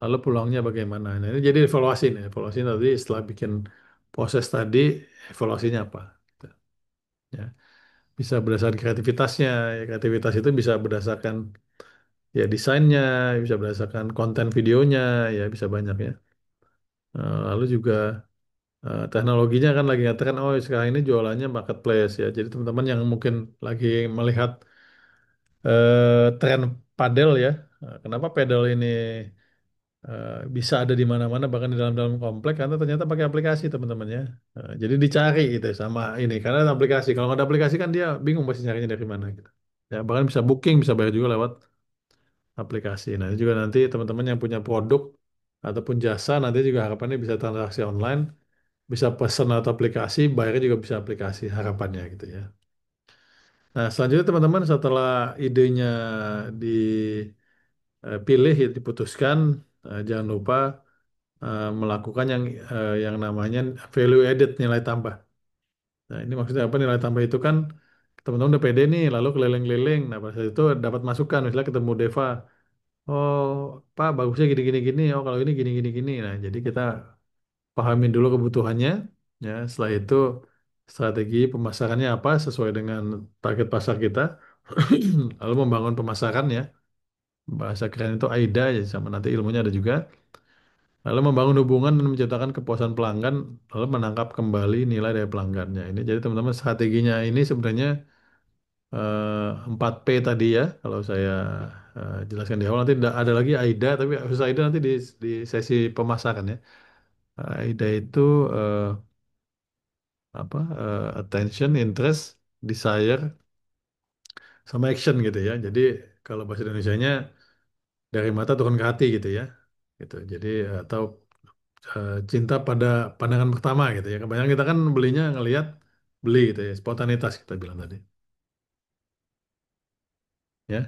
S2: Lalu peluangnya bagaimana? Nah, ini jadi evaluasi nih. Evaluasi nanti setelah bikin proses tadi, evaluasinya apa? Gitu, ya. Bisa berdasarkan kreativitasnya. Ya, kreativitas itu bisa berdasarkan ya desainnya, bisa berdasarkan konten videonya, ya bisa banyak ya. Lalu juga teknologinya kan lagi ngetren, oh sekarang ini jualannya marketplace ya. Jadi teman-teman yang mungkin lagi melihat tren padel ya. Kenapa padel ini bisa ada di mana-mana bahkan di dalam-dalam komplek karena ternyata pakai aplikasi teman-teman ya. Jadi dicari gitu sama ini karena ada aplikasi. Kalau nggak ada aplikasi kan dia bingung pasti nyarinya dari mana gitu. Ya bahkan bisa booking, bisa bayar juga lewat aplikasi. Nah, ini juga nanti teman-teman yang punya produk ataupun jasa nanti juga harapannya bisa transaksi online, bisa pesan atau aplikasi, bayarnya juga bisa aplikasi harapannya gitu ya. Nah, selanjutnya teman-teman setelah idenya dipilih, diputuskan, jangan lupa melakukan yang namanya value added, nilai tambah. Nah, ini maksudnya apa nilai tambah itu kan teman-teman udah pede nih, lalu keliling-keliling. Nah, pada saat itu dapat masukan, misalnya ketemu Deva, oh Pak bagusnya gini-gini gini, oh kalau ini gini-gini gini. Nah, jadi kita pahamin dulu kebutuhannya, ya. Setelah itu strategi pemasarannya apa sesuai dengan target pasar kita, lalu membangun pemasaran ya. Bahasa keren itu AIDA ya, sama nanti ilmunya ada juga. Lalu membangun hubungan dan menciptakan kepuasan pelanggan, lalu menangkap kembali nilai dari pelanggannya. Ini jadi teman-teman strateginya ini sebenarnya 4P tadi ya. Kalau saya jelaskan di awal nanti ada lagi AIDA, tapi khusus AIDA nanti di sesi pemasaran ya. AIDA itu eh, apa? Attention, interest, desire, sama action gitu ya. Jadi kalau bahasa Indonesianya dari mata turun ke hati gitu ya. Gitu. Jadi atau cinta pada pandangan pertama gitu ya. Kebanyakan kita kan belinya ngelihat beli gitu ya, spontanitas kita bilang tadi. Ya,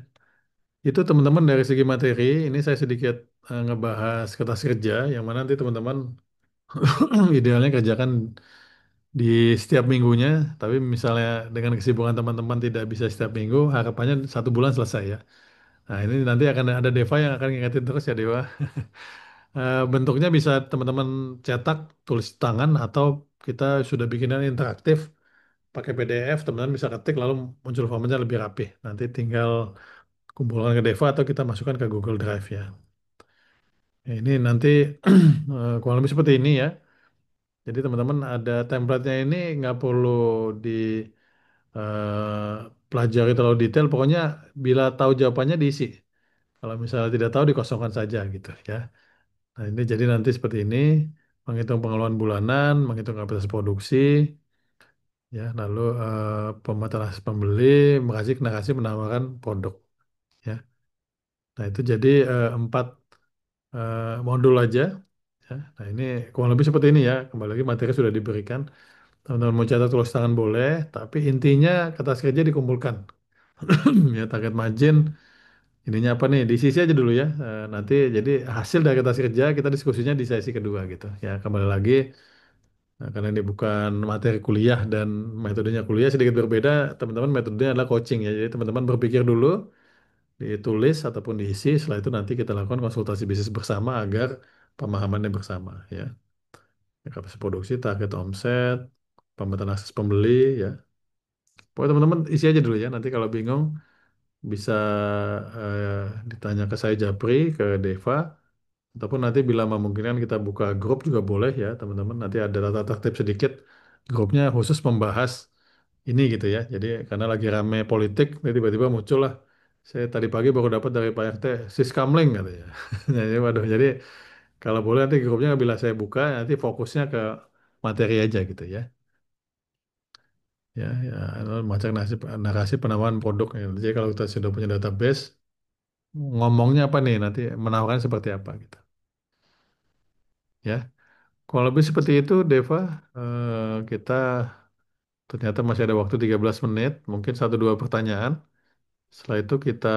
S2: itu teman-teman dari segi materi ini saya sedikit ngebahas kertas kerja yang mana nanti teman-teman idealnya kerjakan di setiap minggunya. Tapi misalnya dengan kesibukan teman-teman tidak bisa setiap minggu, harapannya 1 bulan selesai ya. Nah ini nanti akan ada Deva yang akan ngingetin terus ya Dewa. Bentuknya bisa teman-teman cetak, tulis tangan atau kita sudah bikinan interaktif pakai PDF, teman-teman bisa ketik lalu muncul formatnya lebih rapi. Nanti tinggal kumpulkan ke Deva atau kita masukkan ke Google Drive ya. Ya, ini nanti kurang lebih seperti ini ya. Jadi teman-teman ada template-nya ini nggak perlu pelajari terlalu detail. Pokoknya bila tahu jawabannya diisi. Kalau misalnya tidak tahu dikosongkan saja gitu ya. Nah ini jadi nanti seperti ini. Menghitung pengeluaran bulanan, menghitung kapasitas produksi, ya, lalu pemataran pembeli, mengasih narasi menawarkan produk, ya. Nah itu jadi 4 modul aja, ya. Nah ini kurang lebih seperti ini ya. Kembali lagi materi sudah diberikan. Teman-teman mau catat tulis tangan boleh, tapi intinya kertas kerja dikumpulkan. Ya, target margin, ininya apa nih? Di sisi aja dulu ya. Nanti jadi hasil dari kertas kerja kita diskusinya di sesi kedua gitu. Ya, kembali lagi. Nah, karena ini bukan materi kuliah dan metodenya kuliah sedikit berbeda, teman-teman metodenya adalah coaching ya. Jadi teman-teman berpikir dulu, ditulis ataupun diisi, setelah itu nanti kita lakukan konsultasi bisnis bersama agar pemahamannya bersama ya. Kapasitas produksi, target omset, pemetaan akses pembeli ya. Pokoknya teman-teman isi aja dulu ya. Nanti kalau bingung bisa eh, ditanya ke saya Japri, ke Deva, ataupun nanti bila memungkinkan kita buka grup juga boleh ya teman-teman. Nanti ada tata tertib sedikit grupnya khusus membahas ini gitu ya. Jadi karena lagi rame politik, tiba-tiba muncul lah. Saya tadi pagi baru dapat dari Pak RT Siskamling katanya. Jadi waduh, jadi kalau boleh nanti grupnya bila saya buka nanti fokusnya ke materi aja gitu ya. Ya, ya, macam narasi penawaran produk ya. Jadi kalau kita sudah punya database, ngomongnya apa nih nanti menawarkan seperti apa gitu. Ya, kalau lebih seperti itu, Deva, kita ternyata masih ada waktu 13 menit, mungkin satu dua pertanyaan. Setelah itu kita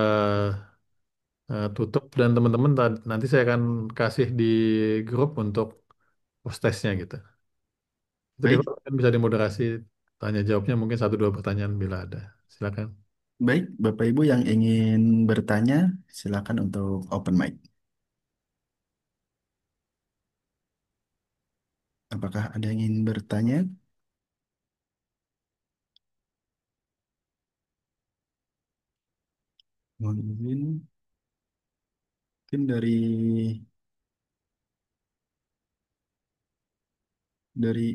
S2: tutup dan teman-teman nanti saya akan kasih di grup untuk hostesnya gitu. Itu Deva
S3: Baik,
S2: kan bisa dimoderasi tanya jawabnya mungkin satu dua pertanyaan bila ada. Silakan.
S3: baik, Bapak Ibu yang ingin bertanya, silakan untuk open mic. Apakah ada yang ingin bertanya? Mohon izin. Mungkin dari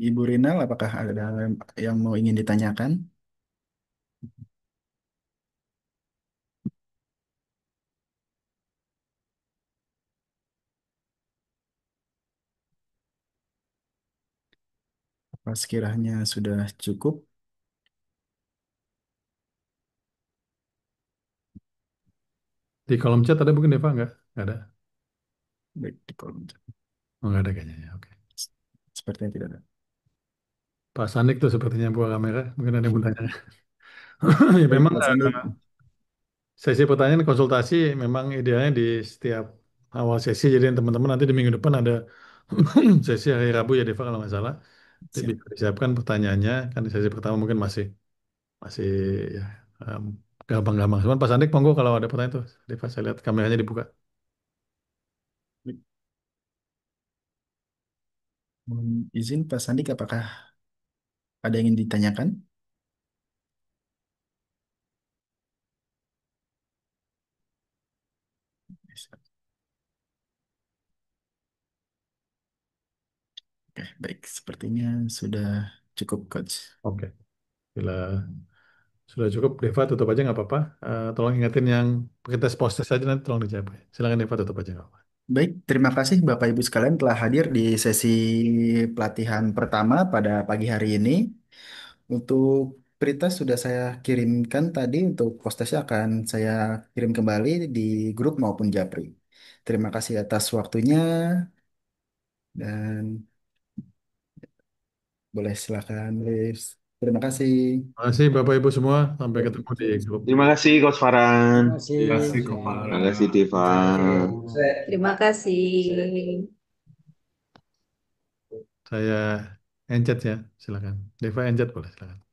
S3: Ibu Rinal, apakah ada yang mau ingin ditanyakan? Apa sekiranya sudah cukup?
S2: Di kolom chat ada mungkin Deva nggak? Nggak ada.
S3: Baik, di kolom chat.
S2: Oh, nggak ada kayaknya ya. Oke.
S3: Sepertinya tidak ada.
S2: Pak Sanik tuh sepertinya buka kamera. Mungkin ada yang mau tanya. Ya
S3: Baik,
S2: memang
S3: Mas Andi.
S2: sesi pertanyaan konsultasi memang idealnya di setiap awal sesi. Jadi teman-teman nanti di minggu depan ada sesi hari Rabu ya Deva kalau nggak salah. Jadi
S3: Siap.
S2: bisa disiapkan pertanyaannya. Kan di sesi pertama mungkin masih masih ya em, gampang-gampang. Cuman Pak Sanik monggo kalau ada pertanyaan tuh. Deva saya lihat kameranya dibuka.
S3: Baik. Mohon izin Pak Sandik, apakah ada yang ingin ditanyakan? Oke, baik. Sepertinya sudah cukup, Coach.
S2: Oke. Bila sudah cukup Deva tutup aja nggak apa-apa. Tolong ingetin yang kita post aja nanti tolong dijawab. Silakan Deva tutup aja nggak apa-apa.
S3: Baik, terima kasih Bapak Ibu sekalian telah hadir di sesi pelatihan pertama pada pagi hari ini. Untuk berita sudah saya kirimkan tadi, untuk postasi akan saya kirim kembali di grup maupun Japri. Terima kasih atas waktunya dan boleh silakan, Liv. Terima kasih.
S2: Terima kasih Bapak Ibu semua. Sampai ketemu di grup.
S18: Terima kasih Coach Farhan.
S17: Terima kasih,
S18: Terima kasih Diva.
S4: Terima kasih.
S2: Saya encet ya, silakan. Deva encet boleh, silakan.